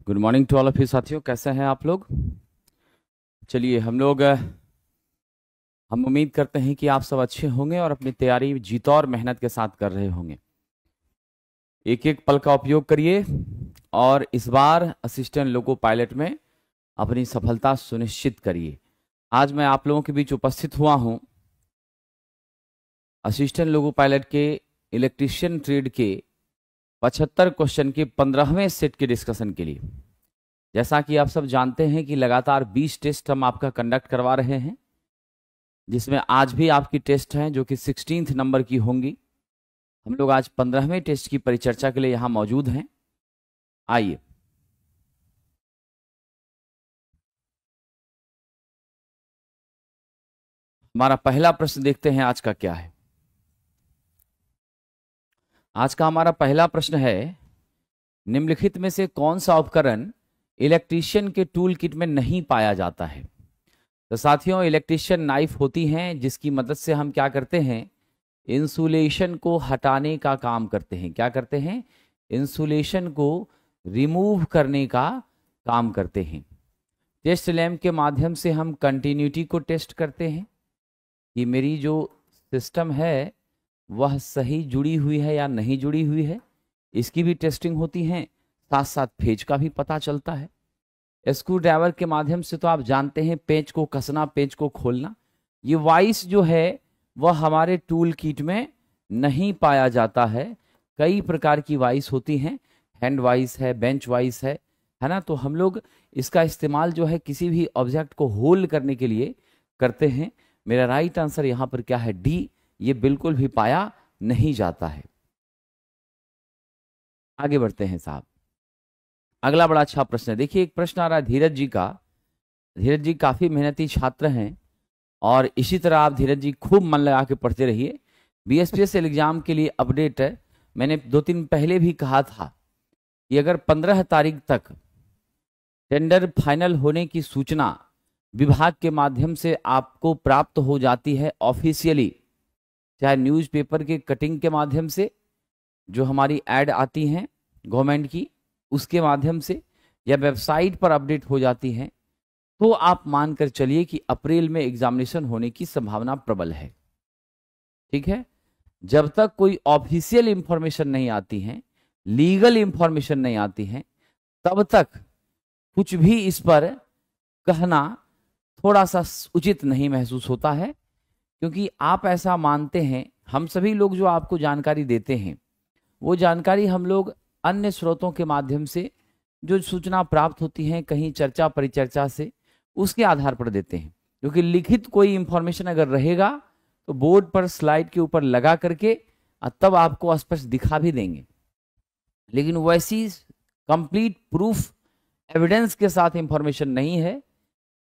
Good morning to all of you साथियों, कैसे हैं आप लोग। चलिए हम उम्मीद करते हैं कि आप सब अच्छे होंगे और अपनी तैयारी जी तौर मेहनत के साथ कर रहे होंगे। एक एक पल का उपयोग करिए और इस बार असिस्टेंट लोको पायलट में अपनी सफलता सुनिश्चित करिए। आज मैं आप लोगों के बीच उपस्थित हुआ हूं असिस्टेंट लोको पायलट के इलेक्ट्रीशियन ट्रेड के 75 क्वेश्चन के 15वें सेट के डिस्कशन के लिए। जैसा कि आप सब जानते हैं कि लगातार 20 टेस्ट हम आपका कंडक्ट करवा रहे हैं, जिसमें आज भी आपकी टेस्ट हैं जो कि 16th नंबर की होंगी। हम लोग आज 15वें टेस्ट की परिचर्चा के लिए यहां मौजूद हैं। आइए हमारा पहला प्रश्न देखते हैं आज का क्या है। आज का हमारा पहला प्रश्न है, निम्नलिखित में से कौन सा उपकरण इलेक्ट्रीशियन के टूल किट में नहीं पाया जाता है। तो साथियों, इलेक्ट्रीशियन नाइफ होती हैं जिसकी मदद से हम क्या करते हैं, इंसुलेशन को हटाने का काम करते हैं। क्या करते हैं? इंसुलेशन को रिमूव करने का काम करते हैं। टेस्ट लैम्प के माध्यम से हम कंटिन्यूटी को टेस्ट करते हैं कि मेरी जो सिस्टम है वह सही जुड़ी हुई है या नहीं जुड़ी हुई है, इसकी भी टेस्टिंग होती है। साथ साथ पेच का भी पता चलता है। स्क्रू ड्राइवर के माध्यम से तो आप जानते हैं पेच को कसना, पेच को खोलना। ये वाइस जो है वह हमारे टूल किट में नहीं पाया जाता है। कई प्रकार की वाइस होती हैं, हैंड वाइस है, बेंच वाइस है ना। तो हम लोग इसका इस्तेमाल जो है किसी भी ऑब्जेक्ट को होल्ड करने के लिए करते हैं। मेरा राइट आंसर यहां पर क्या है? डी। ये बिल्कुल भी पाया नहीं जाता है। आगे बढ़ते हैं साहब। अगला बड़ा अच्छा प्रश्न है। देखिए, एक प्रश्न आ रहा है धीरज जी का। धीरज जी काफी मेहनती छात्र हैं और इसी तरह आप धीरज जी खूब मन लगा के पढ़ते रहिए। बीएसपीएसएल एग्जाम के लिए अपडेट है। मैंने 2 दिन पहले भी कहा था कि अगर 15 तारीख तक टेंडर फाइनल होने की सूचना विभाग के माध्यम से आपको प्राप्त हो जाती है ऑफिशियली, चाहे न्यूज़पेपर के कटिंग के माध्यम से, जो हमारी ऐड आती हैं गवर्नमेंट की, उसके माध्यम से, या वेबसाइट पर अपडेट हो जाती हैं, तो आप मानकर चलिए कि अप्रैल में एग्जामिनेशन होने की संभावना प्रबल है। ठीक है। जब तक कोई ऑफिशियल इंफॉर्मेशन नहीं आती है, लीगल इंफॉर्मेशन नहीं आती है, तब तक कुछ भी इस पर कहना थोड़ा सा उचित नहीं महसूस होता है, क्योंकि आप ऐसा मानते हैं। हम सभी लोग जो आपको जानकारी देते हैं वो जानकारी हम लोग अन्य स्रोतों के माध्यम से जो सूचना प्राप्त होती है, कहीं चर्चा परिचर्चा से, उसके आधार पर देते हैं। क्योंकि लिखित कोई इंफॉर्मेशन अगर रहेगा तो बोर्ड पर स्लाइड के ऊपर लगा करके तब आपको स्पष्ट दिखा भी देंगे, लेकिन वैसी कंप्लीट प्रूफ एविडेंस के साथ इंफॉर्मेशन नहीं है।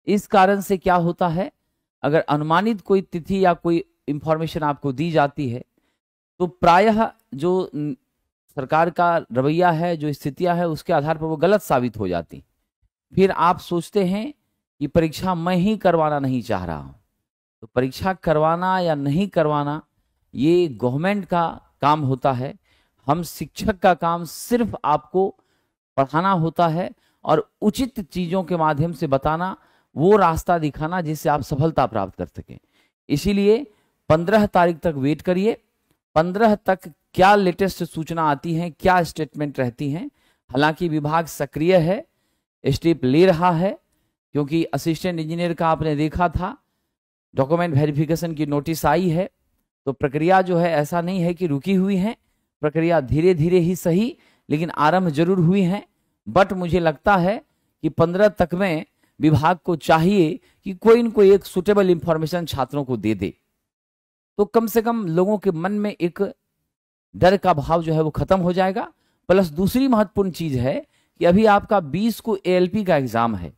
इस कारण से क्या होता है, अगर अनुमानित कोई तिथि या कोई इंफॉर्मेशन आपको दी जाती है तो प्रायः जो सरकार का रवैया है, जो स्थितियां है, उसके आधार पर वो गलत साबित हो जाती। फिर आप सोचते हैं कि परीक्षा मैं ही करवाना नहीं चाह रहा हूं। तो परीक्षा करवाना या नहीं करवाना ये गवर्नमेंट का काम होता है। हम शिक्षक का काम सिर्फ आपको पढ़ाना होता है और उचित चीजों के माध्यम से बताना, वो रास्ता दिखाना जिससे आप सफलता प्राप्त कर सकें। इसीलिए 15 तारीख तक वेट करिए। 15 तक क्या लेटेस्ट सूचना आती है, क्या स्टेटमेंट रहती हैं। हालांकि विभाग सक्रिय है, स्टेप ले रहा है, क्योंकि असिस्टेंट इंजीनियर का आपने देखा था डॉक्यूमेंट वेरिफिकेशन की नोटिस आई है। तो प्रक्रिया जो है ऐसा नहीं है कि रुकी हुई है, प्रक्रिया धीरे धीरे ही सही लेकिन आरंभ जरूर हुई है। बट मुझे लगता है कि 15 तक में विभाग को चाहिए कि कोई न कोई एक सुटेबल इंफॉर्मेशन छात्रों को दे दे, तो कम से कम लोगों के मन में एक डर का भाव जो है वो खत्म हो जाएगा। प्लस दूसरी महत्वपूर्ण चीज है कि अभी आपका 20 को एएलपी का एग्जाम है,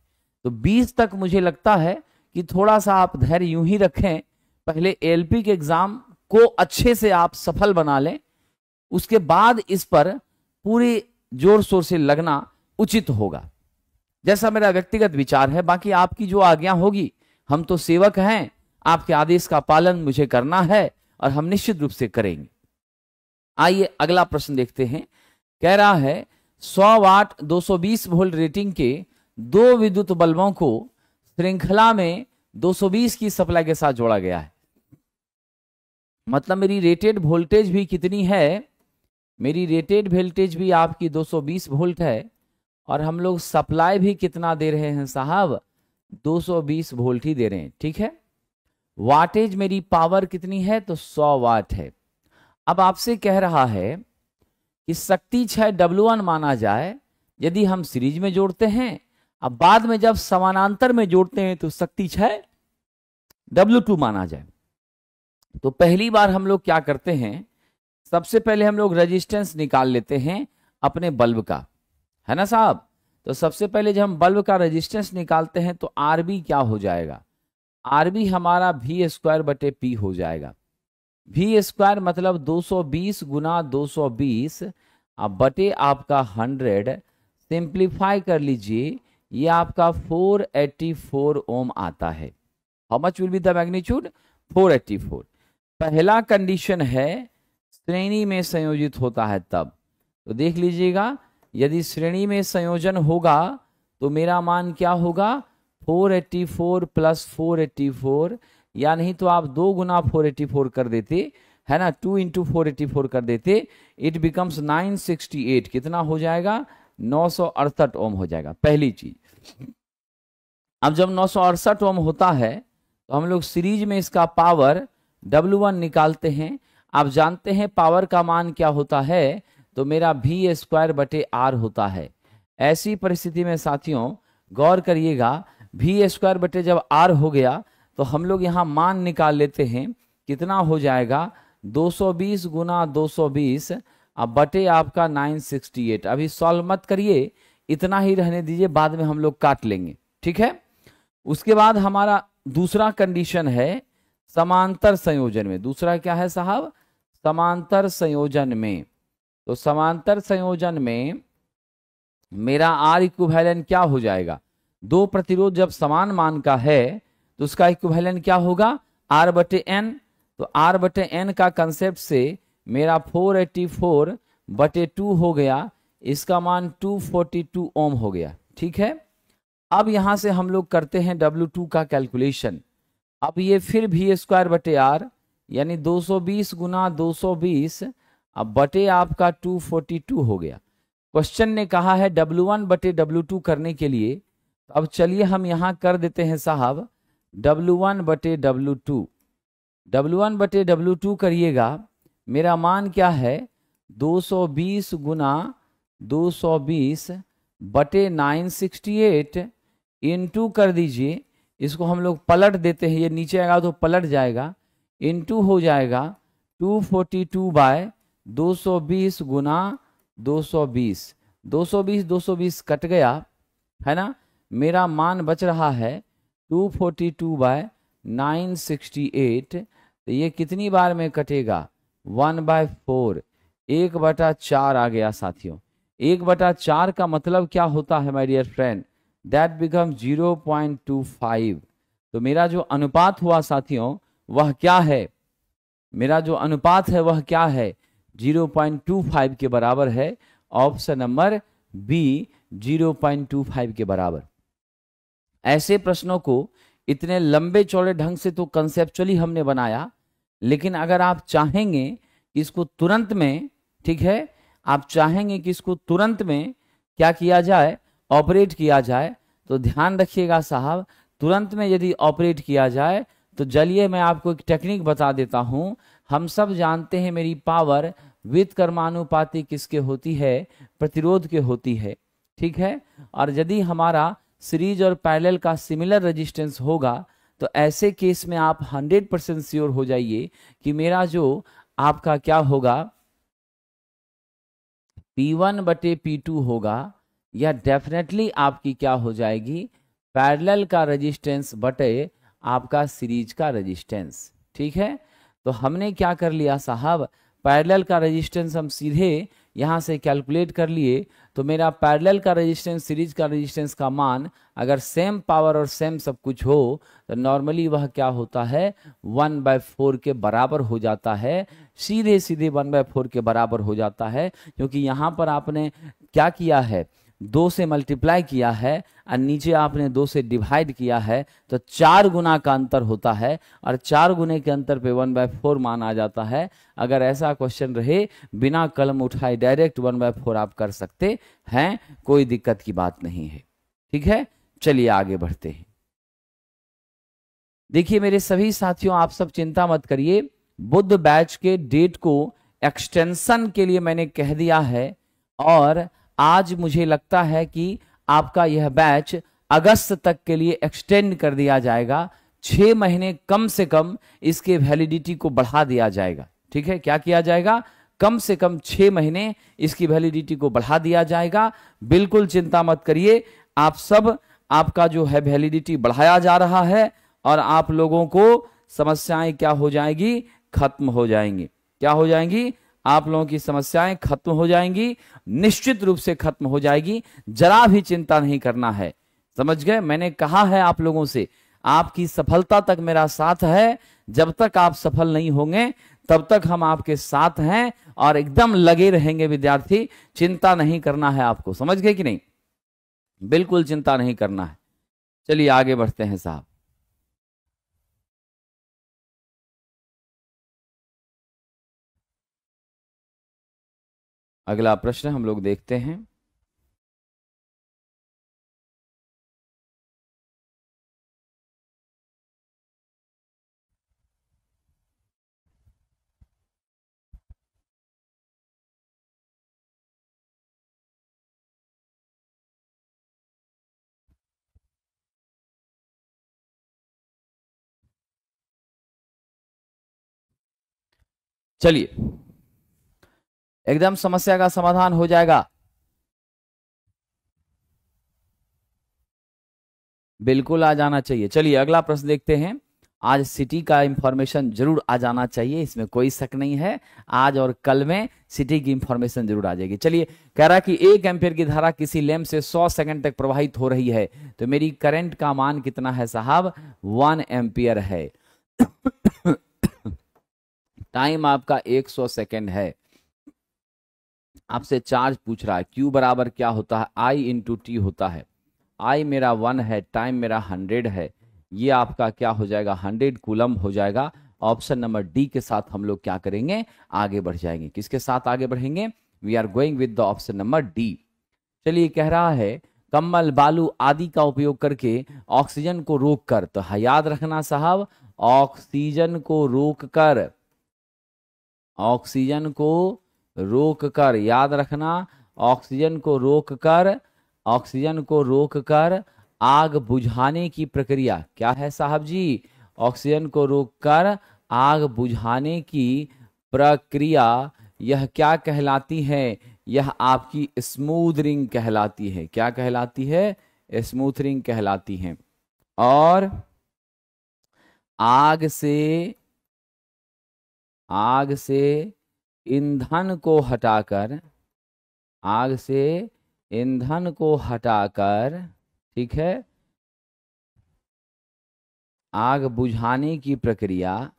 तो 20 तक मुझे लगता है कि थोड़ा सा आप धैर्य यूं ही रखें। पहले एएलपी के एग्जाम को अच्छे से आप सफल बना लें, उसके बाद इस पर पूरे जोर शोर से लगना उचित होगा, जैसा मेरा व्यक्तिगत विचार है। बाकी आपकी जो आज्ञा होगी, हम तो सेवक हैं, आपके आदेश का पालन मुझे करना है और हम निश्चित रूप से करेंगे। आइए अगला प्रश्न देखते हैं। कह रहा है 100 वाट 220 वोल्ट रेटिंग के दो विद्युत बल्बों को श्रृंखला में 220 की सप्लाई के साथ जोड़ा गया है। मतलब मेरी रेटेड वोल्टेज भी कितनी है, मेरी रेटेड वोल्टेज भी आपकी 220 वोल्ट है और हम लोग सप्लाई भी कितना दे रहे हैं साहब, 220 वोल्ट ही दे रहे हैं। ठीक है, वाटेज मेरी पावर कितनी है, तो 100 वाट है। अब आपसे कह रहा है कि शक्ति 6 W1 माना जाए यदि हम सीरीज में जोड़ते हैं, अब बाद में जब समानांतर में जोड़ते हैं तो शक्ति 6 W2 माना जाए। तो पहली बार हम लोग क्या करते हैं, सबसे पहले हम लोग रेजिस्टेंस निकाल लेते हैं अपने बल्ब का, है ना साहब। तो सबसे पहले जब हम बल्ब का रेजिस्टेंस निकालते हैं तो आरबी क्या हो जाएगा, आरबी हमारा V² P हो जाएगा। V² मतलब 220 गुना 220 अब बटे आपका 100, सिंप्लीफाई कर लीजिए, ये आपका 484 ओम आता है। How much will be the magnitude, 484। पहला कंडीशन है श्रेणी में संयोजित होता है तब, तो देख लीजिएगा यदि श्रेणी में संयोजन होगा तो मेरा मान क्या होगा, 484 प्लस 484, या नहीं तो आप 2 गुना 484 कर देते, है ना, 2 इंटू 484 कर देते, इट बिकम्स 968, कितना हो जाएगा, 968 ओम हो जाएगा। पहली चीज। अब जब 968 ओम होता है तो हम लोग सीरीज में इसका पावर W1 निकालते हैं। आप जानते हैं पावर का मान क्या होता है, तो मेरा V² R होता है। ऐसी परिस्थिति में साथियों गौर करिएगा, V² जब R हो गया तो हम लोग यहाँ मान निकाल लेते हैं, कितना हो जाएगा, 220 गुना 220 अब बटे आपका 968। अभी सॉल्व मत करिए, इतना ही रहने दीजिए, बाद में हम लोग काट लेंगे। ठीक है, उसके बाद हमारा दूसरा कंडीशन है समांतर संयोजन में। दूसरा क्या है साहब, समांतर संयोजन में। तो समांतर संयोजन में मेरा R इक्विवेलेंट क्या हो जाएगा, दो प्रतिरोध जब समान मान का है तो उसका इक्विवेलेंट क्या होगा, R/N। तो R/N का कंसेप्ट से मेरा 484/2 हो गया, इसका मान 242 ओम हो गया। ठीक है, अब यहां से हम लोग करते हैं W2 का कैलकुलेशन। अब ये फिर V²R यानी 220 गुना 220 अब बटे आपका 242 हो गया। क्वेश्चन ने कहा है W1/W2 करने के लिए, अब चलिए हम यहां कर देते हैं साहब W1/W2। W1/W2 करिएगा, मेरा मान क्या है, 220 गुना 220 बटे 968 इंटू कर दीजिए, इसको हम लोग पलट देते हैं, ये नीचे आएगा तो पलट जाएगा, इंटू हो जाएगा 242/220 गुना 220, 220 कट गया, है ना, मेरा मान बच रहा है 242/968। तो ये कितनी बार में कटेगा, 1/4, 1/4 आ गया साथियों। 1/4 का मतलब क्या होता है my dear friend, that become 0.25। तो मेरा जो अनुपात हुआ साथियों वह क्या है, मेरा जो अनुपात है वह क्या है, 0.25 के बराबर है। ऑप्शन नंबर बी 0.25 के बराबर। ऐसे प्रश्नों को इतने लंबे चौड़े ढंग से तो कंसेप्चुअली हमने बनाया, लेकिन अगर आप चाहेंगे कि इसको तुरंत में, ठीक है, आप चाहेंगे कि इसको तुरंत में क्या किया जाए, ऑपरेट किया जाए, तो ध्यान रखिएगा साहब, तुरंत में यदि ऑपरेट किया जाए तो चलिए मैं आपको एक टेक्निक बता देता हूं। हम सब जानते हैं मेरी पावर व्युत्क्रमानुपाती किसके होती है, प्रतिरोध के होती है। ठीक है, और यदि हमारा सीरीज और पैरेलल का सिमिलर रेजिस्टेंस होगा तो ऐसे केस में आप 100% श्योर हो जाइए कि मेरा जो आपका क्या होगा, P1/P2 होगा, या डेफिनेटली आपकी क्या हो जाएगी, पैरेलल का रेजिस्टेंस बटे आपका सीरीज का रेजिस्टेंस। ठीक है, तो हमने क्या कर लिया साहब, पैरेलल का रेजिस्टेंस हम सीधे यहां से कैलकुलेट कर लिए, तो मेरा पैरेलल का रेजिस्टेंस, सीरीज का रेजिस्टेंस का मान अगर सेम पावर और सेम सब कुछ हो तो नॉर्मली वह क्या होता है, 1/4 के बराबर हो जाता है, सीधे सीधे 1/4 के बराबर हो जाता है, क्योंकि यहाँ पर आपने क्या किया है, 2 से मल्टीप्लाई किया है और नीचे आपने 2 से डिवाइड किया है, तो 4 गुना का अंतर होता है और 4 गुने के अंतर पे 1/4 मान आ जाता है। अगर ऐसा क्वेश्चन रहे बिना कलम उठाए डायरेक्ट 1/4 आप कर सकते हैं, कोई दिक्कत की बात नहीं है। ठीक है, चलिए आगे बढ़ते हैं। देखिए मेरे सभी साथियों, आप सब चिंता मत करिए, बुध बैच के डेट को एक्सटेंशन के लिए मैंने कह दिया है और आज मुझे लगता है कि आपका यह बैच अगस्त तक के लिए एक्सटेंड कर दिया जाएगा। 6 महीने कम से कम इसके वैलिडिटी को बढ़ा दिया जाएगा। ठीक है, क्या किया जाएगा, कम से कम 6 महीने इसकी वैलिडिटी को बढ़ा दिया जाएगा। बिल्कुल चिंता मत करिए, आप सब, आपका जो है वैलिडिटी बढ़ाया जा रहा है और आप लोगों को समस्याएं क्या हो जाएगी, खत्म हो जाएंगी। क्या हो जाएंगी, आप लोगों की समस्याएं खत्म हो जाएंगी, निश्चित रूप से खत्म हो जाएगी। जरा भी चिंता नहीं करना है, समझ गए। मैंने कहा है आप लोगों से, आपकी सफलता तक मेरा साथ है। जब तक आप सफल नहीं होंगे तब तक हम आपके साथ हैं और एकदम लगे रहेंगे विद्यार्थी। चिंता नहीं करना है आपको, समझ गए कि नहीं, बिल्कुल चिंता नहीं करना है। चलिए आगे बढ़ते हैं साहब। अगला प्रश्न हम लोग देखते हैं। चलिए, एकदम समस्या का समाधान हो जाएगा, बिल्कुल आ जाना चाहिए। चलिए अगला प्रश्न देखते हैं। आज सिटी का इंफॉर्मेशन जरूर आ जाना चाहिए, इसमें कोई शक नहीं है। आज और कल में सिटी की इंफॉर्मेशन जरूर आ जाएगी। चलिए, कह रहा कि 1 एम्पियर की धारा किसी लैंप से 100 सेकंड तक प्रवाहित हो रही है, तो मेरी करंट का मान कितना है साहब, 1 एम्पियर है। टाइम आपका 100 सेकंड है। आपसे चार्ज पूछ रहा है, Q बराबर क्या होता है, I इंटू टी होता है। I मेरा 1 है, टाइम मेरा 100 है, ये आपका क्या हो जाएगा, 100 कूलम हो जाएगा। ऑप्शन नंबर डी के साथ हम लोग क्या करेंगे, आगे बढ़ जाएंगे। किसके साथ आगे बढ़ेंगे, we are going with the option number D. चलिए, कह रहा है कम्बल, बालू आदि का उपयोग करके ऑक्सीजन को रोककर, तो याद रखना साहब, ऑक्सीजन को रोककर, ऑक्सीजन को रोककर, याद रखना, ऑक्सीजन को रोककर, ऑक्सीजन को रोककर आग बुझाने की प्रक्रिया क्या है साहब जी, ऑक्सीजन को रोककर आग बुझाने की प्रक्रिया, यह क्या कहलाती है, यह आपकी स्मूथरिंग कहलाती है। क्या कहलाती है, स्मूथरिंग कहलाती है। और आग से ईंधन को हटाकर, आग से ईंधन को हटाकर, ठीक है, आग बुझाने की प्रक्रिया,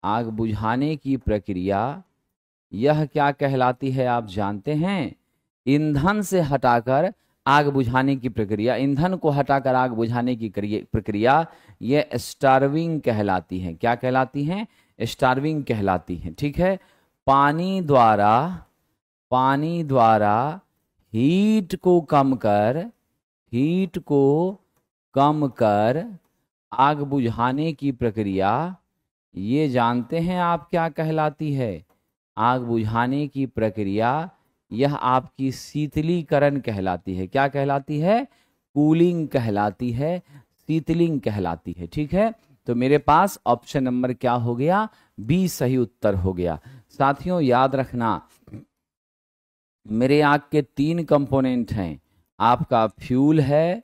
आग बुझाने की प्रक्रिया, यह क्या कहलाती है आप जानते हैं, ईंधन से हटाकर आग बुझाने की प्रक्रिया, ईंधन को हटाकर आग बुझाने की प्रक्रिया, यह स्टार्विंग कहलाती है। क्या कहलाती हैं, स्टार्विंग कहलाती है। ठीक है, पानी द्वारा हीट को कम कर आग बुझाने की प्रक्रिया, ये जानते हैं आप क्या कहलाती है, आग बुझाने की प्रक्रिया, यह आपकी शीतलीकरण कहलाती है। क्या कहलाती है, कूलिंग कहलाती है, शीतलिंग कहलाती है। ठीक है, तो मेरे पास ऑप्शन नंबर क्या हो गया, बी सही उत्तर हो गया। साथियों याद रखना, मेरे आग के 3 कंपोनेंट हैं, आपका फ्यूल है,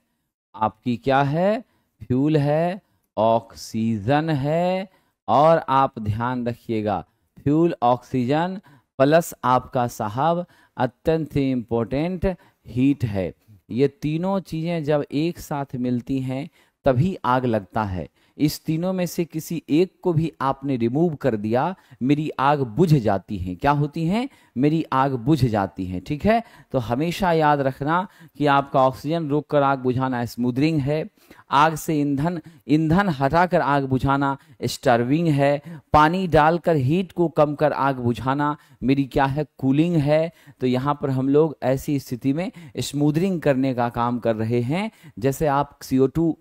आपकी क्या है, फ्यूल है, ऑक्सीजन है, और आप ध्यान रखिएगा फ्यूल, ऑक्सीजन प्लस आपका साहब अत्यंत ही इम्पोर्टेंट हीट है। ये तीनों चीजें जब एक साथ मिलती हैं तभी आग लगता है। इस तीनों में से किसी एक को भी आपने रिमूव कर दिया, मेरी आग बुझ जाती है। क्या होती हैं? मेरी आग बुझ जाती है। ठीक है, तो हमेशा याद रखना कि आपका ऑक्सीजन रोककर आग बुझाना स्मूदरिंग है, आग से ईंधन हटाकर आग बुझाना स्टर्विंग है, पानी डालकर हीट को कम कर आग बुझाना मेरी क्या है? कूलिंग है। तो यहाँ पर हम लोग ऐसी स्थिति में स्मूदरिंग करने का काम कर रहे हैं। जैसे आप CO2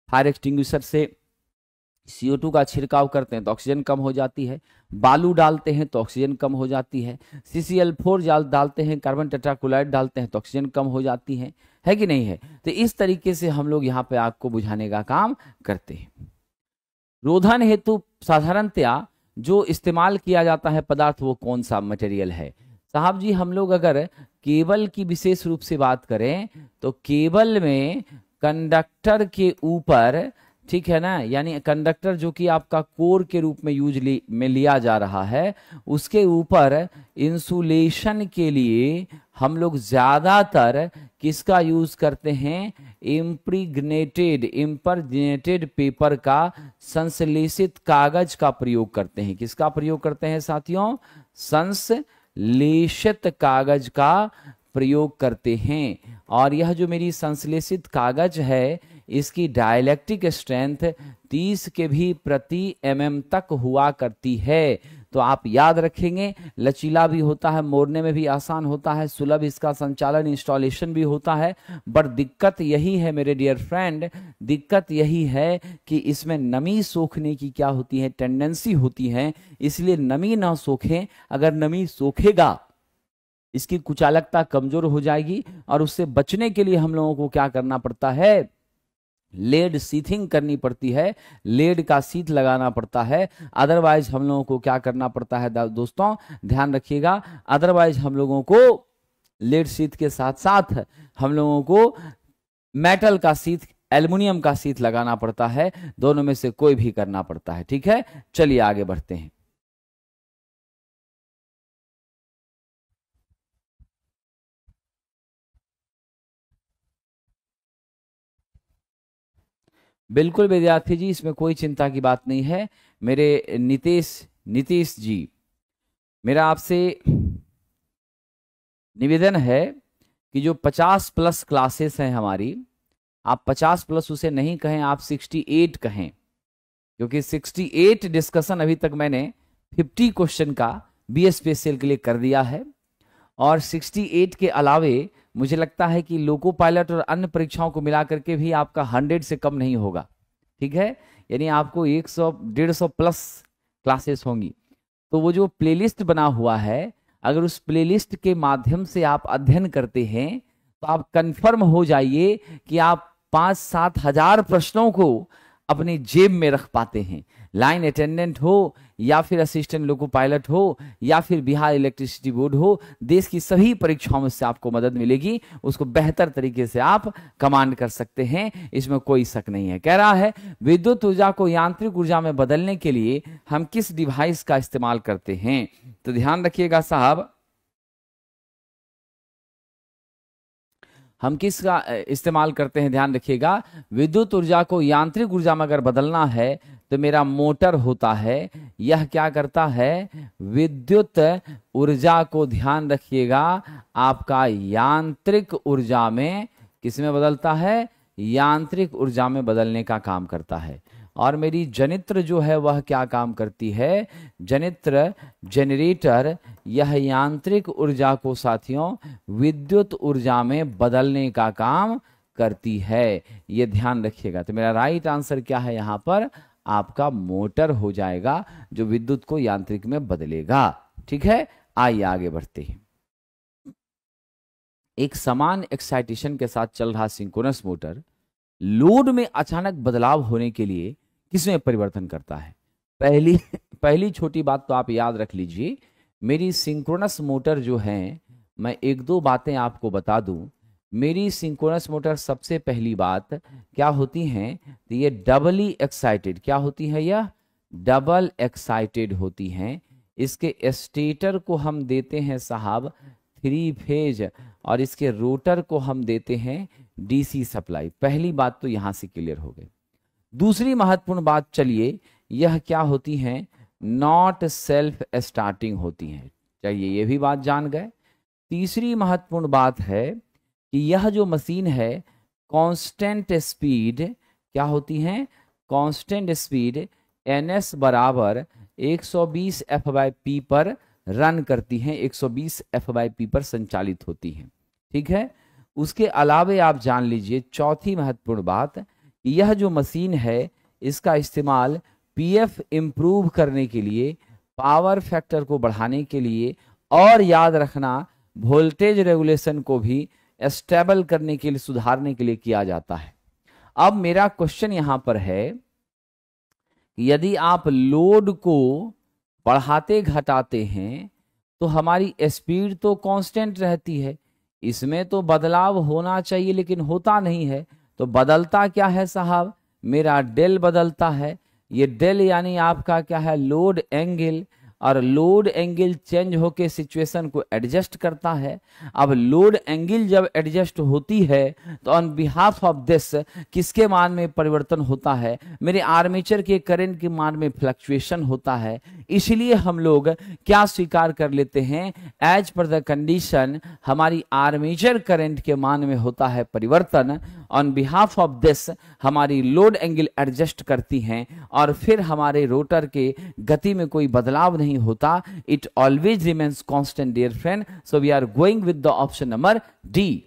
फायर एक्सटिंग्विशर से CO2 का छिड़काव करते हैं तो ऑक्सीजन कम हो जाती है, बालू डालते हैं तो ऑक्सीजन कम हो जाती है, CCl4 डालते हैं, कार्बन टेट्राक्लोराइड डालते हैं तो ऑक्सीजन कम हो जाती है कि नहीं है? तो इस तरीके से हम लोग यहाँ पे आग को बुझाने का काम करते हैं। रोधन हेतु साधारणतया जो इस्तेमाल किया जाता है पदार्थ वो कौन सा मटेरियल है? साहब जी, हम लोग अगर केबल की विशेष रूप से बात करें तो केबल में कंडक्टर के ऊपर, ठीक है ना, यानी कंडक्टर जो कि आपका कोर के रूप में में लिया जा रहा है, उसके ऊपर इंसुलेशन के लिए हम लोग ज्यादातर किसका यूज करते हैं? इम्प्रेग्नेटेड पेपर का, संश्लेषित कागज का प्रयोग करते हैं। किसका प्रयोग करते हैं साथियों? संश्लेषित कागज का प्रयोग करते हैं। और यह जो मेरी संश्लेषित कागज है इसकी डाइलेक्ट्रिक स्ट्रेंथ 30 के भी प्रति mm तक हुआ करती है। तो आप याद रखेंगे, लचीला भी होता है, मोड़ने में भी आसान होता है, सुलभ इसका संचालन इंस्टॉलेशन भी होता है। बट दिक्कत यही है मेरे डियर फ्रेंड, दिक्कत यही है कि इसमें नमी सोखने की क्या होती है? टेंडेंसी होती है। इसलिए नमी ना सोखे। अगर नमी सोखेगा इसकी कुचालकता कमजोर हो जाएगी और उससे बचने के लिए हम लोगों को क्या करना पड़ता है? लेड सीथिंग करनी पड़ती है, लेड का सीथ लगाना पड़ता है। अदरवाइज हम लोगों को क्या करना पड़ता है दोस्तों? ध्यान रखिएगा, अदरवाइज हम लोगों को लेड सीथ के साथ साथ हम लोगों को मेटल का सीथ, एल्युमिनियम का सीथ लगाना पड़ता है। दोनों में से कोई भी करना पड़ता है। ठीक है, चलिए आगे बढ़ते हैं। बिल्कुल विद्यार्थी जी, इसमें कोई चिंता की बात नहीं है। मेरे नीतीश जी, मेरा आपसे निवेदन है कि जो 50+ क्लासेस हैं हमारी, आप 50+ उसे नहीं कहें, आप 68 कहें, क्योंकि 68 डिस्कशन अभी तक मैंने 50 क्वेश्चन का BSPCL के लिए कर दिया है। और 68 के अलावे मुझे लगता है कि लोको पायलट और अन्य परीक्षाओं को मिला करके भी आपका 100 से कम नहीं होगा। ठीक है, यानी आपको 100-150+ क्लासेस होंगी। तो वो जो प्लेलिस्ट बना हुआ है, अगर उस प्लेलिस्ट के माध्यम से आप अध्ययन करते हैं तो आप कंफर्म हो जाइए कि आप 5-7 हजार प्रश्नों को अपनी जेब में रख पाते हैं। लाइन अटेंडेंट हो या फिर असिस्टेंट लोको पायलट हो या फिर बिहार इलेक्ट्रिसिटी बोर्ड हो, देश की सभी परीक्षाओं से आपको मदद मिलेगी। उसको बेहतर तरीके से आप कमांड कर सकते हैं, इसमें कोई शक नहीं है। कह रहा है विद्युत ऊर्जा को यांत्रिक ऊर्जा में बदलने के लिए हम किस डिवाइस का इस्तेमाल करते हैं? तो ध्यान रखिएगा साहब, हम किसका इस्तेमाल करते हैं? ध्यान रखिएगा, विद्युत ऊर्जा को यांत्रिक ऊर्जा में अगर बदलना है तो मेरा मोटर होता है। यह क्या करता है? विद्युत ऊर्जा को, ध्यान रखिएगा, आपका यांत्रिक ऊर्जा में, किसमें बदलता है? यांत्रिक ऊर्जा में बदलने का काम करता है। और मेरी जनित्र जो है वह क्या काम करती है? जनित्र, जनरेटर, यह यांत्रिक ऊर्जा को साथियों विद्युत ऊर्जा में बदलने का काम करती है। यह ध्यान रखिएगा। तो मेरा राइट आंसर क्या है? यहां पर आपका मोटर हो जाएगा, जो विद्युत को यांत्रिक में बदलेगा। ठीक है, आइए आगे बढ़ते हैं। एक समान एक्साइटेशन के साथ चल रहा सिंक्रोनस मोटर लोड में अचानक बदलाव होने के लिए किसमें परिवर्तन करता है? पहली छोटी बात तो आप याद रख लीजिए, मेरी सिंक्रोनस मोटर जो है, मैं 1-2 बातें आपको बता दूं। मेरी सिंक्रोनस मोटर सबसे पहली बात क्या होती है? तो ये डबली एक्साइटेड, क्या होती है? यह डबल एक्साइटेड होती हैं। इसके स्टेटर को हम देते हैं साहब 3 फेज और इसके रोटर को हम देते हैं डीसी सप्लाई। पहली बात तो यहां से क्लियर हो गई। दूसरी महत्वपूर्ण बात, चलिए, यह क्या होती हैं, नॉट सेल्फ स्टार्टिंग होती हैं। चलिए ये भी बात जान गए। तीसरी महत्वपूर्ण बात है कि यह जो मशीन है कांस्टेंट स्पीड क्या होती है, कांस्टेंट स्पीड ns बराबर 120 f/p पर रन करती हैं, 120 f/p पर संचालित होती हैं। ठीक है। उसके अलावे आप जान लीजिए चौथी महत्वपूर्ण बात, यह जो मशीन है इसका इस्तेमाल पीएफ इम्प्रूव करने के लिए, पावर फैक्टर को बढ़ाने के लिए, और याद रखना वोल्टेज रेगुलेशन को भी स्टेबल करने के लिए, सुधारने के लिए किया जाता है। अब मेरा क्वेश्चन यहां पर है कि यदि आप लोड को बढ़ाते घटाते हैं तो हमारी स्पीड तो कांस्टेंट रहती है, इसमें तो बदलाव होना चाहिए लेकिन होता नहीं है। तो बदलता क्या है साहब, मेरा डेल बदलता है। ये डेल यानी आपका क्या है, लोड एंगल, और लोड एंगल चेंज होके सिचुएशन को एडजस्ट करता है। अब लोड एंगल जब एडजस्ट होती है तो ऑन बिहाफ ऑफ दिस किसके मान में परिवर्तन होता है, मेरे आर्मेचर के करंट के मान में फ्लक्चुएशन होता है। इसलिए हम लोग क्या स्वीकार कर लेते हैं, एज पर द कंडीशन हमारी आर्मेचर करंट के मान में होता है परिवर्तन, ऑन बिहाफ ऑफ दिस हमारी लोड एंगल एडजस्ट करती हैं और फिर हमारे रोटर के गति में कोई बदलाव नहीं होता। It always remains constant dear friend. So we are going with the option number D.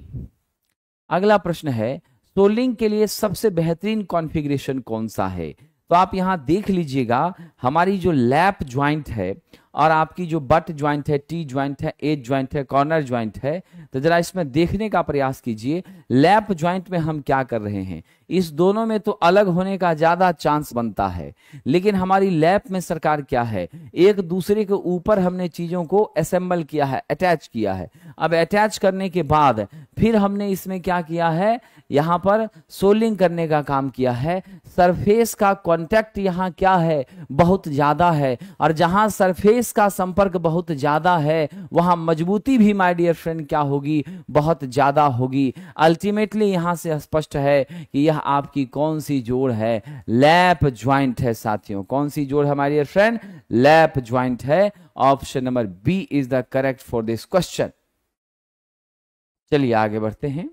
अगला प्रश्न है, सोल्डरिंग के लिए सबसे बेहतरीन कॉन्फ़िगरेशन कौन सा है। तो आप यहां देख लीजिएगा, हमारी जो लैप ज्वाइंट है और आपकी जो बट ज्वाइंट है, टी ज्वाइंट है, एज ज्वाइंट है, कॉर्नर ज्वाइंट है, तो जरा इसमें देखने का प्रयास कीजिए। लैप ज्वाइंट में हम क्या कर रहे हैं, इस दोनों में तो अलग होने का ज्यादा चांस बनता है, लेकिन हमारी लैप में सरकार क्या है, एक दूसरे के ऊपर हमने चीजों को असेंबल किया है, अटैच किया है। अब अटैच करने के बाद फिर हमने इसमें क्या किया है, यहां पर सोल्डरिंग करने का काम किया है। सरफेस का कांटेक्ट यहां क्या है, बहुत ज्यादा है, और जहां सरफेस का संपर्क बहुत ज्यादा है वहां मजबूती भी माय डियर फ्रेंड क्या होगी, बहुत ज्यादा होगी। अल्टीमेटली यहां से स्पष्ट है कि यह आपकी कौन सी जोड़ है, लैप ज्वाइंट है साथियों। कौन सी जोड़ हमारी डियर फ्रेंड, लैप ज्वाइंट है। Option number B is the correct for this question. चलिए आगे बढ़ते हैं।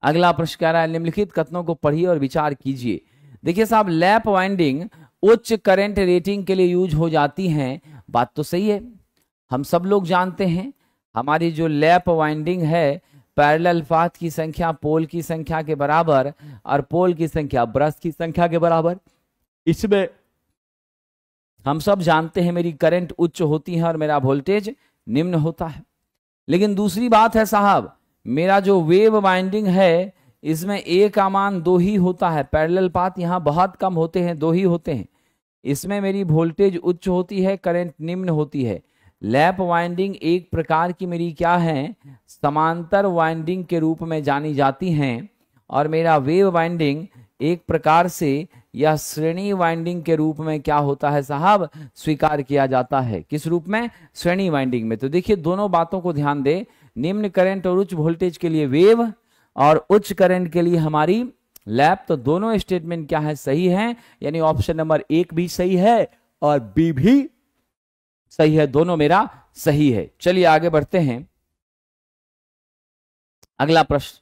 अगला प्रश्न कह रहा है, निम्नलिखित कथनों को पढ़िए और विचार कीजिए। देखिए साहब, लैप वाइंडिंग उच्च करंट रेटिंग के लिए यूज हो जाती हैं। बात तो सही है, हम सब लोग जानते हैं हमारी जो लैप वाइंडिंग है पैरेलल पाथ की संख्या पोल की संख्या के बराबर और पोल की संख्या ब्रश की संख्या के बराबर। इसमें हम सब जानते हैं मेरी करंट उच्च होती है और मेरा वोल्टेज निम्न होता है। लेकिन दूसरी बात है साहब, मेरा जो वेव वाइंडिंग है इसमें ए का मान 2 ही होता है। पैरेलल पाथ यहां बहुत कम होते हैं, 2 ही होते हैं। इसमें मेरी वोल्टेज उच्च होती है, करंट निम्न होती है। लैप वाइंडिंग एक प्रकार की मेरी क्या है, समांतर वाइंडिंग के रूप में जानी जाती हैं, और मेरा वेव वाइंडिंग एक प्रकार से यह श्रेणी वाइंडिंग के रूप में क्या होता है साहब, स्वीकार किया जाता है। किस रूप में, श्रेणी वाइंडिंग में। तो देखिए दोनों बातों को ध्यान दे, निम्न करंट और उच्च वोल्टेज के लिए वेव और उच्च करंट के लिए हमारी लैप। तो दोनों स्टेटमेंट क्या है, सही है, यानी ऑप्शन नंबर 1 भी सही है और बी भी सही है, दोनों मेरा सही है। चलिए आगे बढ़ते हैं। अगला प्रश्न,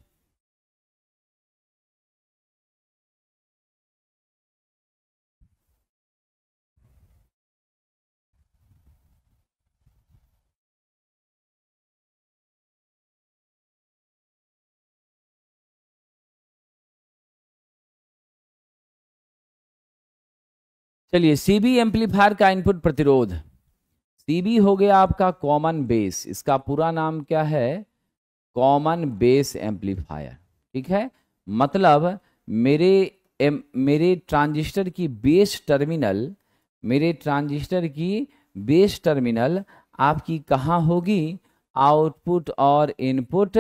चलिए सीबी एम्पलीफायर का इनपुट प्रतिरोध, सीबी हो गया आपका कॉमन बेस, इसका पूरा नाम क्या है, कॉमन बेस एम्पलीफायर। ठीक है, मतलब मेरे ट्रांजिस्टर की बेस टर्मिनल, मेरे ट्रांजिस्टर की बेस टर्मिनल आपकी कहाँ होगी, आउटपुट और इनपुट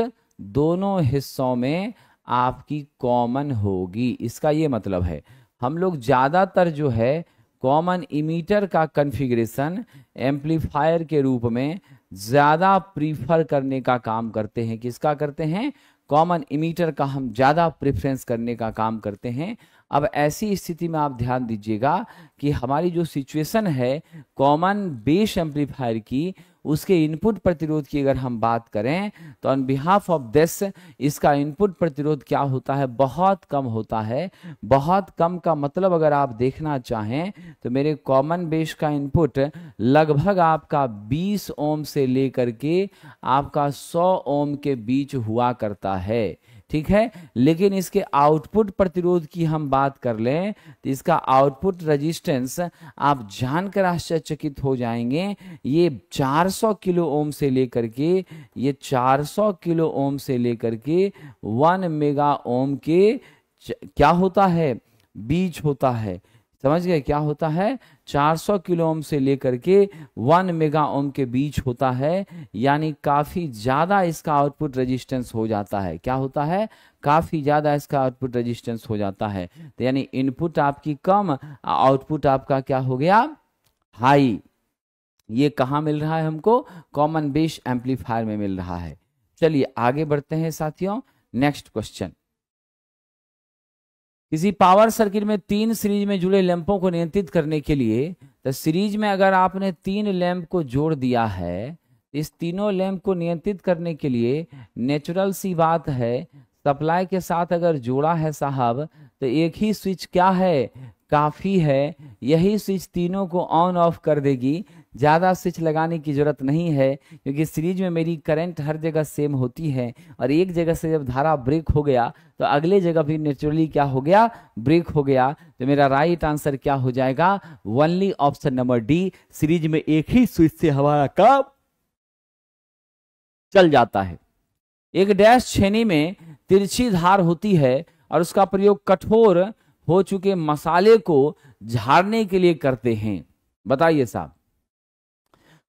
दोनों हिस्सों में आपकी कॉमन होगी। इसका ये मतलब है हम लोग ज़्यादातर जो है कॉमन इमीटर का कॉन्फ़िगरेशन एम्पलीफायर के रूप में ज्यादा प्रीफर करने का काम करते हैं। किसका करते हैं? कॉमन इमीटर का हम ज्यादा प्रेफरेंस करने का काम करते हैं। अब ऐसी स्थिति में आप ध्यान दीजिएगा कि हमारी जो सिचुएशन है कॉमन बेस एम्पलीफायर की, उसके इनपुट प्रतिरोध की अगर हम बात करें तो ऑन बिहाफ ऑफ दिस इसका इनपुट प्रतिरोध क्या होता है? बहुत कम होता है। बहुत कम का मतलब अगर आप देखना चाहें तो मेरे कॉमन बेस का इनपुट लगभग आपका 20 ओम से लेकर के आपका 100 ओम के बीच हुआ करता है। ठीक है, लेकिन इसके आउटपुट प्रतिरोध की हम बात कर लें तो इसका आउटपुट रेजिस्टेंस आप जानकर आश्चर्यचकित हो जाएंगे। ये 400 किलो ओम से लेकर के, ये 400 किलो ओम से लेकर के 1 मेगा ओम के क्या होता है? बीच होता है। समझ गए क्या होता है? 400 किलो ओम से लेकर के 1 मेगा ओम के बीच होता है, यानी काफी ज्यादा इसका आउटपुट रेजिस्टेंस हो जाता है। क्या होता है? काफी ज्यादा इसका आउटपुट रेजिस्टेंस हो जाता है। तो यानी इनपुट आपकी कम, आउटपुट आपका क्या हो गया? हाई। ये कहाँ मिल रहा है हमको? कॉमन बेस एम्पलीफायर में मिल रहा है। चलिए आगे बढ़ते हैं साथियों। नेक्स्ट क्वेश्चन, किसी पावर सर्किट में 3 सीरीज में जुड़े लैंपों को नियंत्रित करने के लिए, तो सीरीज में अगर आपने 3 लैंप को जोड़ दिया है, इस तीनों लैंप को नियंत्रित करने के लिए नेचुरल सी बात है, सप्लाई के साथ अगर जोड़ा है साहब तो एक ही स्विच क्या है? काफी है। यही स्विच तीनों को ऑन ऑफ कर देगी, ज्यादा स्विच लगाने की जरूरत नहीं है, क्योंकि सीरीज में मेरी करंट हर जगह सेम होती है और एक जगह से जब धारा ब्रेक हो गया तो अगले जगह भी नेचुरली क्या हो गया? ब्रेक हो गया। तो मेरा राइट आंसर क्या हो जाएगा? Only option number D, series में एक ही स्विच से हमारा काम चल जाता है। एक डैश छेनी में तिरछी धार होती है और उसका प्रयोग कठोर हो चुके मसाले को झाड़ने के लिए करते हैं। बताइए साहब,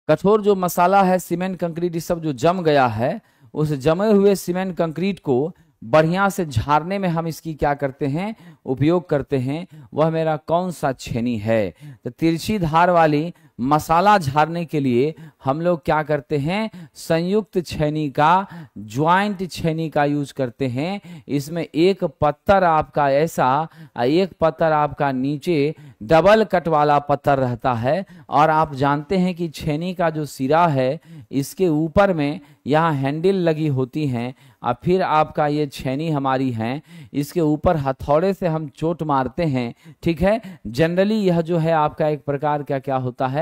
कठोर जो मसाला है, सीमेंट कंक्रीट, ये सब जो जम गया है, उस जमे हुए सीमेंट कंक्रीट को बढ़िया से झाड़ने में हम इसकी क्या करते हैं? उपयोग करते हैं। वह मेरा कौन सा छेनी है? तो तिरछी धार वाली मसाला झाड़ने के लिए हम लोग क्या करते हैं? संयुक्त छेनी का, ज्वाइंट छेनी का यूज करते हैं। इसमें एक पत्थर आपका ऐसा, एक पत्थर आपका नीचे डबल कट वाला पत्थर रहता है, और आप जानते हैं कि छेनी का जो सिरा है इसके ऊपर में यहाँ हैंडल लगी होती हैं, और फिर आपका ये छेनी हमारी है, इसके ऊपर हथौड़े से हम चोट मारते हैं। ठीक है, जनरली यह जो है आपका एक प्रकार का क्या होता है?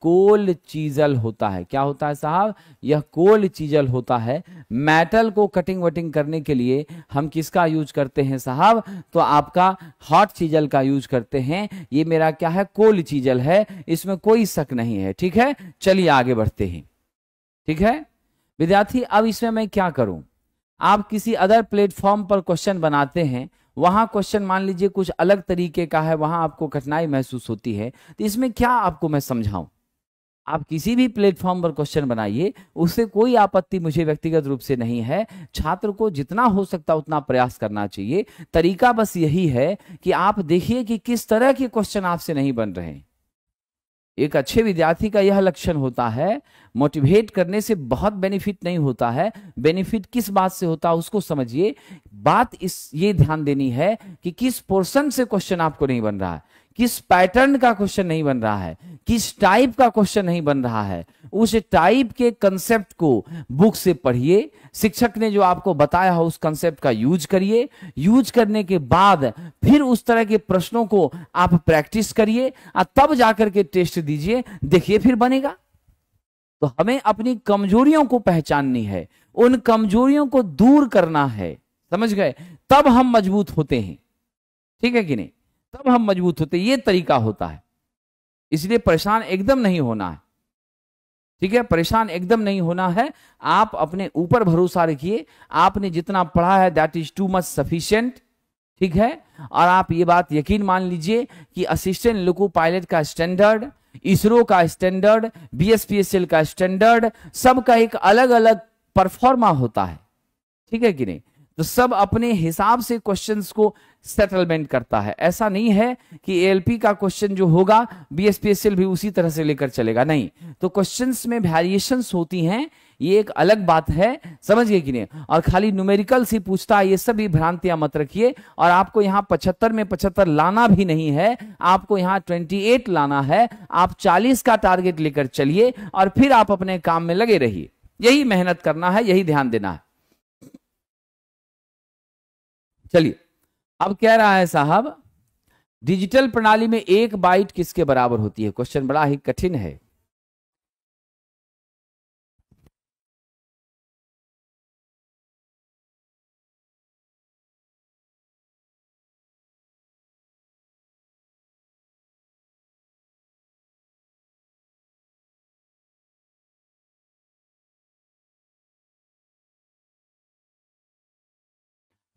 कोल चीजल होता है। क्या होता है साहब? यह कोल चीजल होता है। मेटल को कटिंग वटिंग करने के लिए हम किसका यूज करते हैं साहब? तो आपका हॉट चीजल का यूज करते हैं। ये मेरा क्या है? कोल चीजल है, इसमें कोई शक नहीं है। ठीक है, चलिए आगे बढ़ते हैं। ठीक है विद्यार्थी, अब इसमें मैं क्या करूं? आप किसी अदर प्लेटफॉर्म पर क्वेश्चन बनाते हैं, वहां क्वेश्चन मान लीजिए कुछ अलग तरीके का है, वहां आपको कठिनाई महसूस होती है, तो इसमें क्या आपको मैं समझाऊं? आप किसी भी प्लेटफॉर्म पर क्वेश्चन बनाइए, उससे कोई आपत्ति मुझे व्यक्तिगत रूप से नहीं है। छात्र को जितना हो सकता उतना प्रयास करना चाहिए। तरीका बस यही है कि आप देखिए कि किस तरह के क्वेश्चन आपसे नहीं बन रहे हैं। एक अच्छे विद्यार्थी का यह लक्षण होता है, मोटिवेट करने से बहुत बेनिफिट नहीं होता है। बेनिफिट किस बात से होता है उसको समझिए। बात ये ध्यान देनी है कि किस पोर्शन से क्वेश्चन आपको नहीं बन रहा है, किस पैटर्न का क्वेश्चन नहीं बन रहा है, किस टाइप का क्वेश्चन नहीं बन रहा है। उस टाइप के कंसेप्ट को बुक से पढ़िए, शिक्षक ने जो आपको बताया हो उस कंसेप्ट का यूज करिए। यूज करने के बाद फिर उस तरह के प्रश्नों को आप प्रैक्टिस करिए और तब जाकर के टेस्ट दीजिए, देखिए फिर बनेगा। तो हमें अपनी कमजोरियों को पहचाननी है, उन कमजोरियों को दूर करना है, समझ गए? तब हम मजबूत होते हैं। ठीक है कि नहीं? तब हम मजबूत होते हैं। ये तरीका होता है। इसलिए परेशान एकदम नहीं होना है। ठीक है, परेशान एकदम नहीं होना है। आप अपने ऊपर भरोसा रखिए। आपने जितना पढ़ा है that is too much sufficient. ठीक है, और आप ये बात यकीन मान लीजिए कि असिस्टेंट लोको पायलट का स्टैंडर्ड, इसरो का स्टैंडर्ड, बीएसपीएसएल का स्टैंडर्ड, सबका एक अलग अलग परफॉर्मा होता है। ठीक है कि नहीं? तो सब अपने हिसाब से क्वेश्चंस को सेटलमेंट करता है। ऐसा नहीं है कि एएलपी का क्वेश्चन जो होगा बीएसपीएसएल भी उसी तरह से लेकर चलेगा, नहीं। तो क्वेश्चंस में वेरिएशंस होती हैं, ये एक अलग बात है, समझ गए कि नहीं। और खाली न्यूमेरिकल से पूछता है, ये सभी भ्रांतियां मत रखिए। और आपको यहाँ 75 में 75 लाना भी नहीं है, आपको यहाँ 28 लाना है। आप 40 का टारगेट लेकर चलिए और फिर आप अपने काम में लगे रहिए। यही मेहनत करना है, यही ध्यान देना है। चलिए, अब कह रहा है साहब, डिजिटल प्रणाली में 1 बाइट किसके बराबर होती है? क्वेश्चन बड़ा ही कठिन है।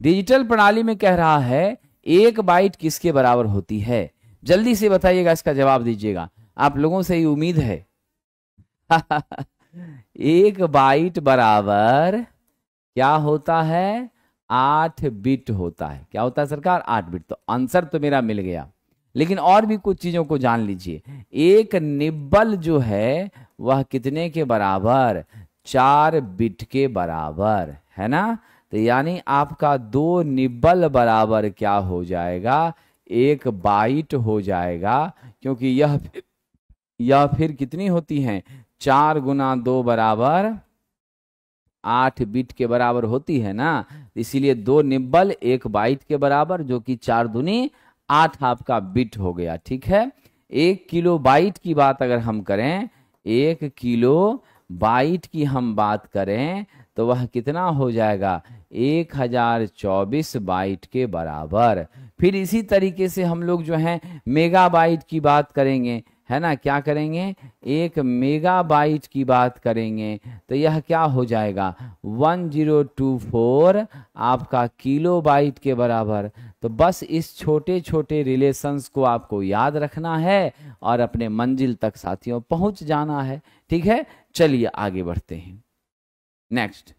डिजिटल प्रणाली में कह रहा है 1 बाइट किसके बराबर होती है? जल्दी से बताइएगा, इसका जवाब दीजिएगा, आप लोगों से ही उम्मीद है। 1 बाइट बराबर क्या होता है? 8 बिट होता है। क्या होता है सरकार? 8 बिट। तो आंसर तो मेरा मिल गया, लेकिन और भी कुछ चीजों को जान लीजिए। 1 निब्बल जो है वह कितने के बराबर? 4 बिट के बराबर, है ना। तो यानी आपका 2 निब्बल बराबर क्या हो जाएगा? 1 बाइट हो जाएगा, क्योंकि यह फिर कितनी होती हैं? 4 गुना 2 बराबर 8 बिट के बराबर होती है ना। इसीलिए 2 निब्बल 1 बाइट के बराबर, जो कि 4 दूनी 8 आपका बिट हो गया। ठीक है। 1 किलो बाइट की बात अगर हम करें, 1 किलो बाइट की हम बात करें, तो वह कितना हो जाएगा? 1024 बाइट के बराबर। फिर इसी तरीके से हम लोग जो है मेगाबाइट की बात करेंगे, है ना। क्या करेंगे? 1 मेगाबाइट की बात करेंगे, तो यह क्या हो जाएगा? 1024 आपका किलोबाइट के बराबर। तो बस इस छोटे छोटे रिलेशंस को आपको याद रखना है और अपने मंजिल तक साथियों पहुंच जाना है। ठीक है, चलिए आगे बढ़ते हैं। नेक्स्ट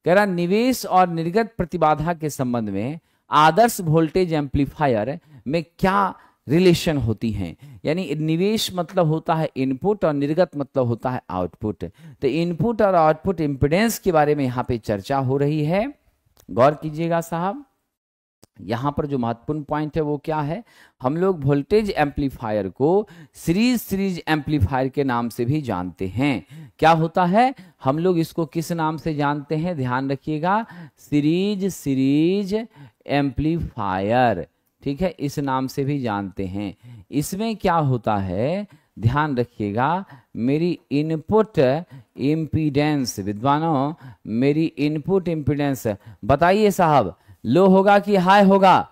कह रहा, निवेश और निर्गत प्रतिबाधा के संबंध में आदर्श वोल्टेज एम्पलीफायर में क्या रिलेशन होती हैं? यानी निवेश मतलब होता है इनपुट और निर्गत मतलब होता है आउटपुट। तो इनपुट और आउटपुट इंपीडेंस के बारे में यहाँ पे चर्चा हो रही है। गौर कीजिएगा साहब, यहाँ पर जो महत्वपूर्ण पॉइंट है वो क्या है? हम लोग वोल्टेज एम्पलीफायर को सीरीज एम्पलीफायर के नाम से भी जानते हैं। क्या होता है? हम लोग इसको किस नाम से जानते हैं? ध्यान रखिएगा, सीरीज एम्पलीफायर। ठीक है, इस नाम से भी जानते हैं। इसमें क्या होता है? ध्यान रखिएगा, मेरी इनपुट इम्पीडेंस, विद्वानों मेरी इनपुट इम्पीडेंस बताइए साहब, लो होगा कि हाई होगा?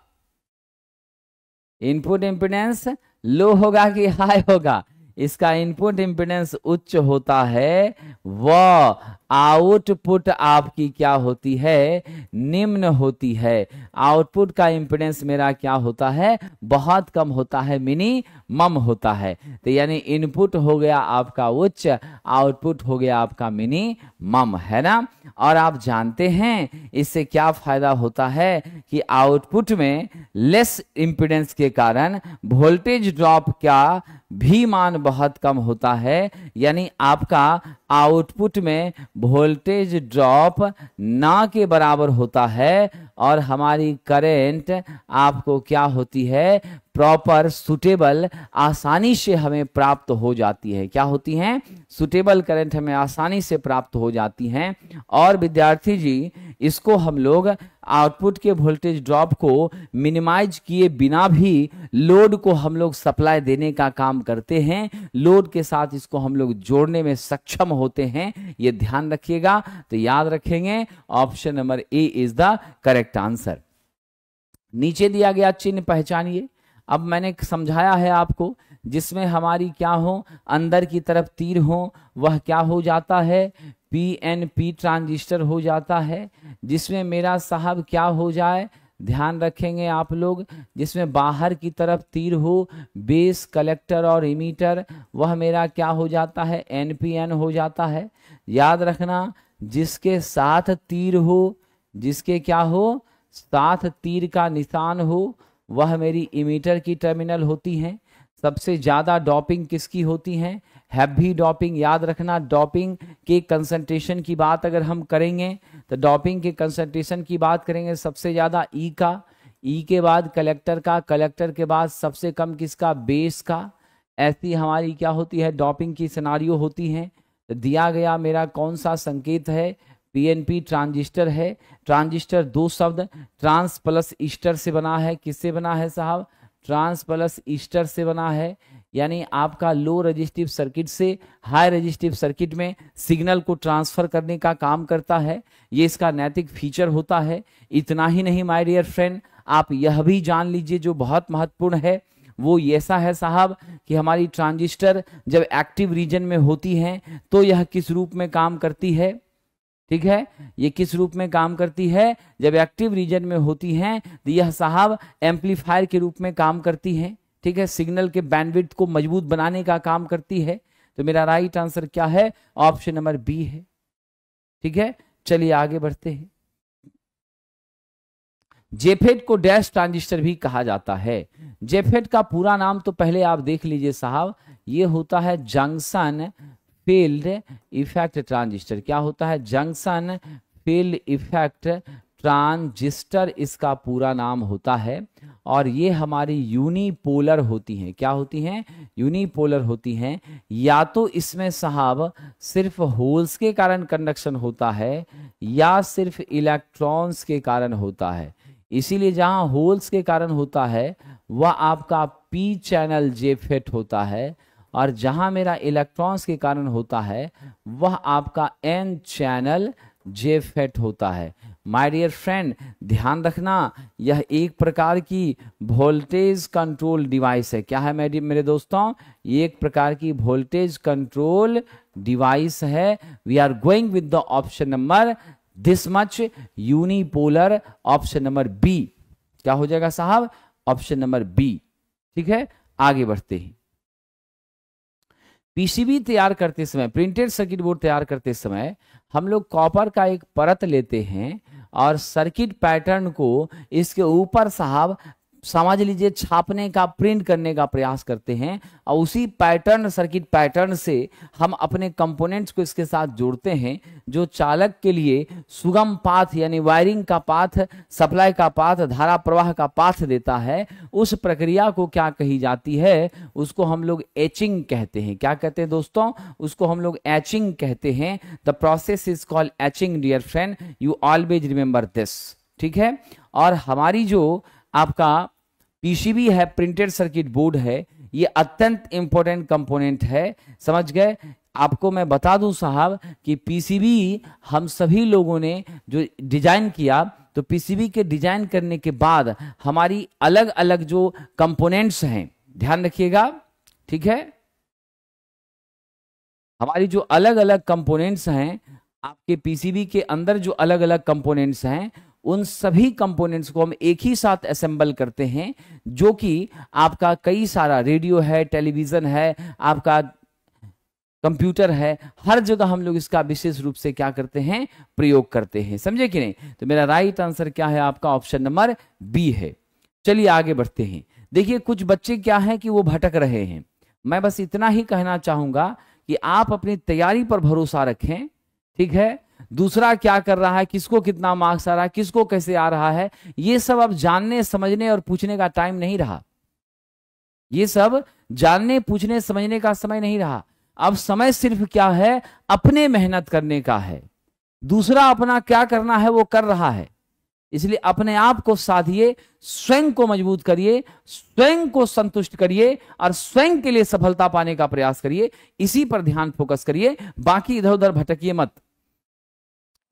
इनपुट इम्पीडेंस लो होगा कि हाई होगा? इसका इनपुट इम्पीडेंस उच्च होता है, वह आउटपुट आपकी क्या होती है? निम्न होती है। आउटपुट का इम्पीडेंस मेरा क्या होता है? बहुत कम होता है, मिनिमम होता है। तो यानी इनपुट हो गया आपका उच्च, आउटपुट हो गया आपका मिनिमम, है ना। और आप जानते हैं इससे क्या फायदा होता है कि आउटपुट में लेस इम्पीडेंस के कारण वोल्टेज ड्रॉप का भी मान बहुत कम होता है। यानी आपका आउटपुट में वोल्टेज ड्रॉप ना के बराबर होता है और हमारी करंट आपको क्या होती है? प्रॉपर सुटेबल आसानी से हमें प्राप्त हो जाती है। क्या होती हैं? सुटेबल करंट हमें आसानी से प्राप्त हो जाती हैं। और विद्यार्थी जी, इसको हम लोग आउटपुट के वोल्टेज ड्रॉप को मिनिमाइज किए बिना भी लोड को हम लोग सप्लाई देने का काम करते हैं। लोड के साथ इसको हम लोग जोड़ने में सक्षम होते हैं, ये ध्यान रखिएगा। तो याद रखेंगे, option number A is the correct answer. नीचे दिया गया चिन्ह पहचानिए। अब मैंने समझाया है आपको, जिसमें हमारी क्या हो? अंदर की तरफ तीर हो, वह क्या हो जाता है? पीएनपी ट्रांजिस्टर हो जाता है। जिसमें मेरा साहब क्या हो जाए? ध्यान रखेंगे आप लोग, जिसमें बाहर की तरफ तीर हो, बेस, कलेक्टर और इमीटर, वह मेरा क्या हो जाता है? एनपीएन हो जाता है। याद रखना, जिसके साथ तीर हो जिसके क्या हो, साथ तीर का निशान हो, वह मेरी इमीटर की टर्मिनल होती हैं। सबसे ज़्यादा डोपिंग किसकी होती है, हैवी डोपिंग। याद रखना, डोपिंग के कंसंट्रेशन की बात अगर हम करेंगे तो डोपिंग के कंसंट्रेशन की बात करेंगे सबसे ज़्यादा ई का, ई के बाद कलेक्टर का, कलेक्टर के बाद सबसे कम किसका, बेस का। ऐसी हमारी क्या होती है, डोपिंग की सिनारियो होती हैं। तो दिया गया मेरा कौन सा संकेत है, पीएनपी ट्रांजिस्टर है। ट्रांजिस्टर दो शब्द ट्रांस प्लस ईस्टर से बना है। किससे बना है साहब, ट्रांस प्लस ईस्टर से बना है। यानी आपका लो रजिस्टिव सर्किट से हाई रजिस्टिव सर्किट में सिग्नल को ट्रांसफर करने का काम करता है। ये इसका नैतिक फीचर होता है। इतना ही नहीं माय डियर फ्रेंड, आप यह भी जान लीजिए जो बहुत महत्वपूर्ण है, वो ऐसा है साहब कि हमारी ट्रांजिस्टर जब एक्टिव रीजन में होती है तो यह किस रूप में काम करती है, ठीक है, ये किस रूप में काम करती है, जब एक्टिव रीजन में होती हैं तो यह साहब एम्पलीफायर के रूप में काम करती है। ठीक है, सिग्नल के बैंडविड्थ को मजबूत बनाने का काम करती है। तो मेरा राइट आंसर क्या है, ऑप्शन नंबर बी है। ठीक है, चलिए आगे बढ़ते हैं। जेफेट को डैश ट्रांजिस्टर भी कहा जाता है। जेफेट का पूरा नाम तो पहले आप देख लीजिए साहब, ये होता है जंक्शन फील्ड इफेक्ट ट्रांजिस्टर। क्या होता है, जंक्शन फील्ड इफेक्ट ट्रांजिस्टर इसका पूरा नाम होता है। और ये हमारी यूनिपोलर होती हैं। क्या होती हैं, यूनिपोलर होती हैं। या तो इसमें साहब सिर्फ होल्स के कारण कंडक्शन होता है या सिर्फ इलेक्ट्रॉन्स के कारण होता है। इसीलिए जहां होल्स के कारण होता है वह आपका पी चैनल जेफेट होता है, और जहां मेरा इलेक्ट्रॉन्स के कारण होता है वह आपका एन चैनल जेफेट होता है। माय डियर फ्रेंड, ध्यान रखना, यह एक प्रकार की वोल्टेज कंट्रोल डिवाइस है। क्या है मेरे दोस्तों, ये एक प्रकार की वोल्टेज कंट्रोल डिवाइस है। We are going with the option number this much, unipolar, option number B. क्या हो जाएगा साहब, ऑप्शन नंबर बी। ठीक है, आगे बढ़ते हैं। पीसीबी तैयार करते समय, प्रिंटेड सर्किट बोर्ड तैयार करते समय हम लोग कॉपर का एक परत लेते हैं और सर्किट पैटर्न को इसके ऊपर साहब समझ लीजिए छापने का, प्रिंट करने का प्रयास करते हैं, और उसी पैटर्न, सर्किट पैटर्न से हम अपने कंपोनेंट्स को इसके साथ जोड़ते हैं, जो चालक के लिए सुगम पाथ यानी वायरिंग का पाथ, सप्लाई का पाथ, धारा प्रवाह का पाथ देता है। उस प्रक्रिया को क्या कही जाती है, उसको हम लोग एचिंग कहते हैं। क्या कहते हैं दोस्तों, उसको हम लोग एचिंग कहते हैं। The process is called etching dear friend, you always remember this. ठीक है, और हमारी जो आपका पीसीबी है, प्रिंटेड सर्किट बोर्ड है, ये अत्यंत इंपॉर्टेंट कंपोनेंट है। समझ गए, आपको मैं बता दूं साहब कि पीसीबी हम सभी लोगों ने जो डिजाइन किया, तो पीसीबी के डिजाइन करने के बाद हमारी अलग अलग जो कंपोनेंट्स हैं, ध्यान रखिएगा, ठीक है, हमारी जो अलग अलग कंपोनेंट्स हैं, आपके पीसीबी के अंदर जो अलग अलग कंपोनेंट्स हैं, उन सभी कंपोनेंट्स को हम एक ही साथ असेंबल करते हैं, जो कि आपका कई सारा रेडियो है, टेलीविजन है, आपका कंप्यूटर है, हर जगह हम लोग इसका विशेष रूप से क्या करते हैं, प्रयोग करते हैं। समझे कि नहीं? तो मेरा राइट आंसर क्या है, आपका ऑप्शन नंबर बी है। चलिए आगे बढ़ते हैं। देखिए कुछ बच्चे क्या हैं कि वो भटक रहे हैं। मैं बस इतना ही कहना चाहूंगा कि आप अपनी तैयारी पर भरोसा रखें, ठीक है। दूसरा क्या कर रहा है, किसको कितना मार्क्स आ रहा है, किसको कैसे आ रहा है, ये सब अब जानने, समझने और पूछने का टाइम नहीं रहा। ये सब जानने, पूछने, समझने का समय नहीं रहा। अब समय सिर्फ क्या है, अपने मेहनत करने का है। दूसरा अपना क्या करना है वो कर रहा है, इसलिए अपने आप को साधिए, स्वयं को मजबूत करिए, स्वयं को संतुष्ट करिए और स्वयं के लिए सफलता पाने का प्रयास करिए। इसी पर ध्यान फोकस करिए, बाकी इधर उधर भटकिए मत।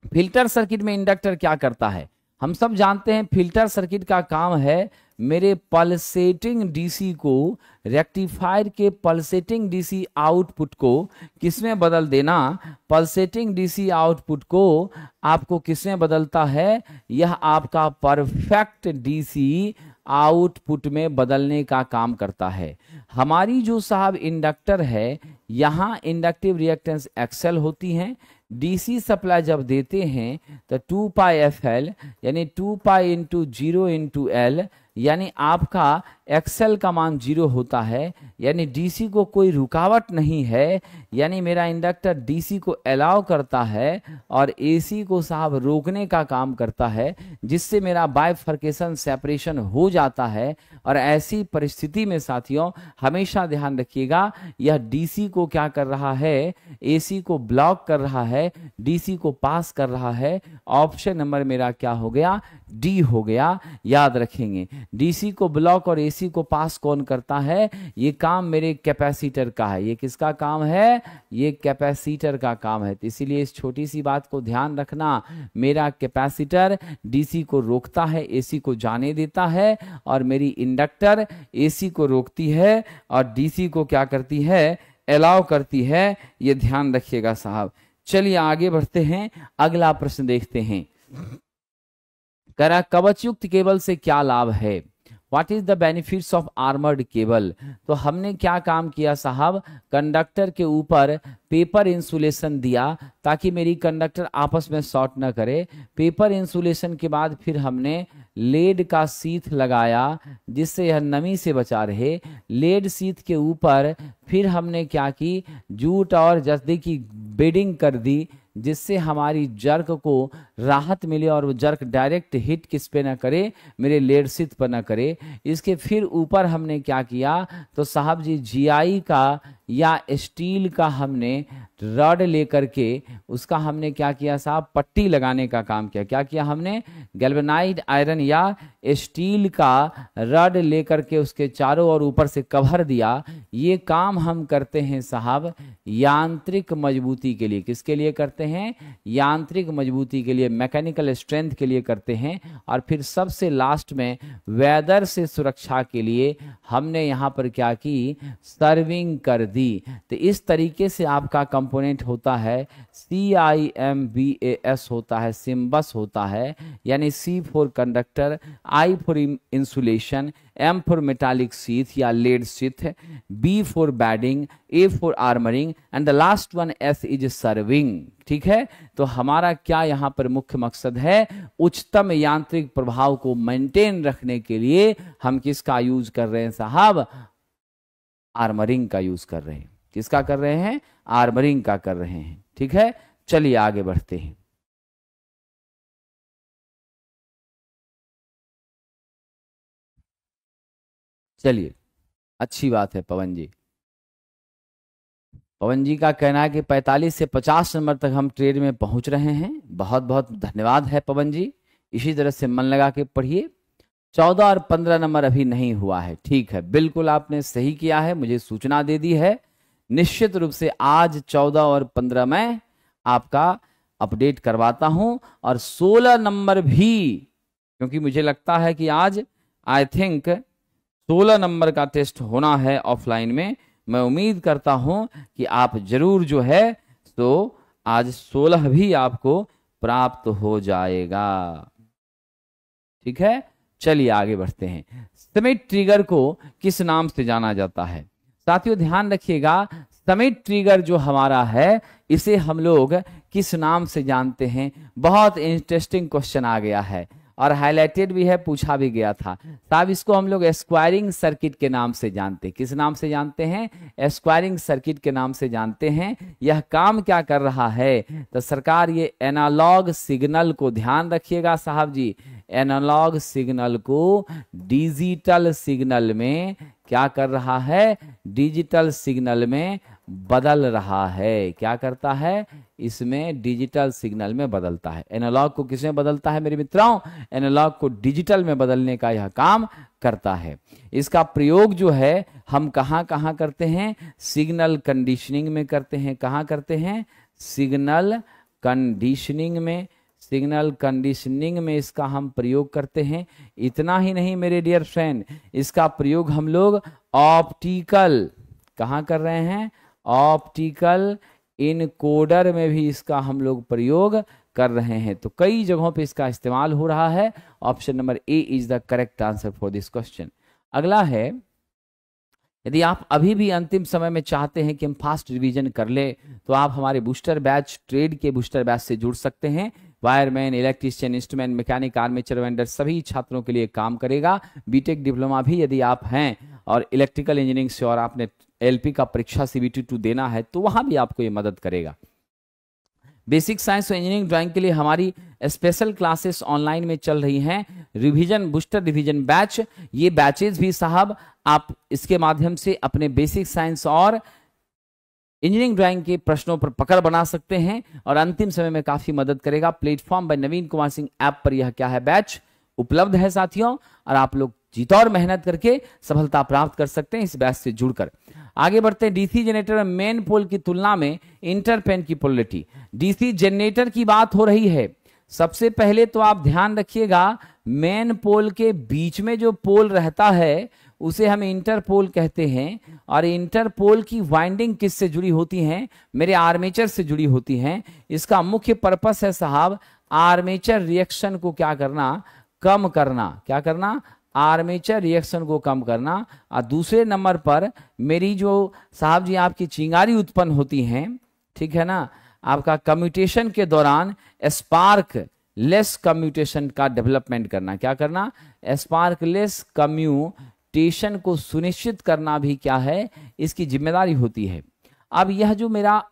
फिल्टर सर्किट में इंडक्टर क्या करता है, हम सब जानते हैं। फिल्टर सर्किट का काम है मेरे पल्सेटिंग डीसी को, रेक्टिफायर के पल्सेटिंग डीसी आउटपुट को किसमें बदल देना। पल्सेटिंग डीसी आउटपुट को आपको किसमें बदलता है, यह आपका परफेक्ट डीसी आउटपुट में बदलने का काम करता है। हमारी जो साहब इंडक्टर है, यहाँ इंडक्टिव रिएक्टेंस एक्सेल होती हैं, डीसी सप्लाई जब देते हैं तो 2 पाई एफ एल यानी 2 पाई इंटू 0 इंटू एल, यानी आपका एक्सएल का मान 0 होता है, यानी डीसी को कोई रुकावट नहीं है, यानी मेरा इंडक्टर डीसी को अलाउ करता है और एसी को साहब रोकने का काम करता है, जिससे मेरा बाइफर्केशन सेपरेशन हो जाता है। और ऐसी परिस्थिति में साथियों हमेशा ध्यान रखिएगा, यह डीसी को क्या कर रहा है, एसी को ब्लॉक कर रहा है, डीसी को पास कर रहा है। ऑप्शन नंबर मेरा क्या हो गया, डी हो गया। याद रखेंगे डीसी को ब्लॉक और एसी को पास कौन करता है, ये काम मेरे कैपेसिटर का है। ये किसका काम है, ये कैपेसिटर का काम है। तो इसीलिए इस छोटी सी बात को ध्यान रखना, मेरा कैपेसिटर डीसी को रोकता है, एसी को जाने देता है, और मेरी इंडक्टर एसी को रोकती है और डीसी को क्या करती है, अलाउ करती है। ये ध्यान रखिएगा साहब। चलिए आगे बढ़ते हैं, अगला प्रश्न देखते हैं। कह रहा कवचयुक्त केबल से क्या लाभ है, what is the benefits of armoured cable. तो हमने क्या काम किया साहब, कंडक्टर के ऊपर पेपर इंसुलेशन दिया ताकि मेरी कंडक्टर आपस में शॉर्ट न करे। पेपर इंसुलेशन के बाद फिर हमने लेड का सीथ लगाया जिससे यह नमी से बचा रहे। लेड सीथ के ऊपर फिर हमने क्या की, जूट और जस्ती की बेडिंग कर दी जिससे हमारी जर्क को राहत मिले और वो जर्क डायरेक्ट हिट किस पे ना करे, मेरे लेड सीथ पर ना करे। इसके फिर ऊपर हमने क्या किया, तो साहब जी जीआई का या स्टील का हमने रड लेकर के उसका हमने क्या किया साहब, पट्टी लगाने का काम किया। क्या किया हमने, गैल्वेनाइज्ड आयरन या स्टील का रड लेकर के उसके चारों ओर ऊपर से कवर दिया। ये काम हम करते हैं साहब यांत्रिक मजबूती के लिए। किसके लिए करते हैं, यांत्रिक मजबूती के लिए, मैकेनिकल स्ट्रेंथ के लिए करते हैं। और फिर सबसे लास्ट में वेदर से सुरक्षा के लिए हमने यहाँ पर क्या की, सर्विंग कर दी। तो इस तरीके से आपका कंपोनेंट होता है CIMBAS होता है, सिम्बस होता है, यानी C for conductor, I for insulation, M for metallic sheath या lead sheath, B for bedding, A for armouring and the last one S is serving. ठीक है, तो हमारा क्या यहाँ पर मुख्य मकसद है, उच्चतम यांत्रिक प्रभाव को मेंटेन रखने के लिए हम किसका यूज कर रहे हैं साहब, आर्मरिंग का यूज कर रहे हैं। किसका कर रहे हैं, आर्मरिंग का कर रहे हैं। ठीक है, चलिए आगे बढ़ते हैं। चलिए, अच्छी बात है पवन जी। पवन जी का कहना है कि 45 से 50 नंबर तक हम ट्रेड में पहुंच रहे हैं। बहुत बहुत धन्यवाद है पवन जी, इसी तरह से मन लगा के पढ़िए। 14 और 15 नंबर अभी नहीं हुआ है। ठीक है, बिल्कुल आपने सही किया है, मुझे सूचना दे दी है। निश्चित रूप से आज 14 और 15 में आपका अपडेट करवाता हूं, और 16 नंबर भी, क्योंकि मुझे लगता है कि आज आई थिंक 16 नंबर का टेस्ट होना है ऑफलाइन में। मैं उम्मीद करता हूं कि आप जरूर जो है तो आज 16 भी आपको प्राप्त हो जाएगा। ठीक है, चलिए आगे बढ़ते हैं। समिट ट्रिगर को किस नाम से जाना जाता है, साथियों ध्यान रखिएगा। समिट ट्रिगर जो हमारा है इसे हम लोग किस नाम से जानते हैं, बहुत इंटरेस्टिंग क्वेश्चन आ गया है और हाईलाइटेड भी है, पूछा भी गया था साहब। इसको हम लोग स्क्वायरिंग सर्किट के नाम से जानते हैं। किस नाम से जानते हैं, स्क्वायरिंग सर्किट के नाम से जानते हैं। यह काम क्या कर रहा है, तो सरकार ये एनालॉग सिग्नल को, ध्यान रखिएगा साहब जी, एनालॉग सिग्नल को डिजिटल सिग्नल में क्या कर रहा है, डिजिटल सिग्नल में बदल रहा है। क्या करता है, इसमें डिजिटल सिग्नल में बदलता है। एनालॉग को किसमें बदलता है मेरे मित्रों, एनालॉग को डिजिटल में बदलने का यह काम करता है। इसका प्रयोग जो है हम कहां कहां करते हैं, सिग्नल कंडीशनिंग में करते हैं। कहां करते हैं, सिग्नल कंडीशनिंग में। सिग्नल कंडीशनिंग में इसका हम प्रयोग करते हैं। इतना ही नहीं मेरे डियर फ्रेंड, इसका प्रयोग हम लोग ऑप्टिकल, कहां कर रहे हैं, ऑप्टिकल इनकोडर में भी इसका हम लोग प्रयोग कर रहे हैं। तो कई जगहों पे इसका इस्तेमाल हो रहा है। Option number A is the correct answer for this question. अगला है यदि आप अभी भी अंतिम समय में चाहते हैं कि हम फास्ट रिवीजन कर ले, तो आप हमारे बूस्टर बैच, ट्रेड के बूस्टर बैच से जुड़ सकते हैं। Wireman, electrician, instrument, mechanic, armature vendor सभी छात्रों के लिए काम करेगा। बीटेक डिप्लोमा भी यदि आप हैं और इलेक्ट्रिकल इंजीनियरिंग से और आपने एलपी का परीक्षा सीबीटी 2 देना है, तो वहां भी आपको ये मदद करेगा। बेसिक साइंस और इंजीनियरिंग ड्राइंग के लिए हमारी स्पेशल क्लासेस ऑनलाइन में चल रही हैं। रिवीजन, बूस्टर रिवीजन बैच, ये बैचेज भी साहब आप इसके माध्यम से अपने बेसिक साइंस और इंजीनियरिंग ड्राइंग के प्रश्नों पर पकड़ बना सकते हैं और अंतिम समय में काफी मदद करेगा। प्लेटफॉर्म बाय नवीन कुमार सिंह ऐप पर यह क्या है, बैच उपलब्ध है साथियों, और आप लोग जीतौर मेहनत करके सफलता प्राप्त कर सकते हैं इस बैच से जुड़कर। आगे बढ़ते हैं। डीसी जनरेटर में मेन पोल की तुलना में इंटरपेन की पोलरिटी। डीसी जनरेटर की बात हो रही है। सबसे पहले तो आप ध्यान रखिएगा, मेन पोल के बीच में जो पोल रहता है उसे हम इंटरपोल कहते हैं, और इंटरपोल की वाइंडिंग किससे जुड़ी होती हैं, मेरे आर्मेचर से जुड़ी होती हैं। इसका मुख्य पर्पस है साहब आर्मेचर रिएक्शन को क्या करना, कम करना। क्या करना, आर्मेचर रिएक्शन को कम करना। और दूसरे नंबर पर मेरी जो साहब जी आपकी चिंगारी उत्पन्न होती हैं, ठीक है ना, आपका कम्यूटेशन के दौरान स्पार्क लेस कम्यूटेशन का डेवलपमेंट करना। क्या करना, स्पार्क लेस कम्यूटेशन को सुनिश्चित करना भी क्या है, इसकी जिम्मेदारी होती है। अब यह जो मेरा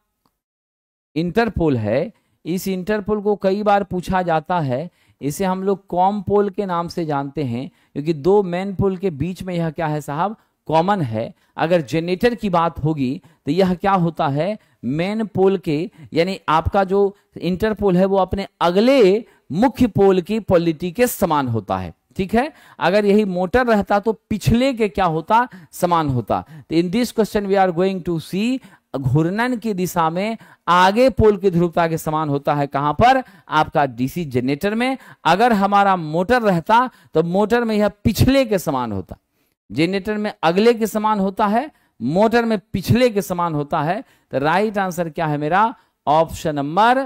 इंटरपोल है, इस इंटरपोल को कई बार पूछा जाता है, इसे हम लोग कॉम पोल के नाम से जानते हैं, क्योंकि दो मेन पोल के बीच में यह क्या है साहब, कॉमन है। अगर जनरेटर की बात होगी तो यह क्या होता है, मेन पोल के, यानी आपका जो इंटरपोल है वो अपने अगले मुख्य पोल की पोलरिटी के समान होता है। ठीक है, अगर यही मोटर रहता तो पिछले के क्या होता, समान होता। तो in this question we are going to see, घूर्णन की दिशा में आगे पोल की ध्रुवता के समान होता है। कहां पर, आपका डीसी जनरेटर में। अगर हमारा मोटर रहता तो मोटर में यह पिछले के समान होता, जनरेटर में अगले के समान होता है, मोटर में पिछले के समान होता है। तो राइट आंसर क्या है मेरा, ऑप्शन नंबर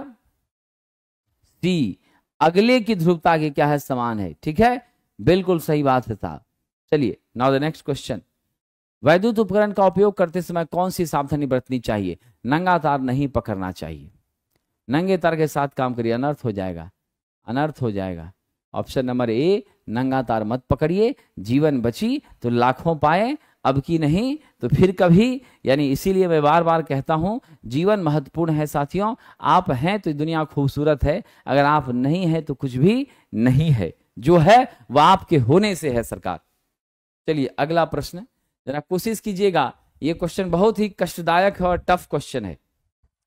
सी, अगले की ध्रुवता के क्या है, समान है। ठीक है, बिल्कुल सही बात है साहब। चलिए नाउ द नेक्स्ट क्वेश्चन। वैद्युत उपकरण का उपयोग करते समय कौन सी सावधानी बरतनी चाहिए, नंगा तार नहीं पकड़ना चाहिए। नंगे तार के साथ काम करिए, अनर्थ हो जाएगा, अनर्थ हो जाएगा। ऑप्शन नंबर ए, नंगा तार मत पकड़िए, जीवन बची तो लाखों पाए, अब की नहीं तो फिर कभी। यानी इसीलिए मैं बार बार कहता हूं, जीवन महत्वपूर्ण है साथियों। आप हैं तो दुनिया खूबसूरत है, अगर आप नहीं हैं तो कुछ भी नहीं है, जो है वह आपके होने से है सरकार। चलिए अगला प्रश्न जरा कोशिश कीजिएगा, ये क्वेश्चन बहुत ही कष्टदायक है और टफ क्वेश्चन है।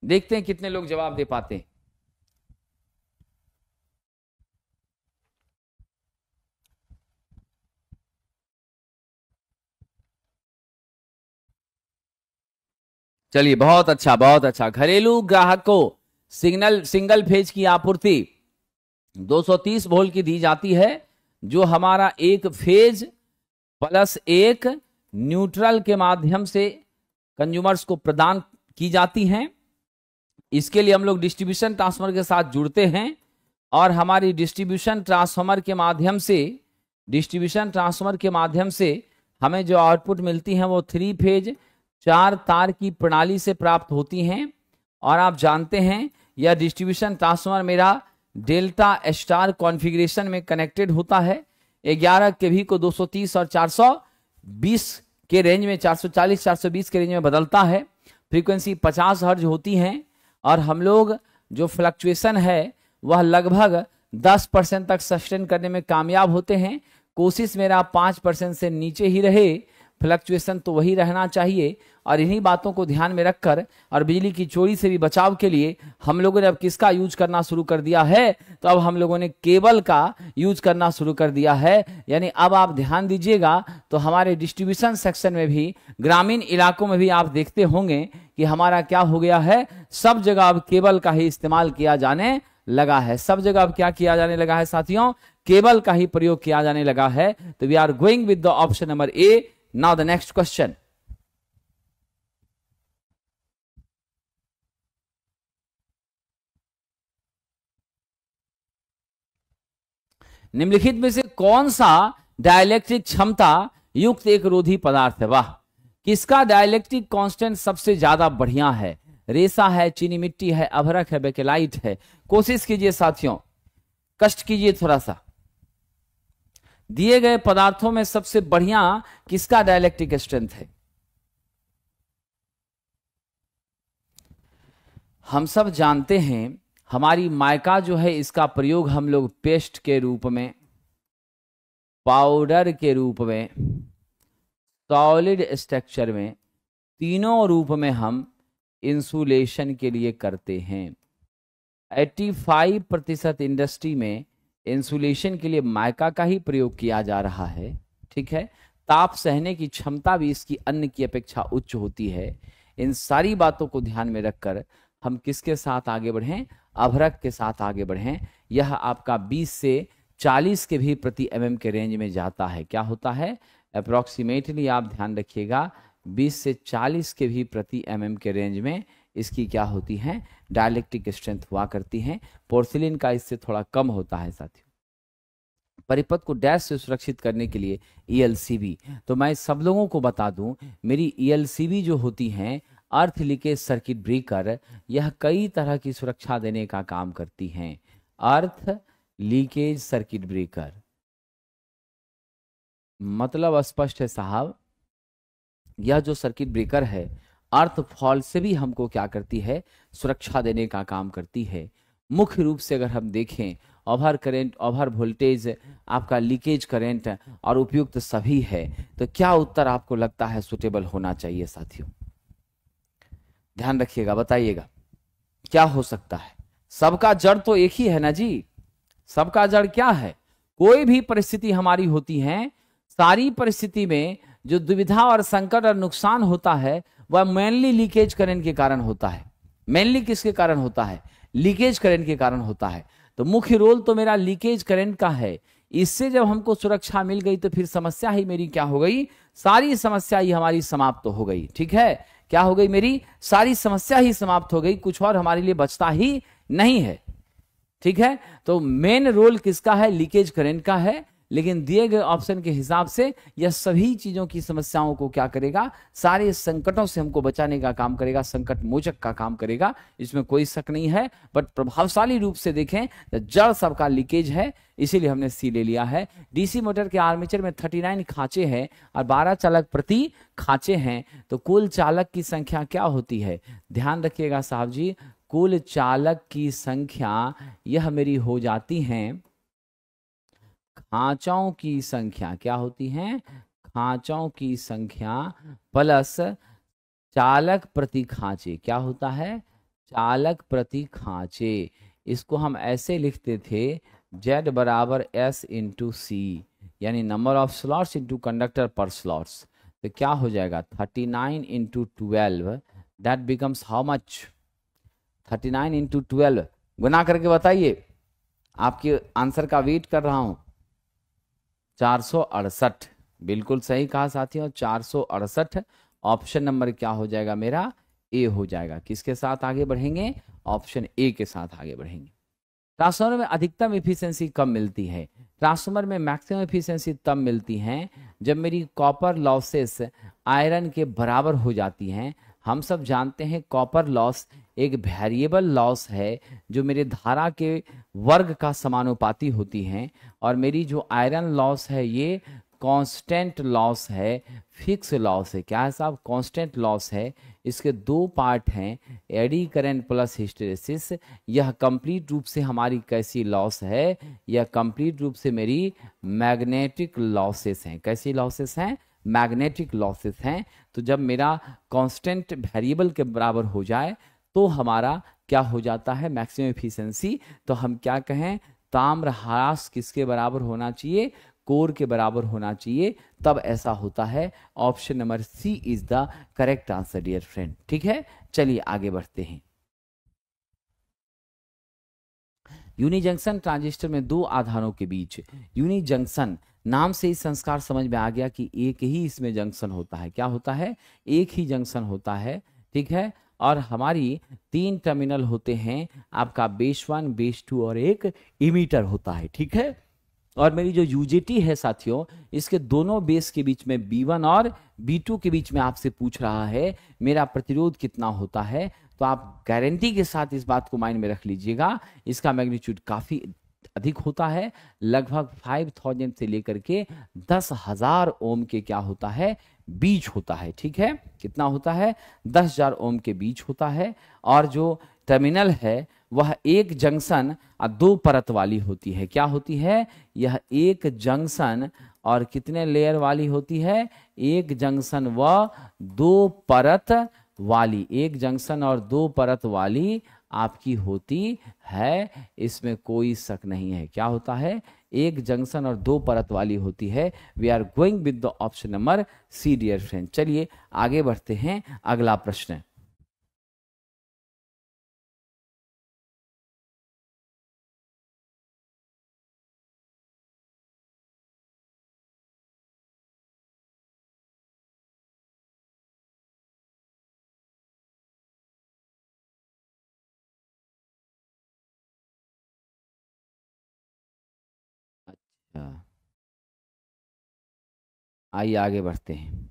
देखते हैं कितने लोग जवाब दे पाते हैं। चलिए बहुत अच्छा, बहुत अच्छा। घरेलू ग्राहक को सिंगल फेज की आपूर्ति 230 वोल्ट की दी जाती है, जो हमारा एक फेज प्लस एक न्यूट्रल के माध्यम से कंज्यूमर्स को प्रदान की जाती हैं। इसके लिए हम लोग डिस्ट्रीब्यूशन ट्रांसफार्मर के साथ जुड़ते हैं, और हमारी डिस्ट्रीब्यूशन ट्रांसफार्मर के माध्यम से हमें जो आउटपुट मिलती है वो 3 फेज 4 तार की प्रणाली से प्राप्त होती हैं। और आप जानते हैं यह डिस्ट्रीब्यूशन ट्रांसफार्मर मेरा डेल्टा स्टार कॉन्फ़िगरेशन में कनेक्टेड होता है। 11 केवी को 230 और 420 के रेंज में, 440 420 के रेंज में बदलता है। फ्रीक्वेंसी 50 हर्ज होती है, और हम लोग जो फ्लक्चुएशन है वह लगभग 10% तक सस्टेन करने में कामयाब होते हैं। कोशिश मेरा 5% से नीचे ही रहे, फ्लक्चुएशन तो वही रहना चाहिए। और इन्हीं बातों को ध्यान में रखकर और बिजली की चोरी से भी बचाव के लिए हम लोगों ने अब किसका यूज करना शुरू कर दिया है, तो अब हम लोगों ने केबल का यूज करना शुरू कर दिया है। यानी अब आप ध्यान दीजिएगा, तो हमारे डिस्ट्रीब्यूशन सेक्शन में भी, ग्रामीण इलाकों में भी आप देखते होंगे कि हमारा क्या हो गया है, सब जगह अब केबल का ही इस्तेमाल किया जाने लगा है। सब जगह अब क्या किया जाने लगा है साथियों, केबल का ही प्रयोग किया जाने लगा है। तो we are going with the option number A. Now the next question. निम्नलिखित में से कौन सा डाइलेक्ट्रिक क्षमता युक्त एक रोधी पदार्थ है। वाह, किसका डाइलेक्ट्रिक कांस्टेंट सबसे ज्यादा बढ़िया है? रेसा है, चीनी मिट्टी है, अभ्रक है, बेकेलाइट है? कोशिश कीजिए साथियों, कष्ट कीजिए थोड़ा सा। दिए गए पदार्थों में सबसे बढ़िया किसका डाइलेक्ट्रिक स्ट्रेंथ है? हम सब जानते हैं हमारी माइका जो है इसका प्रयोग हम लोग पेस्ट के रूप में, पाउडर के रूप में, सॉलिड स्ट्रक्चर में, तीनों रूप में हम इंसुलेशन के लिए करते हैं। 85% इंडस्ट्री में इंसुलेशन के लिए माइका का ही प्रयोग किया जा रहा है। ठीक है, ताप सहने की क्षमता भी इसकी अन्य की अपेक्षा उच्च होती है। इन सारी बातों को ध्यान में रखकर हम किसके साथ आगे बढ़ें? अभ्रक के साथ आगे बढ़ें। यह आपका 20 से 40 के भी प्रति mm के रेंज में जाता है। क्या होता है? अप्रोक्सीमेटली आप ध्यान रखिएगा 20 से 40 के भी प्रति mm के रेंज में इसकी क्या होती है? डाइलेक्ट्रिक स्ट्रेंथ हुआ करती है। पोर्सिलिन का इससे थोड़ा कम होता है साथियों। परिपथ को डैश से सुरक्षित करने के लिए ELCB, तो मैं सब लोगों को बता दूं, मेरी ELCB जो होती हैं अर्थ लीकेज सर्किट ब्रेकर, यह कई तरह की सुरक्षा देने का काम करती हैं। अर्थ लीकेज सर्किट ब्रेकर मतलब स्पष्ट है साहब, यह जो सर्किट ब्रेकर है अर्थ फॉल्ट से भी हमको क्या करती है? सुरक्षा देने का काम करती है। मुख्य रूप से अगर हम देखें ओवर करंट, ओवर वोल्टेज, आपका लीकेज करंट और उपयुक्त सभी है, तो क्या उत्तर आपको लगता है सुटेबल होना चाहिए साथियों? ध्यान रखिएगा, बताइएगा क्या हो सकता है। सबका जड़ तो एक ही है ना जी। सबका जड़ क्या है? कोई भी परिस्थिति हमारी होती है, सारी परिस्थिति में जो दुविधा और संकट और नुकसान होता है वह मेनली लीकेज करंट के कारण होता है। मेनली किसके कारण होता है? लीकेज करंट के कारण होता है। तो मुख्य रोल तो मेरा लीकेज करंट का है। इससे जब हमको सुरक्षा मिल गई तो फिर समस्या ही मेरी क्या हो गई? सारी समस्या ही हमारी समाप्त हो गई। ठीक है, क्या हो गई? मेरी सारी समस्या ही समाप्त हो गई, कुछ और हमारे लिए बचता ही नहीं है। ठीक है, तो मेन रोल किसका है? लीकेज करंट का है। लेकिन दिए गए ऑप्शन के हिसाब से यह सभी चीजों की समस्याओं को क्या करेगा? सारे संकटों से हमको बचाने का काम करेगा, संकट मोचक का काम करेगा, इसमें कोई शक नहीं है। बट प्रभावशाली रूप से देखें तो जड़ सबका लीकेज है, इसीलिए हमने सी ले लिया है। डीसी मोटर के आर्मेचर में 39 खांचे हैं और 12 चालक प्रति खांचे हैं, तो कुल चालक की संख्या क्या होती है? ध्यान रखिएगा साहब जी, कुल चालक की संख्या यह मेरी हो जाती है खांचों की संख्या। क्या होती है? खांचों की संख्या प्लस चालक प्रति खांचे। क्या होता है? चालक प्रति खांचे। इसको हम ऐसे लिखते थे Z बराबर S इंटू सी, यानी number of slots into conductor पर स्लॉट्स। तो क्या हो जाएगा? 39 into 12, that becomes how much? 39 into 12 गुना करके बताइए, आपके आंसर का वेट कर रहा हूं। 468, बिल्कुल सही कहा साथियों, 468। ऑप्शन नंबर क्या हो जाएगा मेरा? ए हो जाएगा। किसके साथ आगे बढ़ेंगे? ऑप्शन ए के साथ आगे बढ़ेंगे। ट्रांसफार्मर में अधिकतम एफिशिएंसी कब मिलती है? ट्रांसफार्मर में मैक्सिमम एफिशिएंसी तब मिलती है जब मेरी कॉपर लॉसेस आयरन के बराबर हो जाती हैं। हम सब जानते हैं कॉपर लॉस एक वेरिएबल लॉस है जो मेरे धारा के वर्ग का समानुपाती होती हैं, और मेरी जो आयरन लॉस है ये कांस्टेंट लॉस है, फिक्स लॉस है। क्या है साहब? कांस्टेंट लॉस है। इसके दो पार्ट हैं, एडी करंट प्लस हिस्टेरेसिस। यह कंप्लीट रूप से हमारी कैसी लॉस है? यह कंप्लीट रूप से मेरी मैग्नेटिक लॉसेस हैं। कैसी लॉसेस हैं? मैग्नेटिक लॉसेस हैं। तो जब मेरा कांस्टेंट वेरिएबल के बराबर हो जाए तो हमारा क्या हो जाता है? Maximum efficiency. तो हम क्या कहें? ताम्र ह्रास किसके बराबर होना चाहिए? कोर के बराबर होना चाहिए, तब ऐसा होता है। Option number C is the correct answer dear friend. ठीक है, चलिए आगे बढ़ते हैं। यूनि जंक्शन ट्रांजिस्टर में दो आधारों के बीच, यूनि जंक्शन नाम से ही संस्कार समझ में आ गया कि एक ही इसमें जंक्शन होता है। क्या होता है? एक ही जंक्शन होता है। ठीक है, और हमारी 3 टर्मिनल होते हैं, आपका बेस 1, बेस 2 और एक इमीटर होता है। ठीक है, और मेरी जो यूजेटी है साथियों, इसके दोनों बेस के बीच में B1 और B2 के बीच में आपसे पूछ रहा है मेरा प्रतिरोध कितना होता है। तो आप गारंटी के साथ इस बात को माइंड में रख लीजिएगा, इसका मैग्नीट्यूड काफी अधिक होता है, लगभग 5000 से लेकर के 10,000 ओम के क्या होता है, बीच होता है। ठीक है, कितना होता है, 10,000 ओम के बीच होता है। और जो टर्मिनल है वह एक जंक्शन और दो परत वाली होती है। क्या होती है, यह एक जंक्शन और कितने लेयर वाली होती है, एक जंक्शन व दो परत वाली, एक जंक्शन और दो परत वाली आपकी होती है, इसमें कोई शक नहीं है। क्या होता है, एक जंक्शन और दो परत वाली होती है। We are going with the option number C dear friend. चलिए आगे बढ़ते हैं, अगला प्रश्न। अच्छा, आइए आगे बढ़ते हैं,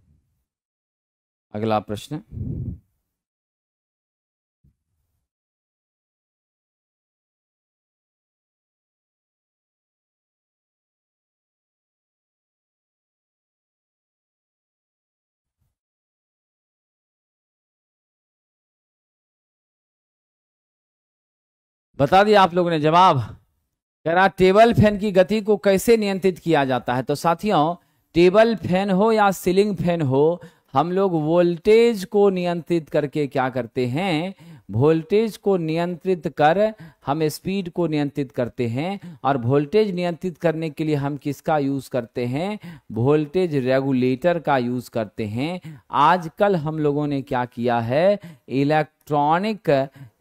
अगला प्रश्न। बता दिया आप लोगों ने जवाब। कह रहा टेबल फैन की गति को कैसे नियंत्रित किया जाता है। तो साथियों, टेबल फैन हो या सीलिंग फैन हो, हम लोग वोल्टेज को नियंत्रित करके क्या करते हैं, वोल्टेज को नियंत्रित कर हम स्पीड को नियंत्रित करते हैं। और वोल्टेज नियंत्रित करने के लिए हम किसका यूज करते हैं, वोल्टेज रेगुलेटर का यूज करते हैं। आजकल हम लोगों ने क्या किया है, इलेक्ट्रॉनिक,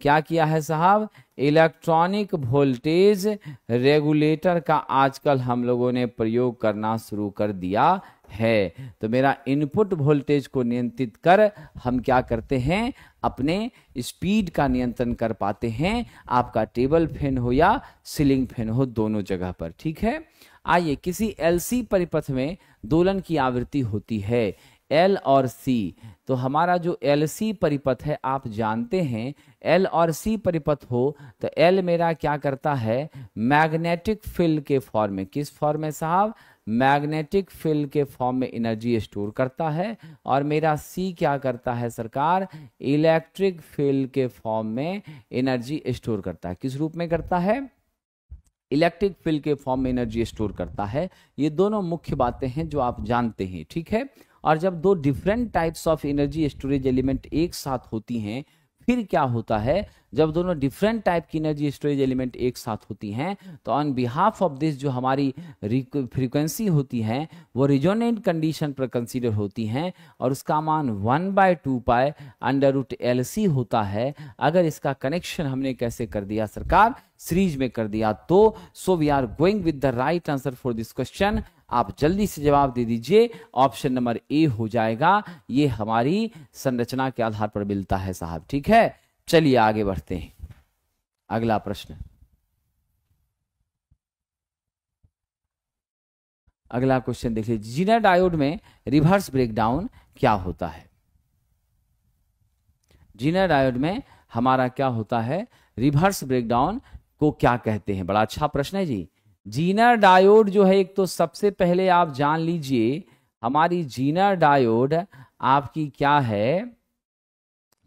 क्या किया है साहब, इलेक्ट्रॉनिक वोल्टेज रेगुलेटर का आजकल हम लोगों ने प्रयोग करना शुरू कर दिया है। तो मेरा इनपुट वोल्टेज को नियंत्रित कर हम क्या करते हैं, अपने स्पीड का नियंत्रण कर पाते हैं, आपका टेबल फैन हो या सीलिंग फैन हो, दोनों जगह पर। ठीक है, आइए, किसी एलसी परिपथ में दोलन की आवृत्ति होती है एल और सी। तो हमारा जो एलसी परिपथ है, आप जानते हैं एल और सी परिपथ हो तो एल मेरा क्या करता है, मैग्नेटिक फील्ड के फॉर्म में, किस फॉर्म में साहब, मैग्नेटिक फील्ड के फॉर्म में एनर्जी स्टोर करता है। और मेरा सी क्या करता है सरकार, इलेक्ट्रिक फील्ड के फॉर्म में एनर्जी स्टोर करता है। किस रूप में करता है, इलेक्ट्रिक फील्ड के फॉर्म में एनर्जी स्टोर करता है। ये दोनों मुख्य बातें हैं जो आप जानते हैं। ठीक है, और जब दो different types of energy storage element एक साथ होती हैं, फिर क्या होता है, जब दोनों डिफरेंट टाइप की एनर्जी स्टोरेज एलिमेंट एक साथ होती हैं, तो ऑन बिहाफ ऑफ दिस जो हमारी फ्रीक्वेंसी होती है वो रिजोनेंट कंडीशन पर कंसीडर होती हैं, और उसका मान 1/2 पाई √LC होता है। अगर इसका कनेक्शन हमने कैसे कर दिया सरकार, सीरीज में कर दिया, तो so we are going with the right answer for this question. आप जल्दी से जवाब दे दीजिए, ऑप्शन नंबर ए हो जाएगा। ये हमारी संरचना के आधार पर मिलता है साहब। ठीक है, चलिए आगे बढ़ते हैं, अगला प्रश्न। अगला क्वेश्चन देखिए, जीनर डायोड में रिवर्स ब्रेकडाउन क्या होता है। जीनर डायोड में हमारा क्या होता है, रिवर्स ब्रेकडाउन को क्या कहते हैं। बड़ा अच्छा प्रश्न है जी। जीनर डायोड जो है, एक तो सबसे पहले आप जान लीजिए हमारी जीनर डायोड आपकी क्या है,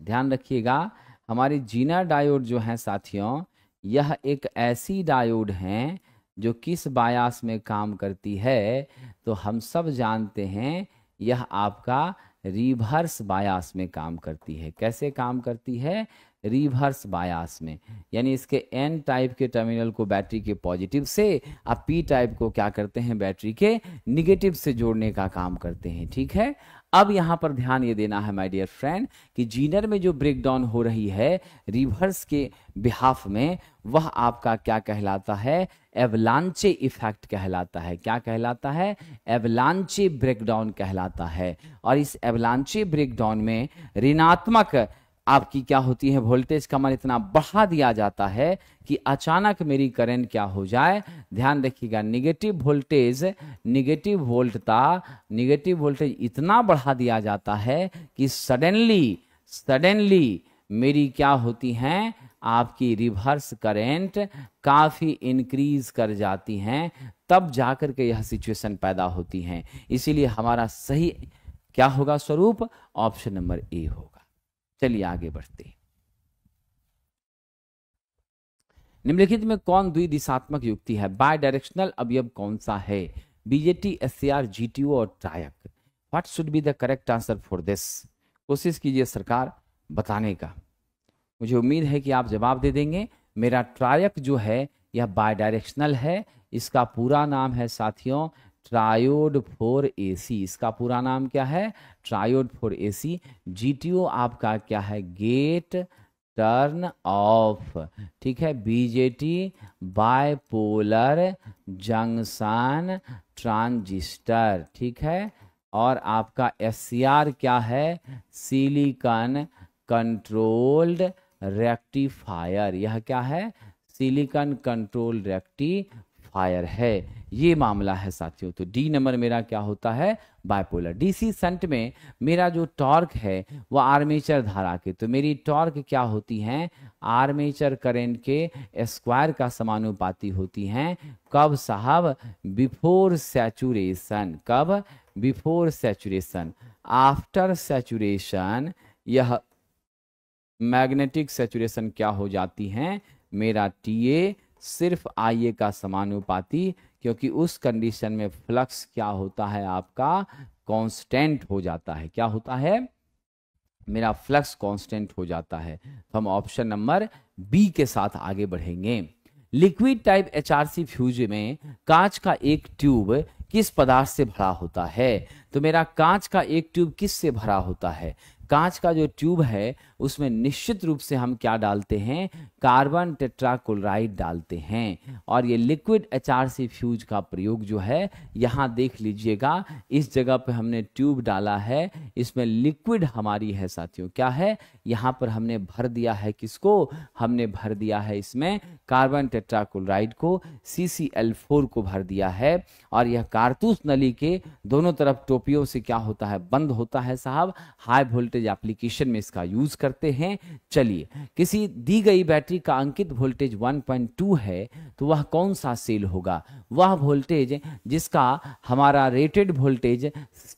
ध्यान रखिएगा, हमारी जीनर डायोड जो है साथियों, यह एक ऐसी डायोड है जो किस बायास में काम करती है, तो हम सब जानते हैं यह आपका रिवर्स बायास में काम करती है। कैसे काम करती है, रिवर्स बायास में, यानी इसके एन टाइप के टर्मिनल को बैटरी के पॉजिटिव से, अब पी टाइप को क्या करते हैं, बैटरी के निगेटिव से जोड़ने का काम करते हैं। ठीक है, अब यहां पर ध्यान ये देना है माय डियर फ्रेंड कि जीनर में जो ब्रेकडाउन हो रही है रिवर्स के बिहाफ में, वह आपका क्या कहलाता है, एवलांचे इफेक्ट कहलाता है। क्या कहलाता है, एवलांचे ब्रेकडाउन कहलाता है। और इस एवलांचे ब्रेकडाउन में ऋणात्मक आपकी क्या होती है, वोल्टेज का मान इतना बढ़ा दिया जाता है कि अचानक मेरी करंट क्या हो जाए। ध्यान रखिएगा, नेगेटिव वोल्टेज, नेगेटिव वोल्टेज इतना बढ़ा दिया जाता है कि सडनली मेरी क्या होती हैं, आपकी रिवर्स करंट काफी इंक्रीज कर जाती हैं, तब जाकर के यह सिचुएशन पैदा होती है। इसीलिए हमारा सही क्या होगा स्वरूप, ऑप्शन नंबर ए होगा। चलिए आगे बढ़ते हैं। निम्नलिखित में कौन द्विदिशात्मक युक्ति है? बाय डायरेक्शनल अवयव कौन सा है? बीजेटी, एससीआर, जीटीओ और ट्रायक। What should be the correct answer for this? कोशिश कीजिए सरकार बताने का। मुझे उम्मीद है कि आप जवाब दे देंगे। मेरा ट्रायक जो है यह बाय डायरेक्शनल है। इसका पूरा नाम है साथियों ट्रायोड फॉर एसी। इसका पूरा नाम क्या है? Triode for AC. जीटीओ आपका क्या है? Gate turn off. ठीक है। BJT bipolar junction transistor. ठीक है। और आपका एससीआर क्या है? Silicon controlled rectifier. यह क्या है? सिलिकॉन कंट्रोल रेक्टिफायर है। ये मामला है साथियों। तो डी नंबर मेरा क्या होता है? बायपोलर। डीसी शंट में मेरा जो टॉर्क है वो आर्मेचर धारा के, तो मेरी टॉर्क क्या होती हैं? आर्मेचर करंट के स्क्वायर का समानुपाती होती हैं। कब साहब? Before saturation. कब? Before saturation. आफ्टर सैचुरेशन यह मैग्नेटिक सैचुरेशन क्या हो जाती हैं? मेरा टीए सिर्फ आईए का समानुपाती, क्योंकि उस कंडीशन में फ्लक्स क्या होता है आपका? कांस्टेंट हो जाता है। क्या होता है? मेरा फ्लक्स कांस्टेंट हो जाता है। तो हम ऑप्शन नंबर बी के साथ आगे बढ़ेंगे। लिक्विड टाइप एचआरसी फ्यूज में कांच का एक ट्यूब किस पदार्थ से भरा होता है? तो मेरा कांच का एक ट्यूब किस से भरा होता है? कांच का जो ट्यूब है उसमें निश्चित रूप से हम क्या डालते हैं? कार्बन टेट्राक्लोराइड डालते हैं। और ये लिक्विड एचआरसी फ्यूज का प्रयोग जो है, यहाँ देख लीजिएगा, इस जगह पे हमने ट्यूब डाला है, इसमें लिक्विड हमारी है साथियों। क्या है? यहाँ पर हमने भर दिया है किसको? हमने भर दिया है इसमें कार्बन टेट्राक्लोराइड को, CCl4 को भर दिया है। और यह कारतूस नली के दोनों तरफ टोपियों से क्या होता है? बंद होता है साहब। हाई वोल्टेज एप्लीकेशन में इसका यूज करते हैं। चलिए, किसी दी गई बैटरी का अंकित वोल्टेज 1.2 है, तो वह कौन सा सेल होगा? वह वोल्टेज जिसका हमारा रेटेड वोल्टेज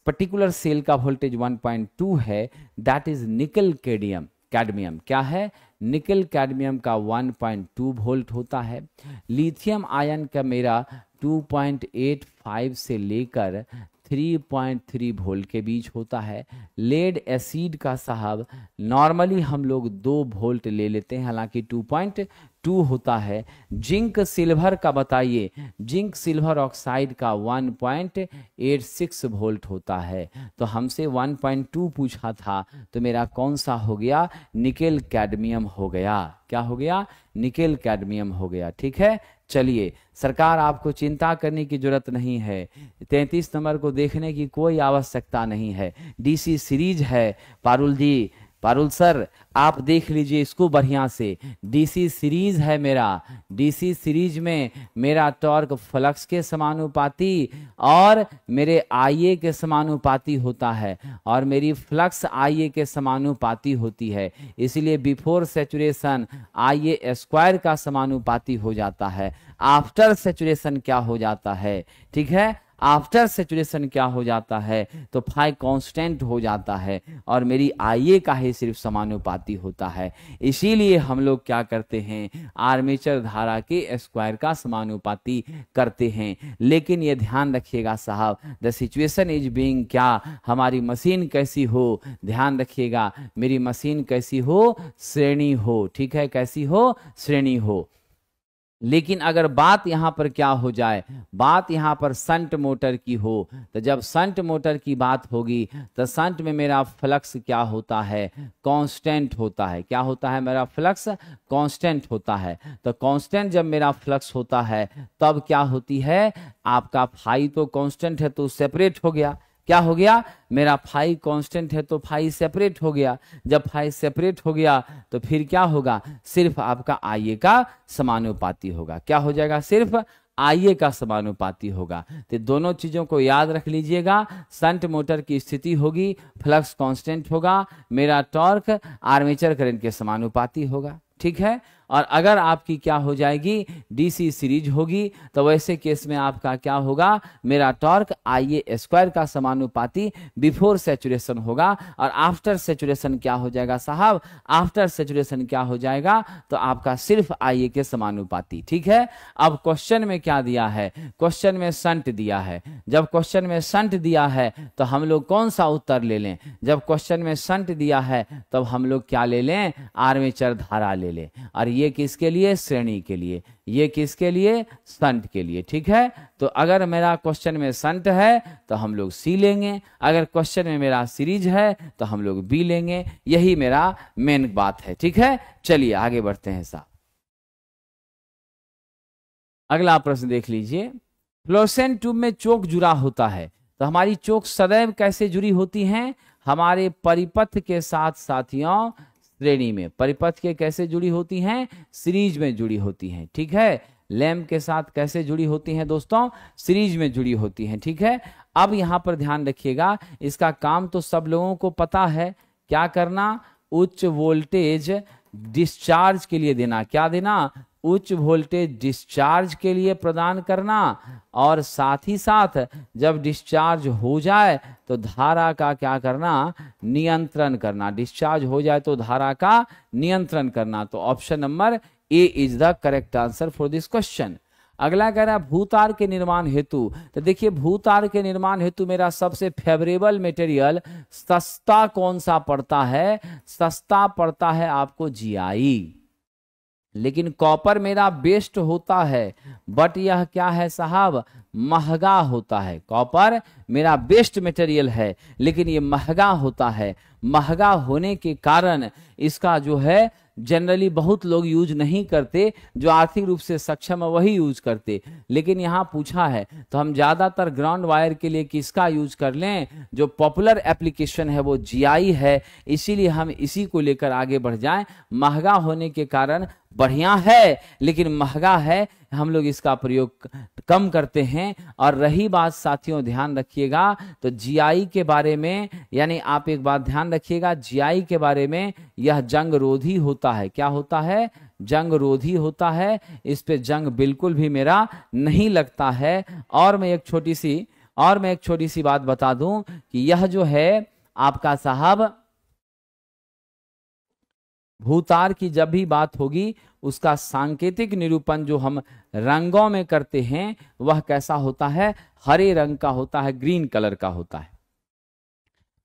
पर्टिकुलर सेल का वोल्टेज 1.2 है, दैट इज निकल कैडमियम। क्या है? निकल कैडमियम का 1.2 वोल्ट होता है। लिथियम आयन का मेरा 2.85 से लेकर 3.3 वोल्ट के बीच होता है। लेड एसिड का साहब नॉर्मली हम लोग 2 वोल्ट ले लेते हैं, हालांकि 2.2 होता है। जिंक सिल्वर का बताइए। जिंक सिल्वर ऑक्साइड का 1.86 वोल्ट होता है। तो हमसे 1.2 पूछा था, तो मेरा कौन सा हो गया? निकेल कैडमियम हो गया। क्या हो गया? निकेल कैडमियम हो गया। ठीक है। चलिए, सरकार आपको चिंता करने की जरूरत नहीं है। 33 नंबर को देखने की कोई आवश्यकता नहीं है। डीसी सीरीज है। पारुल सर आप देख लीजिए इसको बढ़िया से। डीसी सीरीज है मेरा। डीसी सीरीज में मेरा टॉर्क फ्लक्स के समानुपाती और मेरे आईए के समानुपाती होता है, और मेरी फ्लक्स आईए के समानुपाती होती है। इसलिए बिफोर सैचुरेशन आईए स्क्वायर का समानुपाती हो जाता है। आफ्टर सैचुरेशन क्या हो जाता है? ठीक है। आफ्टर सैचुरेशन क्या हो जाता है? तो फाई कांस्टेंट हो जाता है, और मेरी आईए का ही सिर्फ समानुपाती होता है। इसीलिए हम लोग क्या करते हैं? आर्मेचर धारा के स्क्वायर का समानुपाती करते हैं। लेकिन ये ध्यान रखिएगा साहब, द सिचुएशन इज बीइंग क्या? हमारी मशीन कैसी हो? ध्यान रखिएगा, मेरी मशीन कैसी हो? श्रेणी हो। ठीक है। कैसी हो? श्रेणी हो। लेकिन अगर बात यहां पर क्या हो जाए? बात यहां पर शंट मोटर की हो, तो जब शंट मोटर की बात होगी तो शंट में मेरा फ्लक्स क्या होता है? कांस्टेंट होता है। क्या होता है? मेरा फ्लक्स कांस्टेंट होता है। तो कांस्टेंट जब मेरा फ्लक्स होता है तब क्या होती है? आपका फाई तो कांस्टेंट है तो सेपरेट हो गया। क्या हो गया, मेरा फाई कांस्टेंट है तो फाई सेपरेट हो गया। जब फाई सेपरेट हो गया तो फिर क्या होगा, सिर्फ आपका IA का समानुपाती होगा। क्या हो जाएगा, सिर्फ IA का समानुपाती होगा। तो दोनों चीजों को याद रख लीजिएगा। शंट मोटर की स्थिति होगी, फ्लक्स कांस्टेंट होगा, मेरा टॉर्क आर्मेचर करंट के समानुपाती होगा। ठीक है। और अगर आपकी क्या हो जाएगी, DC सीरीज होगी, तो वैसे केस में आपका क्या होगा, मेरा टॉर्क IA स्क्वायर का समानुपाती बिफोर सैचुरेशन होगा। और आफ्टर सैचुरेशन क्या हो जाएगा साहब, आफ्टर सैचुरेशन क्या हो जाएगा, तो आपका सिर्फ IA के समानुपाती। ठीक है। अब क्वेश्चन में क्या दिया है, क्वेश्चन में शंट दिया है। जब क्वेश्चन में शंट दिया है तो हम लोग कौन सा उत्तर ले लें, जब क्वेश्चन में शंट दिया है तब हम लोग क्या ले लें, आर्मेचर धारा ले लें। और ये किसके लिए, श्रेणी के लिए, ये किसके लिए, शंट के लिए। ठीक है। तो अगर मेरा क्वेश्चन में शंट है तो हम लोग C लेंगे, अगर क्वेश्चन में मेरा सीरीज है तो हम लोग B लेंगे। यही मेरा मेन बात है। ठीक है। चलिए आगे बढ़ते हैं साहब। अगला प्रश्न देख लीजिए। फ्लोरेसेंट ट्यूब में चोक जुड़ा होता है, तो हमारी चोक सदैव कैसे जुड़ी होती हैं, हमारे परिपथ के साथ साथियों श्रेणी में। परिपथ के कैसे जुड़ी होती हैं, सीरीज में जुड़ी होती हैं। ठीक है। लैंप के साथ कैसे जुड़ी होती हैं दोस्तों, सीरीज में जुड़ी होती हैं। ठीक है। अब यहां पर ध्यान रखिएगा, इसका काम तो सब लोगों को पता है, क्या करना, उच्च वोल्टेज डिस्चार्ज के लिए देना। क्या देना, उच्च वोल्टेज डिस्चार्ज के लिए प्रदान करना। और साथ ही साथ जब डिस्चार्ज हो जाए तो धारा का क्या करना, नियंत्रण करना। डिस्चार्ज हो जाए तो धारा का नियंत्रण करना। तो option number A is the correct answer for this question. अगला कह रहा है भूतार के निर्माण हेतु, तो देखिए भूतार के निर्माण हेतु मेरा सबसे फेवरेबल मटेरियल सस्ता कौन सा पड़ता है, सस्ता पड़ता है आपको GI। लेकिन कॉपर मेरा बेस्ट होता है, बट यह क्या है साहब, महंगा होता है। कॉपर मेरा बेस्ट मटेरियल है लेकिन ये महंगा होता है। महंगा होने के कारण इसका जो है जनरली बहुत लोग यूज नहीं करते, जो आर्थिक रूप से सक्षम है वही यूज करते। लेकिन यहाँ पूछा है तो हम ज्यादातर ग्राउंड वायर के लिए किसका यूज कर लें, जो पॉपुलर एप्लीकेशन है वो GI है, इसीलिए हम इसी को लेकर आगे बढ़ जाएं। महंगा होने के कारण बढ़िया है लेकिन महंगा है, हम लोग इसका प्रयोग कम करते हैं। और रही बात साथियों ध्यान रखिएगा, तो GI के बारे में, यानी आप एक बात ध्यान रखिएगा, GI के बारे में यह जंग रोधी होता है। क्या होता है, जंग रोधी होता है। इस पे जंग बिल्कुल भी मेरा नहीं लगता है। और मैं एक छोटी सी बात बता दूं कि यह जो है आपका साहब भूतार की जब भी बात होगी उसका सांकेतिक निरूपण जो हम रंगों में करते हैं वह कैसा होता है, हरे रंग का होता है, ग्रीन कलर का होता है।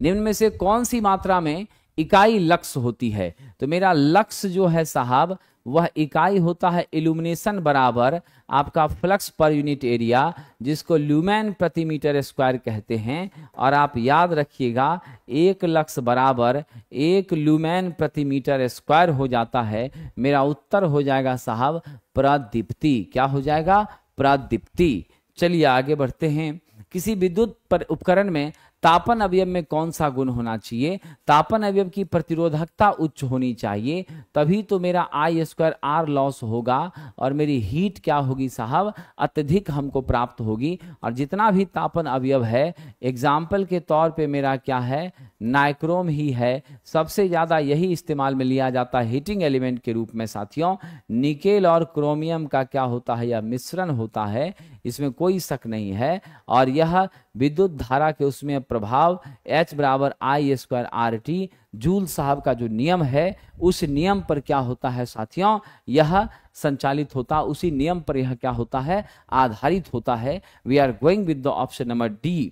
निम्न में से कौन सी मात्रा में इकाई लक्स होती है, तो मेरा लक्स जो है साहब वह इकाई होता है इल्यूमिनेशन बराबर आपका फ्लक्स पर यूनिट एरिया, जिसको ल्यूमेन प्रति मीटर स्क्वायर कहते हैं। और आप याद रखिएगा 1 लक्स बराबर 1 ल्यूमेन प्रति मीटर स्क्वायर हो जाता है। मेरा उत्तर हो जाएगा साहब प्रदीप्ति। क्या हो जाएगा, प्रदीप्ति। चलिए आगे बढ़ते हैं। किसी विद्युत उपकरण में तापन अवयव में कौन सा गुण होना चाहिए, तापन अवयव की प्रतिरोधकता उच्च होनी चाहिए, तभी तो मेरा I² लॉस होगा और मेरी हीट क्या होगी साहब, अत्यधिक हमको प्राप्त होगी। और जितना भी तापन अवयव है, एग्जाम्पल के तौर पे मेरा क्या है, नाइक्रोम ही है। सबसे ज्यादा यही इस्तेमाल में लिया जाता है हीटिंग एलिमेंट के रूप में साथियों। निकेल और क्रोमियम का क्या होता है, यह मिश्रण होता है, इसमें कोई शक नहीं है। और यह विद्युत धारा के उसमें प्रभाव H बराबर I² RT, जूल साहब का जो नियम है उस नियम पर क्या होता है साथियों, यह संचालित होता, उसी नियम पर यह क्या होता है, आधारित होता है। We are going with the option number D।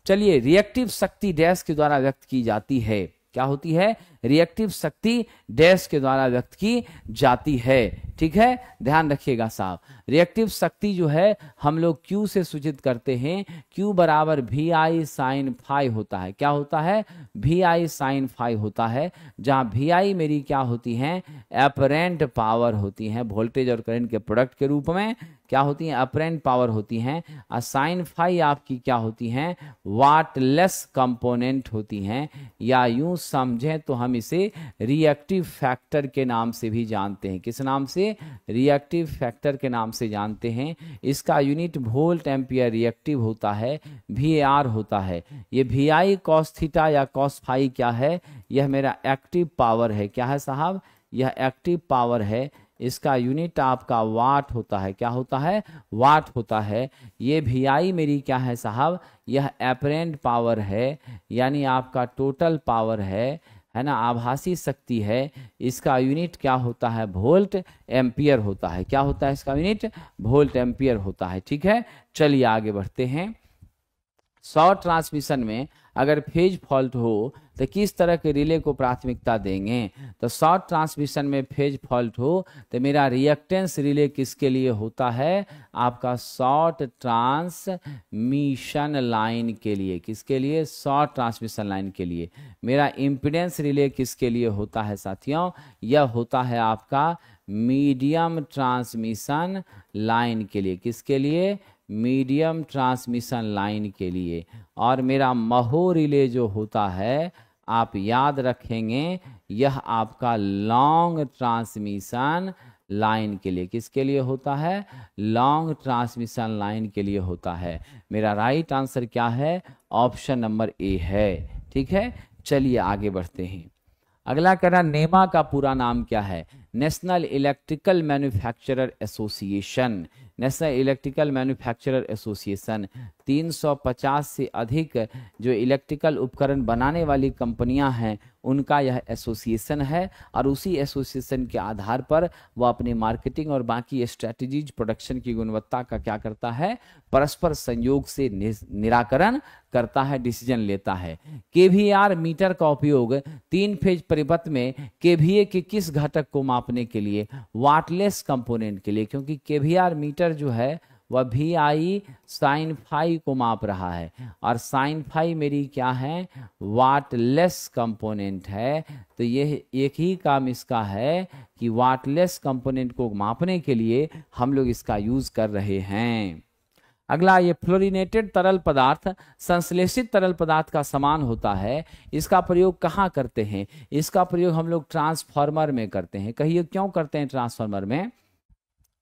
चलिए, रिएक्टिव शक्ति डैश के द्वारा व्यक्त की जाती है। क्या होती है, रिएक्टिव शक्ति डैश के द्वारा व्यक्त की जाती है। ठीक है, ध्यान रखिएगा साहब। रिएक्टिव शक्ति जो है हम लोग Q से सूचित करते हैं। Q बराबर VI साइन फाई होता है। क्या होता है? VI साइन फाई होता है, जहां VI मेरी क्या होती है? अपरेंट पावर होती है। वोल्टेज और करंट के प्रोडक्ट के रूप में क्या होती हैं? अपरेंट पावर होती हैं। और साइन फाई आपकी क्या होती हैं? वाटलेस कंपोनेंट होती हैं, या यूं समझें तो हम इसे रिएक्टिव फैक्टर के नाम से भी जानते हैं। किस नाम से? रिएक्टिव फैक्टर के नाम से जानते हैं। इसका यूनिट वोल्ट एम्पियर रिएक्टिव होता है, VAR होता है। ये VI कॉस थीटा या कॉस फाई क्या है? यह मेरा एक्टिव पावर है। क्या है साहब? यह एक्टिव पावर है। इसका यूनिट आपका वाट होता है। क्या होता है? वाट होता है। ये VI मेरी क्या है साहब? यह अपरेंट पावर है, यानी आपका टोटल पावर है ना, आभासी शक्ति है। इसका यूनिट क्या होता है? वोल्ट एम्पियर होता है। क्या होता है इसका यूनिट? वोल्ट एम्पियर होता है। ठीक है, चलिए आगे बढ़ते हैं। शॉर्ट ट्रांसमिशन में अगर फेज फॉल्ट हो तो किस तरह के रिले को प्राथमिकता देंगे? तो शॉर्ट ट्रांसमिशन में फेज फॉल्ट हो तो मेरा रिएक्टेंस रिले किसके लिए होता है? आपका शॉर्ट ट्रांसमिशन लाइन के लिए। किसके लिए? शॉर्ट ट्रांसमिशन लाइन के लिए। मेरा इम्पीडेंस रिले किसके लिए होता है साथियों? यह होता है आपका मीडियम ट्रांसमिशन लाइन के लिए। किसके लिए? मीडियम ट्रांसमिशन लाइन के लिए। और मेरा महो रिले जो होता है, आप याद रखेंगे, यह आपका लॉन्ग ट्रांसमिशन लाइन के लिए। किसके लिए होता है? लॉन्ग ट्रांसमिशन लाइन के लिए होता है। मेरा राइट आंसर क्या है? ऑप्शन नंबर ए है। ठीक है, चलिए आगे बढ़ते हैं। अगला कह रहा नेमा का पूरा नाम क्या है? National electrical manufacturer association. National electrical manufacturer association 350 से अधिक जो इलेक्ट्रिकल उपकरण बनाने वाली कंपनियां हैं उनका यह एसोसिएशन है, और उसी एसोसिएशन के आधार पर वह अपनी मार्केटिंग और बाकी स्ट्रेटजीज प्रोडक्शन की गुणवत्ता का क्या करता है? परस्पर संयोग से निराकरण करता है, डिसीजन लेता है। KVAR मीटर का उपयोग 3 फेज परिपथ में KVA के किस घटक को मापने के लिए? वाटलेस कंपोनेंट के लिए, क्योंकि KVAR मीटर जो है वह VI साइन फाई को माप रहा है, और साइन फाई मेरी क्या है? वाटलेस कंपोनेंट है। तो यह एक ही काम इसका है कि वाटलेस कंपोनेंट को मापने के लिए हम लोग इसका यूज कर रहे हैं। अगला, ये फ्लोरिनेटेड तरल पदार्थ संश्लेषित तरल पदार्थ का समान होता है। इसका प्रयोग कहाँ करते हैं? इसका प्रयोग हम लोग ट्रांसफार्मर में करते हैं। कहिए क्यों करते हैं ट्रांसफार्मर में?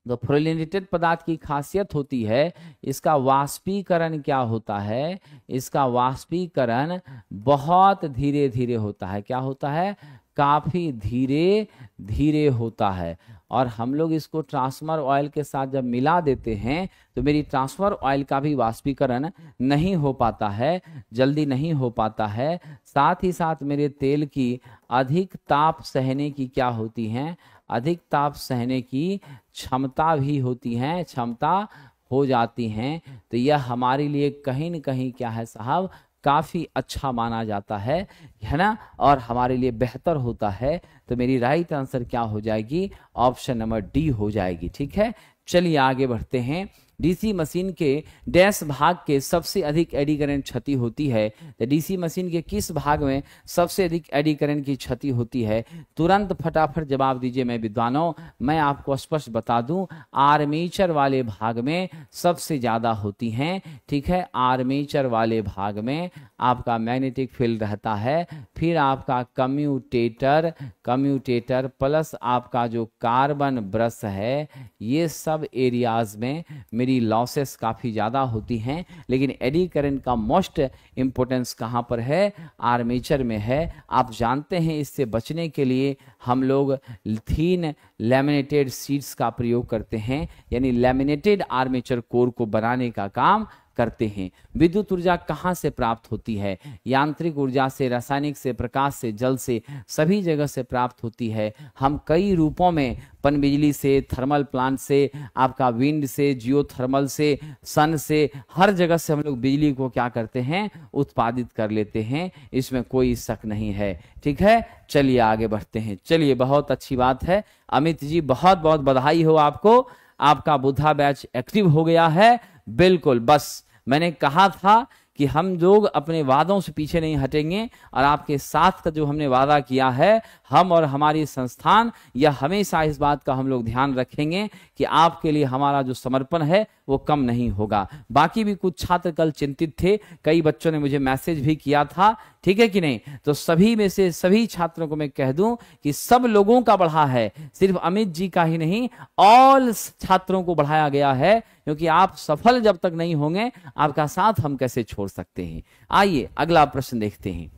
तो फ्लोरिनेटेड पदार्थ की खासियत होती है, इसका वाष्पीकरण क्या होता है? इसका वाष्पीकरण बहुत धीरे धीरे होता है। क्या होता है? काफी धीरे धीरे होता है। और हम लोग इसको ट्रांसफार्मर ऑयल के साथ जब मिला देते हैं तो मेरी ट्रांसफार्मर ऑयल का भी वाष्पीकरण नहीं हो पाता है, जल्दी नहीं हो पाता है। साथ ही साथ मेरे तेल की अधिक ताप सहने की क्या होती है? अधिक ताप सहने की क्षमता भी होती है, क्षमता हो जाती हैं। तो यह हमारे लिए कहीं न कहीं क्या है साहब? काफ़ी अच्छा माना जाता है ना, और हमारे लिए बेहतर होता है। तो मेरी राइट आंसर क्या हो जाएगी? ऑप्शन नंबर डी हो जाएगी। ठीक है, चलिए आगे बढ़ते हैं। डीसी मशीन के डैश भाग के सबसे अधिक एडी करंट क्षति होती है? तो डीसी मशीन के किस भाग में सबसे अधिक एडी करंट की क्षति होती है? तुरंत फटाफट जवाब दीजिए मैं विद्वानों। मैं आपको स्पष्ट बता दूं, आर्मेचर वाले भाग में सबसे ज्यादा होती हैं। ठीक है, आर्मेचर वाले भाग में आपका मैग्नेटिक फील्ड रहता है, फिर आपका कम्यूटेटर प्लस आपका जो कार्बन ब्रश है, ये सब एरियाज में मेरी लॉसेस काफ़ी ज़्यादा होती हैं। लेकिन एडी करंट का मोस्ट इम्पोर्टेंस कहाँ पर है? आर्मेचर में है। आप जानते हैं इससे बचने के लिए हम लोग थीन लैमिनेटेड शीट्स का प्रयोग करते हैं, यानी लैमिनेटेड आर्मेचर कोर को बनाने का काम करते हैं। विद्युत ऊर्जा कहाँ से प्राप्त होती है? यांत्रिक ऊर्जा से, रासायनिक से, प्रकाश से, जल से, सभी जगह से प्राप्त होती है। हम कई रूपों में पनबिजली से, थर्मल प्लांट से, आपका विंड से, जियोथर्मल से, सन से, हर जगह से हम लोग बिजली को क्या करते हैं? उत्पादित कर लेते हैं। इसमें कोई शक नहीं है। ठीक है, चलिए आगे बढ़ते हैं। चलिए, बहुत अच्छी बात है अमित जी, बहुत बहुत बधाई हो आपको, आपका बुद्धा बैच एक्टिव हो गया है। बिल्कुल, बस मैंने कहा था कि हम लोग अपने वादों से पीछे नहीं हटेंगे और आपके साथ का जो हमने वादा किया है, हम और हमारी संस्थान, यह हमेशा इस बात का हम लोग ध्यान रखेंगे कि आपके लिए हमारा जो समर्पण है वो कम नहीं होगा। बाकी भी कुछ छात्र कल चिंतित थे, कई बच्चों ने मुझे मैसेज भी किया था, ठीक है कि नहीं? तो सभी में से सभी छात्रों को मैं कह दूं कि सब लोगों का बढ़ा है, सिर्फ अमित जी का ही नहीं, ऑल छात्रों को बढ़ाया गया है, क्योंकि आप सफल जब तक नहीं होंगे, आपका साथ हम कैसे छोड़ सकते हैं। आइए अगला प्रश्न देखते हैं।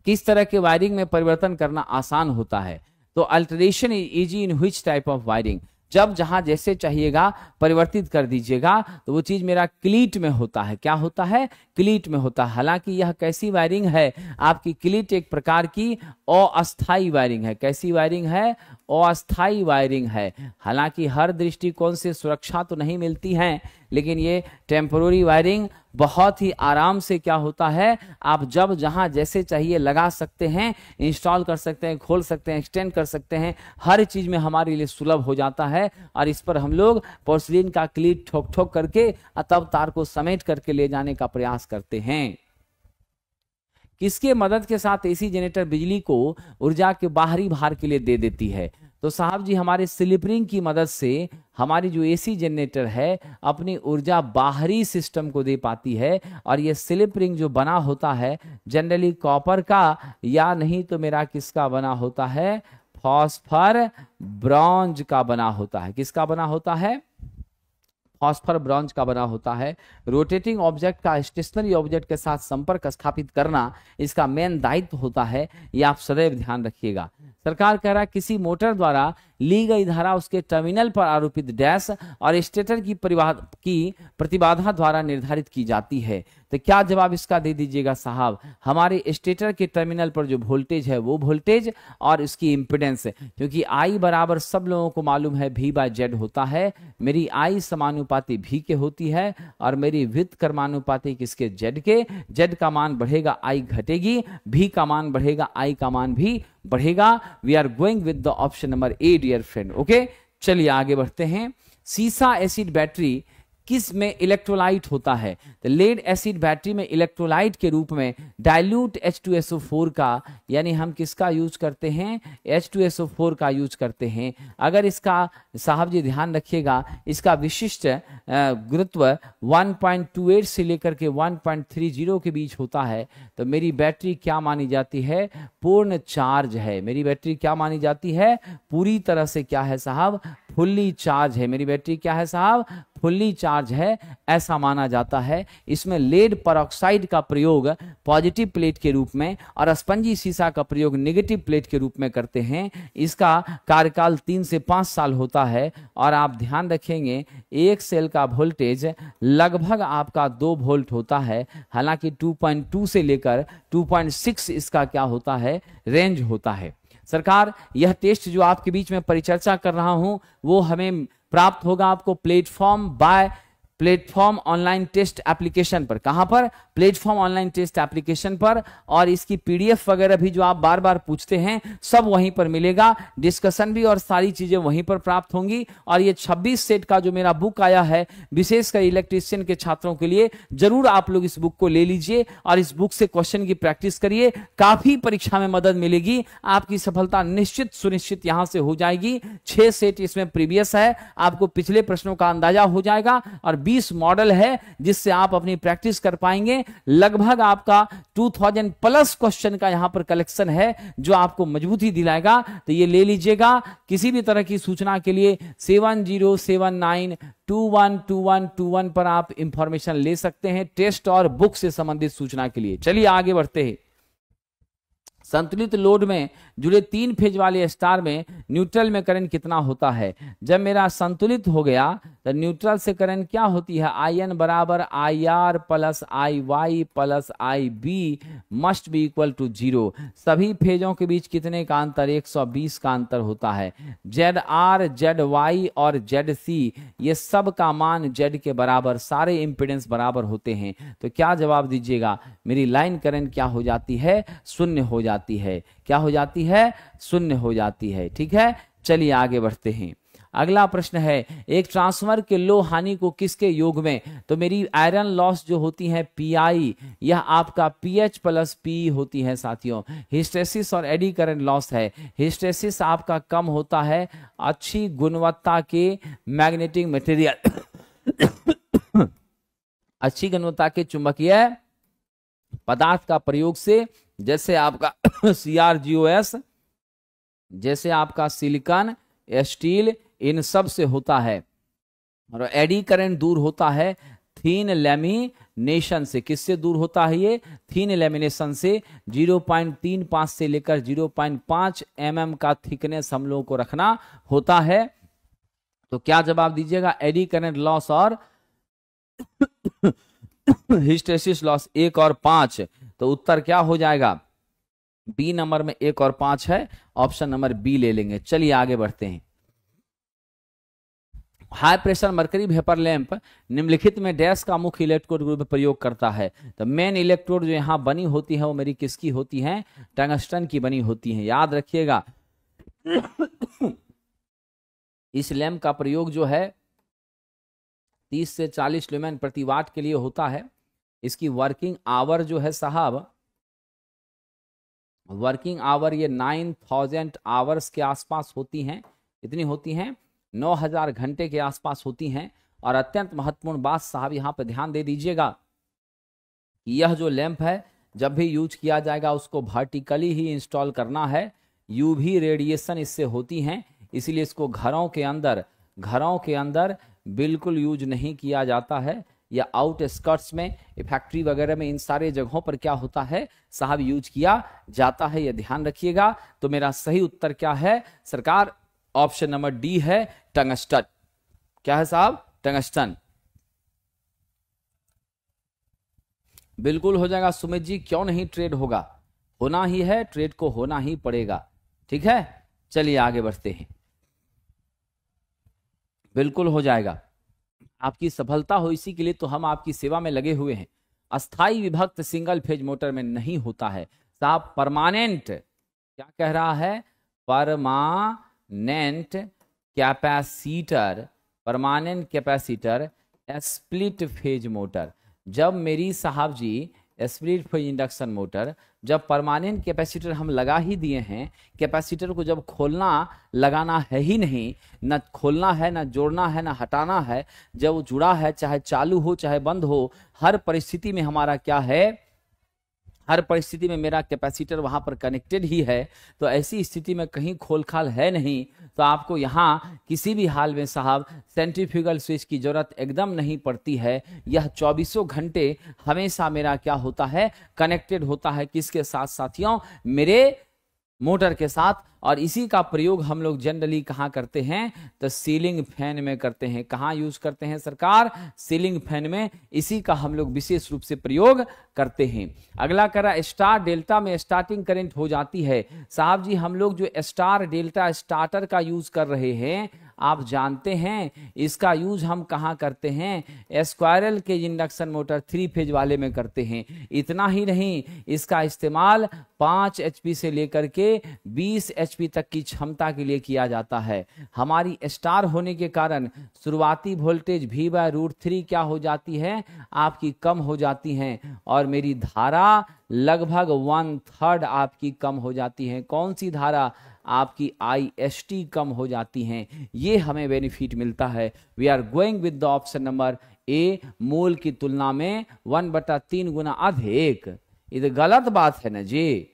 किस तरह के वायरिंग में परिवर्तन करना आसान होता है? तो alteration is easy in which type of wiring? जब जहां जैसे चाहिएगा परिवर्तित कर दीजिएगा, तो वो चीज मेरा क्लीट में होता है। क्या होता है? क्लीट में होता है। हालांकि यह कैसी वायरिंग है? आपकी क्लीट एक प्रकार की अस्थाई वायरिंग है। कैसी वायरिंग है? अस्थाई वायरिंग है। हालांकि हर दृष्टिकोण से सुरक्षा तो नहीं मिलती है, लेकिन ये टेम्पोररी वायरिंग बहुत ही आराम से क्या होता है, आप जब जहां जैसे चाहिए लगा सकते हैं, इंस्टॉल कर सकते हैं, खोल सकते हैं, एक्सटेंड कर सकते हैं। हर चीज में हमारे लिए सुलभ हो जाता है और इस पर हम लोग पोर्सिलीन का क्लीट ठोक ठोक करके तब तार को समेट करके ले जाने का प्रयास करते हैं। किसके मदद के साथ एसी जनरेटर बिजली को ऊर्जा के बाहरी भार के लिए दे देती है? तो साहब जी, हमारे स्लिप रिंग की मदद से हमारी जो एसी जनरेटर है अपनी ऊर्जा बाहरी सिस्टम को दे पाती है। और ये स्लिप रिंग जो बना होता है जनरली कॉपर का, या नहीं तो मेरा किसका बना होता है? फॉस्फर ब्रॉन्ज का बना होता है। किसका बना होता है? फॉस्फर ब्रॉन्ज का बना होता है। रोटेटिंग ऑब्जेक्ट का स्टेशनरी ऑब्जेक्ट के साथ संपर्क स्थापित करना इसका मेन दायित्व होता है। ये आप सदैव ध्यान रखिएगा। सरकार कह रहा है किसी मोटर द्वारा ली गई धारा उसके टर्मिनल पर आरोपित डैश और स्टेटर की प्रतिबाधा द्वारा निर्धारित की जाती है। तो क्या जवाब इसका दे दीजिएगा साहब? हमारे स्टेटर के टर्मिनल पर जो वोल्टेज है वो वोल्टेज और उसकी इंपेडेंस, क्योंकि आई बराबर सब लोगों को मालूम है V/Z होता है। मेरी आई समानुपाती V के होती है और मेरी विद्युत कर्मानुपाती किसके? Z के। Z का मान बढ़ेगा, आई घटेगी, V का मान बढ़ेगा, आई का मान भी बढ़ेगा। We are going with the option number A dear friend. Okay, चलिए आगे बढ़ते हैं। सीसा एसिड बैटरी किस में इलेक्ट्रोलाइट होता है? तो लेड एसिड बैटरी में इलेक्ट्रोलाइट के रूप में डाइल्यूट H2SO4 का, यानी हम किसका यूज करते हैं? H2SO4 का यूज करते हैं। अगर इसका साहब जी ध्यान रखिएगा, इसका विशिष्ट गुरुत्व 1.28 से लेकर के 1.30 के बीच होता है, तो मेरी बैटरी क्या मानी जाती है? पूर्ण चार्ज है। मेरी बैटरी क्या मानी जाती है? पूरी तरह से क्या है साहब? फुल्ली चार्ज है। मेरी बैटरी क्या है साहब? फुल्ली चार्ज है, ऐसा माना जाता है। इसमें लेड परऑक्साइड का प्रयोग पॉजिटिव प्लेट के रूप में और स्पंजी सीसा का प्रयोग नेगेटिव प्लेट के रूप में करते हैं। इसका कार्यकाल 3 से 5 साल होता है और आप ध्यान रखेंगे एक सेल का वोल्टेज लगभग आपका 2 वोल्ट होता है। हालांकि 2.2 से लेकर 2.6 इसका क्या होता है? रेंज होता है। सरकार, यह टेस्ट जो आपके बीच में परिचर्चा कर रहा हूं वो हमें प्राप्त होगा आपको प्लेटफॉर्म ऑनलाइन टेस्ट एप्लीकेशन पर। कहां पर? प्लेटफॉर्म ऑनलाइन टेस्ट एप्लीकेशन पर। और इसकी पीडीएफ वगैरह भी जो आप बार बार पूछते हैं सब वहीं पर मिलेगा। डिस्कशन भी और सारी चीजें वहीं पर प्राप्त होंगी। और ये 26 सेट का जो मेरा बुक आया है विशेषकर इलेक्ट्रीशियन के छात्रों के लिए, जरूर आप लोग इस बुक को ले लीजिए और इस बुक से क्वेश्चन की प्रैक्टिस करिए। काफी परीक्षा में मदद मिलेगी, आपकी सफलता निश्चित सुनिश्चित यहां से हो जाएगी। 6 सेट इसमें प्रीवियस है, आपको पिछले प्रश्नों का अंदाजा हो जाएगा और 20 मॉडल है जिससे आप अपनी प्रैक्टिस कर पाएंगे। लगभग आपका 2000 प्लस क्वेश्चन का यहां पर कलेक्शन है जो आपको मजबूती दिलाएगा। तो ये ले लीजिएगा। किसी भी तरह की सूचना के लिए 7079212121 पर आप इंफॉर्मेशन ले सकते हैं टेस्ट और बुक से संबंधित सूचना के लिए। चलिए आगे बढ़ते हैं। संतुलित लोड में जुड़े 3 फेज वाले स्टार में न्यूट्रल में करंट कितना होता है। जब मेरा संतुलित हो गया तो न्यूट्रल से करंट क्या होती है, IN बराबर IR plus IY plus IB must be equal to 0। सभी फेजों के बीच कितने का अंतर, 120 का अंतर होता है। ZR ZY और ZC ये सब का मान Z के बराबर, सारे इंपीडेंस बराबर होते हैं। तो क्या जवाब दीजिएगा, मेरी लाइन करंट क्या हो जाती है, शून्य हो जाती है। क्या हो जाती है, शून्य हो जाती है। ठीक है, चलिए आगे बढ़ते हैं। अगला प्रश्न है, एक ट्रांसफार्मर के लो हानि को किसके योग में, तो मेरी आयरन लॉस जो होती है PI, यह आपका PH प्लस PE होती है साथियों। हिस्टेसिस और एडी करंट लॉस है। हिस्टेसिस आपका कम होता है अच्छी गुणवत्ता के मैग्नेटिक मटेरियल अच्छी गुणवत्ता के चुंबकीय पदार्थ का प्रयोग से, जैसे आपका CrGOS, जैसे आपका सिलिकॉन, स्टील, इन सब से होता है। और एडी करंट दूर होता है थीन लैमिनेशन से। किससे दूर होता है ये, थीन लैमिनेशन से। 0.35 से लेकर 0.5 mm का थिकनेस हम लोगों को रखना होता है। तो क्या जवाब दीजिएगा, एडी करंट लॉस और हिस्टेरिसिस लॉस 1 और 5। तो उत्तर क्या हो जाएगा, बी नंबर में 1 और 5 है, ऑप्शन नंबर बी ले लेंगे। चलिए आगे बढ़ते हैं। High pressure mercury vapour lamp निम्नलिखित में डैश का मुख्य इलेक्ट्रोड ग्रुप प्रयोग करता है। तो मेन इलेक्ट्रोड जो यहां बनी होती है वो मेरी किसकी होती है, टंगस्टन की बनी होती है, याद रखिएगा। इस लैंप का प्रयोग जो है 30 से 40 ल्यूमेन प्रति वाट के लिए होता है। इसकी वर्किंग आवर जो है साहब, वर्किंग आवर ये 9000 आवर्स के आसपास होती हैं। इतनी होती हैं, 9000 घंटे के आसपास होती हैं। और अत्यंत महत्वपूर्ण बात साहब यहाँ पे ध्यान दे दीजिएगा कि यह जो लैंप है जब भी यूज किया जाएगा उसको वर्टिकली ही इंस्टॉल करना है। यूवी रेडिएशन इससे होती हैं, इसलिए इसको घरों के अंदर बिल्कुल यूज नहीं किया जाता है, या आउटस्कर्ट्स में, फैक्ट्री वगैरह में, इन सारे जगहों पर क्या होता है साहब, यूज किया जाता है, यह ध्यान रखिएगा। तो मेरा सही उत्तर क्या है सरकार, ऑप्शन नंबर डी है, टंगस्टन। क्या है साहब, टंगस्टन। बिल्कुल हो जाएगा सुमित जी, क्यों नहीं ट्रेड होगा, होना ही है, ट्रेड को होना ही पड़ेगा। ठीक है, चलिए आगे बढ़ते हैं। बिल्कुल हो जाएगा, आपकी सफलता हो इसी के लिए तो हम आपकी सेवा में लगे हुए हैं। अस्थाई विभक्त सिंगल फेज मोटर में नहीं होता है साहब, परमानेंट, क्या कह रहा है, permanent capacitor, permanent capacitor split phase motor. जब मेरी साहब जी स्प्लिट फेज इंडक्शन मोटर, जब परमानेंट कैपेसिटर हम लगा ही दिए हैं, कैपेसिटर को जब खोलना लगाना है ही नहीं, न खोलना है, न जोड़ना है, न हटाना है, जब वो जुड़ा है, चाहे चालू हो चाहे बंद हो, हर परिस्थिति में हमारा क्या है, हर परिस्थिति में मेरा कैपेसिटर वहां पर कनेक्टेड ही है। तो ऐसी स्थिति में कहीं खोलखाल है नहीं, तो आपको यहाँ किसी भी हाल में साहब सेंट्रीफ्यूगल स्विच की जरूरत एकदम नहीं पड़ती है। यह 24 घंटे हमेशा मेरा क्या होता है, कनेक्टेड होता है, किसके साथ साथियों, मेरे मोटर के साथ। और इसी का प्रयोग हम लोग जनरली कहाँ करते हैं, तो सीलिंग फैन में करते हैं। कहाँ यूज करते हैं सरकार, सीलिंग फैन में, इसी का हम लोग विशेष रूप से प्रयोग करते हैं। अगला करा, स्टार डेल्टा में स्टार्टिंग करंट हो जाती है। साहब जी हम लोग जो स्टार डेल्टा स्टार्टर का यूज कर रहे हैं, आप जानते हैं इसका यूज हम कहाँ करते हैं, स्क्वायरल के इंडक्शन मोटर 3 फेज वाले में करते हैं। इतना ही नहीं, इसका इस्तेमाल 5 HP से लेकर के 20 HP तक की क्षमता के लिए किया जाता है। हमारी स्टार होने के कारण शुरुआती वोल्टेज V/√3 क्या हो जाती है, आपकी कम हो जाती है, और मेरी धारा लगभग 1/3 आपकी कम हो जाती है। कौन सी धारा, आपकी IST कम हो जाती हैं। ये हमें बेनिफिट मिलता है। We are going with the option number A, मोल की तुलना में 1/3 गुना अधिक। ये गलत बात है ना जी,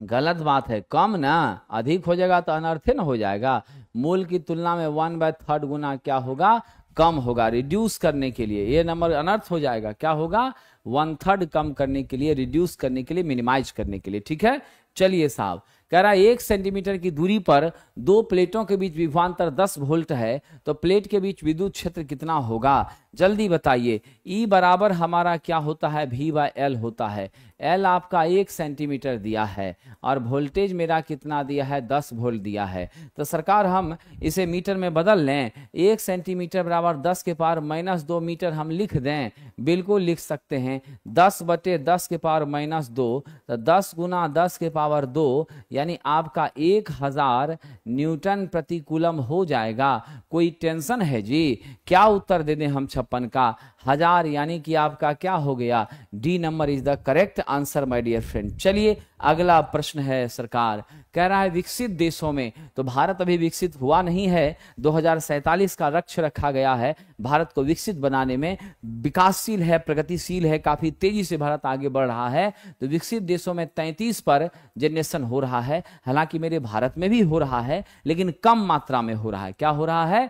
गलत बात है, कम ना, अधिक हो जाएगा तो अनर्थ न हो जाएगा। मोल की तुलना में 1/3 गुना क्या होगा, कम होगा। रिड्यूस करने के लिए ये नंबर अनर्थ हो जाएगा, क्या होगा, 1/3 कम करने के लिए, रिड्यूस करने के लिए, मिनिमाइज करने के लिए। ठीक है, चलिए साहब, कह रहा है 1 सेंटीमीटर की दूरी पर दो प्लेटों के बीच विभवांतर 10 वोल्ट है, तो प्लेट के बीच विद्युत क्षेत्र कितना होगा, जल्दी बताइए। E बराबर हमारा क्या होता है, V/L होता है। L आपका 1 सेंटीमीटर दिया है और वोल्टेज मेरा कितना दिया है, 10 वोल्ट दिया है। तो सरकार हम इसे मीटर में बदल लें, 1 सेंटीमीटर बराबर 10 के पावर -2 मीटर हम लिख दें, बिल्कुल लिख सकते हैं। 10/10 के पावर -2, तो 10 गुना 10 के पावर 2, यानी आपका 1000 न्यूटन प्रति कूलम हो जाएगा। कोई टेंशन है जी, क्या उत्तर दे दें हम 56 का, 1000, यानी कि आपका क्या हो गया, D number is the correct answer my dear friend. चलिए अगला प्रश्न है सरकार, कह रहा है विकसित देशों में, तो भारत अभी विकसित हुआ नहीं है, 2047 का लक्ष्य रखा गया है भारत को विकसित बनाने में, विकासशील है, प्रगतिशील है, काफी तेजी से भारत आगे बढ़ रहा है। तो विकसित देशों में 33 पर जनरेशन हो रहा है, हालांकि मेरे भारत में भी हो रहा है लेकिन कम मात्रा में हो रहा है। क्या हो रहा है,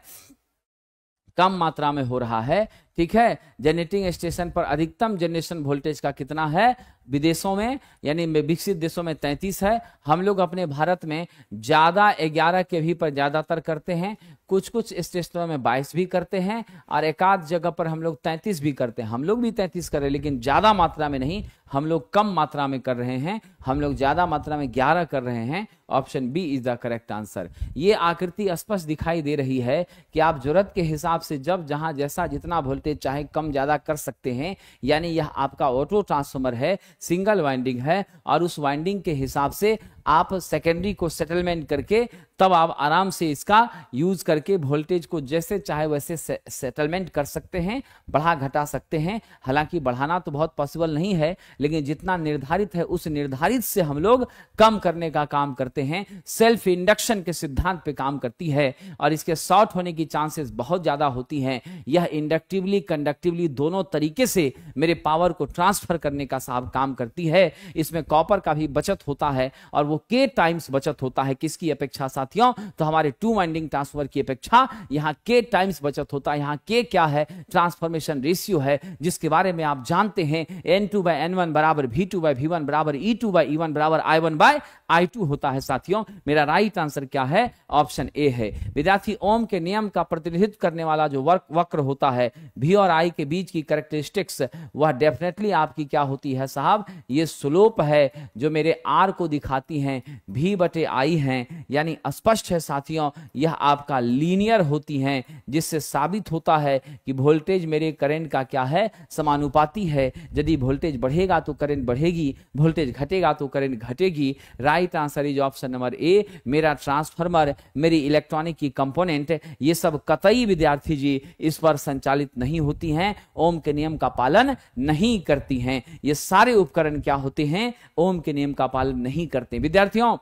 कम मात्रा में हो रहा है। ठीक है, जनरेटिंग स्टेशन पर अधिकतम जनरेशन वोल्टेज का कितना है विदेशों में, यानी विकसित देशों में 33 है। हम लोग अपने भारत में ज्यादा 11 के भी पर ज्यादातर करते हैं, कुछ कुछ स्टेशनों में 22 भी करते हैं और एक आध जगह पर हम लोग 33 भी करते हैं। हम लोग भी 33 कर रहे हैं लेकिन ज्यादा मात्रा में नहीं, हम लोग कम मात्रा में कर रहे हैं, हम लोग ज्यादा मात्रा में 11 कर रहे हैं। Option B is the correct answer. ये आकृति स्पष्ट दिखाई दे रही है कि आप जरूरत के हिसाब से जब जहां जैसा जितना वोल्टेज चाहे कम ज्यादा कर सकते हैं, यानी यह आपका ऑटो ट्रांसफार्मर है, सिंगल वाइंडिंग है और उस वाइंडिंग के हिसाब से आप सेकेंडरी को सेटलमेंट करके तब आप आराम से इसका यूज करके वोल्टेज को जैसे चाहे वैसे सेटलमेंट कर सकते हैं, बढ़ा घटा सकते हैं। हालांकि बढ़ाना तो बहुत पॉसिबल नहीं है, लेकिन जितना निर्धारित है उस निर्धारित से हम लोग कम करने का काम करते हैं। सेल्फ इंडक्शन के सिद्धांत पे काम करती है और इसके शॉर्ट होने की चांसेस बहुत ज्यादा होती हैं। यह इंडक्टिवली कंडक्टिवली दोनों तरीके से मेरे पावर को ट्रांसफर करने का साहब काम करती है। इसमें कॉपर का भी बचत होता है और वो के टाइम्स बचत होता है। किसकी अपेक्षा साथियों, तो हमारे 2 वाइंडिंग ट्रांसफर की अपेक्षा यहां के टाइम्स बचत होता है। यहां के क्या है, ट्रांसफॉर्मेशन रेशियो है, जिसके बारे में आप जानते हैं N2/N1 बराबर V2/V1 बराबर E2/E1 बराबर I1/I2 होता है। साथियों मेरा राइट आंसर क्या है, ऑप्शन ए है। विद्यार्थी, ओम के नियम का प्रतिनिधित्व करने वाला जो वक्र होता है V और I के बीच की कैरेक्टरिस्टिक्स, वह डेफिनेटली आपकी क्या होती है साहब, ये स्लोप है जो मेरे R को दिखाती है, V/I है, यानी स्पष्ट है साथियों यह आपका लीनियर होती हैं, जिससे साबित होता है कि वोल्टेज मेरे करंट का क्या है, समानुपाती है। यदि वोल्टेज बढ़ेगा तो करंट बढ़ेगी, वोल्टेज घटेगा तो करंट घटेगी। Right answer is option number ए। मेरा ट्रांसफार्मर, मेरी इलेक्ट्रॉनिक की कंपोनेंट, ये सब कतई विद्यार्थी जी इस पर संचालित नहीं होती हैं, ओम के नियम का पालन नहीं करती हैं। ये सारे उपकरण क्या होते हैं, ओम के नियम का पालन नहीं करते। विद्यार्थियों,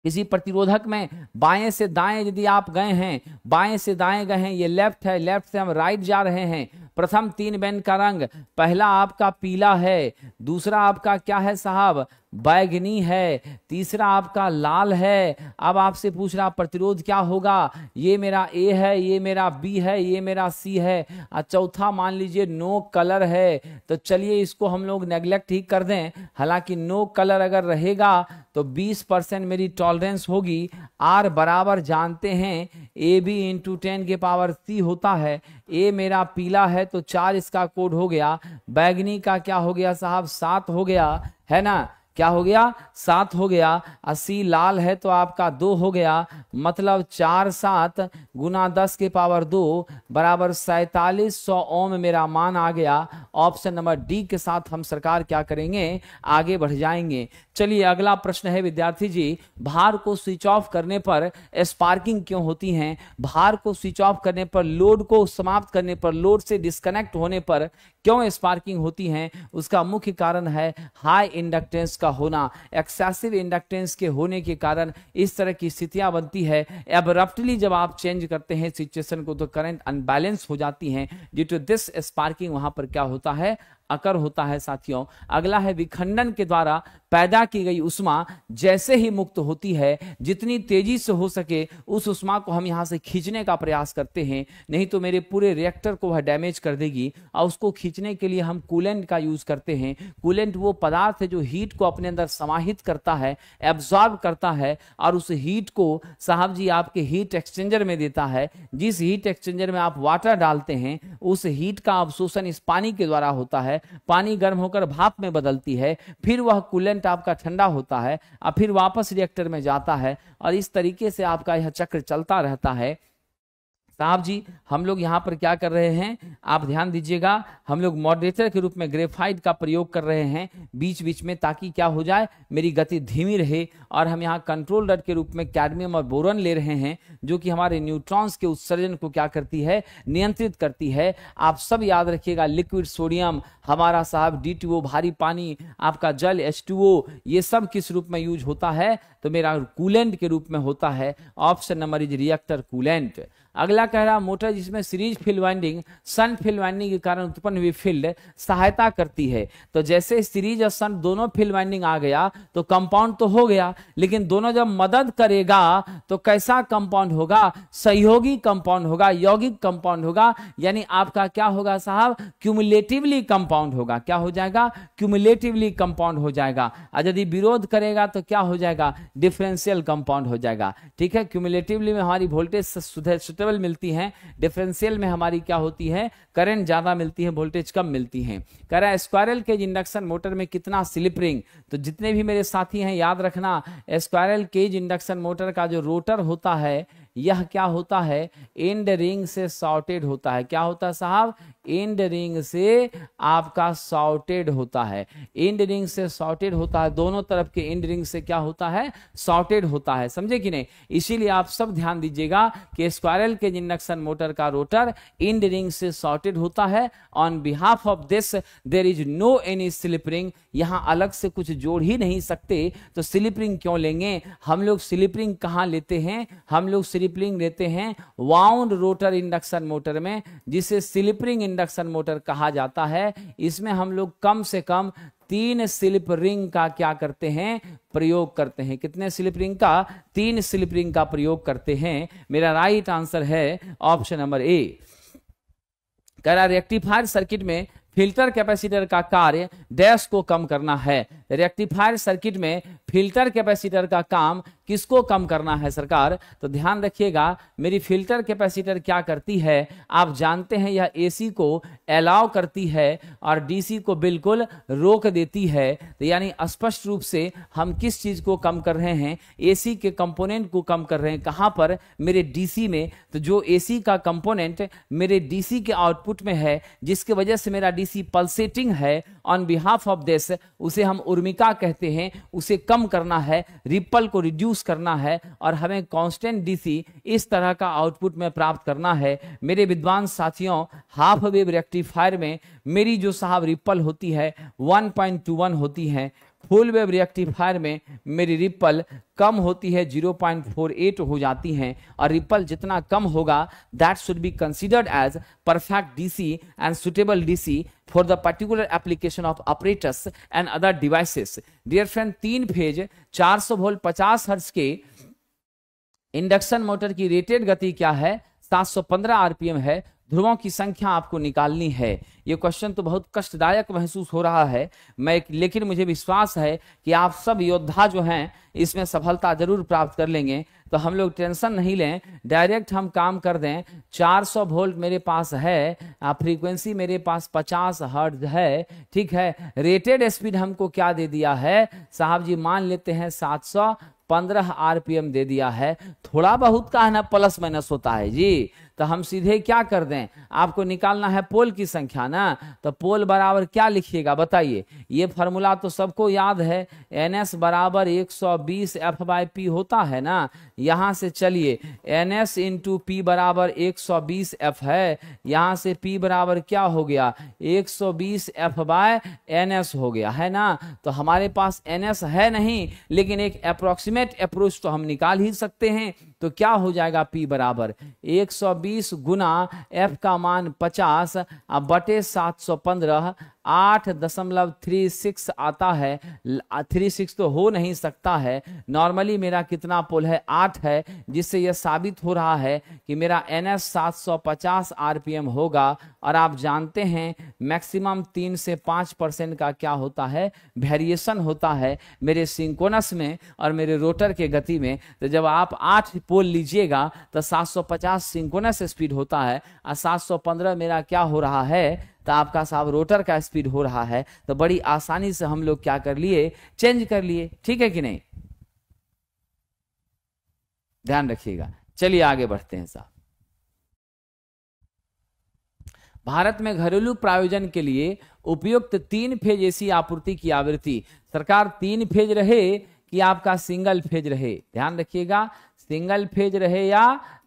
किसी प्रतिरोधक में बाएं से दाएं यदि आप गए हैं, बाएं से दाएं गए हैं, ये लेफ्ट है, लेफ्ट से हम राइट जा रहे हैं। प्रथम 3 बैंड का रंग, पहला आपका पीला है, दूसरा आपका क्या है साहब, बैगनी है, तीसरा आपका लाल है। अब आपसे पूछ रहा प्रतिरोध क्या होगा, ये मेरा ए है, ये मेरा बी है, ये मेरा सी है, और चौथा मान लीजिए नो कलर है। तो चलिए इसको हम लोग नेग्लेक्ट ही कर दें। हालांकि नो कलर अगर रहेगा तो 20% मेरी टॉलरेंस होगी। आर बराबर जानते हैं ए बी इंटू 10 के पावर सी होता है। ए मेरा पीला है तो 4 इसका कोड हो गया, बैगनी का क्या हो गया साहब, 7 हो गया, है ना, क्या हो गया, 7 हो गया। 80 लाल है तो आपका 2 हो गया, मतलब 4 7 गुना 10 के पावर 2 बराबर 4700 ओम मेरा मान आ गया। ऑप्शन नंबर डी के साथ हम सरकार क्या करेंगे, आगे बढ़ जाएंगे। चलिए अगला प्रश्न है विद्यार्थी जी, भार को स्विच ऑफ करने पर स्पार्किंग क्यों होती है। भार को स्विच ऑफ करने पर, लोड को समाप्त करने पर, लोड से डिस्कनेक्ट होने पर क्यों स्पार्किंग होती है, उसका मुख्य कारण है हाई इंडक्टेंस का होना। एक्सेसिव इंडक्टेंस के होने के कारण इस तरह की स्थितियां बनती है। एब्रप्टली जब आप चेंज करते हैं सिचुएशन को तो करंट अनबैलेंस हो जाती है। ड्यू टू दिस स्पार्किंग वहां पर क्या होता है, अकर होता है साथियों। अगला है विखंडन के द्वारा पैदा की गई उष्मा जैसे ही मुक्त होती है, जितनी तेजी से हो सके उस उष्मा को हम यहां से खींचने का प्रयास करते हैं, नहीं तो मेरे पूरे रिएक्टर को वह डैमेज कर देगी। और उसको खींचने के लिए हम कूलेंट का यूज करते हैं। कूलेंट वो पदार्थ है जो हीट को अपने अंदर समाहित करता है, एब्जॉर्ब करता है और उस हीट को साहब जी आपके हीट एक्सचेंजर में देता है। जिस हीट एक्सचेंजर में आप वाटर डालते हैं उस हीट का अवशोषण इस पानी के द्वारा होता है। पानी गर्म होकर भाप में बदलती है, फिर वह कूलेंट आपका ठंडा होता है और फिर वापस रिएक्टर में जाता है और इस तरीके से आपका यह चक्र चलता रहता है। साहब जी हम लोग यहाँ पर क्या कर रहे हैं, आप ध्यान दीजिएगा, हम लोग मॉडरेटर के रूप में ग्रेफाइट का प्रयोग कर रहे हैं बीच बीच में, ताकि क्या हो जाए मेरी गति धीमी रहे। और हम यहाँ कंट्रोल रड के रूप में कैडमियम और बोरॉन ले रहे हैं, जो कि हमारे न्यूट्रॉन्स के उत्सर्जन को क्या करती है, नियंत्रित करती है। आप सब याद रखिएगा, लिक्विड सोडियम हमारा साहब D2O, भारी पानी आपका जल H2O, ये सब किस रूप में यूज होता है, तो मेरा कूलेंट के रूप में होता है। Option number is reactor coolant. अगला कह रहा मोटर जिसमें सीरीज फील्ड वाइंडिंग सन फील्ड वाइंडिंग के कारण उत्पन्न हुई फील्ड सहायता करती है। तो जैसे सीरीज और सन दोनों फील्ड वाइंडिंग आ गया तो कंपाउंड तो हो गया, लेकिन दोनों जब मदद करेगा तो कैसा कंपाउंड होगा, सहयोगी कंपाउंड होगा, यौगिक कंपाउंड होगा। यानी आपका क्या होगा साहब, क्यूमुलेटिवली कंपाउंड होगा। क्या हो जाएगा, क्यूमुलेटिवली कंपाउंड हो जाएगा। और यदि विरोध करेगा तो क्या हो जाएगा, डिफरेंशियल कंपाउंड हो जाएगा। ठीक है, क्यूमुलेटिवली में हमारी वोल्टेज सुटेबल मिलती है, डिफरेंशियल में हमारी क्या होती है, करंट ज्यादा मिलती है, वोल्टेज कम मिलती है। कह रहा है स्क्वायरल केज इंडक्शन मोटर में कितना स्लिप रिंग। तो जितने भी मेरे साथी हैं याद रखना, स्क्वायरल केज इंडक्शन मोटर का जो रोटर होता है यह क्या होता है, एंड रिंग से सॉर्टेड होता है। क्या होता है साहब, एंड रिंग से आपका सॉर्टेड होता है। एंड रिंग से सॉर्टेड होता है, दोनों तरफ के एंड रिंग से क्या होता है, सॉर्टेड होता है। समझे कि नहीं। इसीलिए आप सब ध्यान दीजिएगा कि स्क्वायरल केज इंडक्शन मोटर का रोटर एंड रिंग से सॉर्टेड होता है। On behalf of this there is no any slip ring. यहां अलग से कुछ जोड़ ही नहीं सकते, तो स्लिप रिंग क्यों लेंगे हम लोग। स्लिप रिंग कहां लेते हैं, हम लोग स्लिप रिंग लेते हैं वाउंड रोटर इंडक्शन मोटर में, जिसे स्लिप रिंग इंडक्शन मोटर कहा जाता है। इसमें हम लोग कम से कम 3 स्लिप रिंग का क्या करते हैं, प्रयोग करते हैं। कितने स्लिप रिंग का, 3 स्लिप रिंग का प्रयोग करते हैं। मेरा राइट आंसर है ऑप्शन नंबर ए। कह रहा रेक्टिफायर सर्किट में फिल्टर कैपेसिटर का कार्य डैश को कम करना है। रेक्टिफायर सर्किट में फिल्टर कैपेसिटर का काम किसको कम करना है सरकार, तो ध्यान रखिएगा मेरी फिल्टर कैपेसिटर क्या करती है, आप जानते हैं यह एसी को अलाउ करती है और डीसी को बिल्कुल रोक देती है। तो यानी स्पष्ट रूप से हम किस चीज को कम कर रहे हैं, एसी के कंपोनेंट को कम कर रहे हैं। कहां पर, मेरे डीसी में। तो जो एसी का कंपोनेंट मेरे डीसी के आउटपुट में है, जिसकी वजह से मेरा डीसी पल्सेटिंग है, ऑन बिहाफ ऑफ दिस उसे हम उर्मिका कहते हैं, उसे कम करना है, रिपल को रिड्यूस करना है और हमें कांस्टेंट डीसी इस तरह का आउटपुट में प्राप्त करना है। मेरे विद्वान साथियों, हाफ वेव रेक्टिफायर में मेरी जो साहब रिपल होती है 1.21 होती है। फुल वेव रेक्टिफायर में मेरी रिपल कम होती है, 0.48 हो जाती हैं। और रिपल जितना कम होगा that should be considered as perfect DC and suitable DC for the particular application of operators and other devices. Dear friend, 3 phase 400 volt 50 hertz के इंडक्शन मोटर की रेटेड गति क्या है, 715 आरपीएम है। ध्रुवों की संख्या आपको निकालनी है। ये क्वेश्चन तो बहुत कष्टदायक महसूस हो रहा है लेकिन मुझे विश्वास है कि आप सब योद्धा जो हैं इसमें सफलता जरूर प्राप्त कर लेंगे। तो हम लोग टेंशन नहीं लें, डायरेक्ट हम काम कर दें। 400 वोल्ट मेरे पास है, फ्रीक्वेंसी मेरे पास 50 हर्ट्ज है, ठीक है। रेटेड स्पीड हमको क्या दे दिया है साहब जी, मान लेते हैं 715 आरपीएम दे दिया है। थोड़ा बहुत का है ना, प्लस माइनस होता है जी। तो हम सीधे क्या कर दें, आपको निकालना है पोल की संख्या ना, तो पोल बराबर क्या लिखिएगा बताइए। ये फॉर्मूला तो सबको याद है, NS बराबर 120 F/P होता है ना। यहां से चलिए NS इंटू P बराबर 120 F है, यहां से P बराबर क्या हो गया, 120 F/NS हो गया है ना। तो हमारे पास NS है नहीं, लेकिन एक अप्रोक्सीमेट अप्रोच तो हम निकाल ही सकते हैं। तो क्या हो जाएगा, P बराबर 120 गुना F का मान 50 बटे 715 8.36 आता है। 36 तो हो नहीं सकता है। नॉर्मली मेरा कितना पोल है, 8 है, जिससे यह साबित हो रहा है कि मेरा NS 750 RPM होगा। और आप जानते हैं मैक्सिमम 3 से 5% का क्या होता है, वेरिएशन होता है मेरे सिंक्रोनस में और मेरे रोटर के गति में। तो जब आप 8 पोल लीजिएगा तो 750 सिंक्रोनस स्पीड होता है और 715 मेरा क्या हो रहा है, तो आपका साहब रोटर का स्पीड हो रहा है। तो बड़ी आसानी से हम लोग क्या कर लिए, चेंज कर लिए। ठीक है कि नहीं, ध्यान रखिएगा। चलिए आगे बढ़ते हैं साहब। भारत में घरेलू प्रयोजन के लिए उपयुक्त 3 फेज एसी आपूर्ति की आवृत्ति, सरकार 3 फेज रहे कि आपका सिंगल फेज रहे, ध्यान रखिएगा, सिंगल फेज रहे या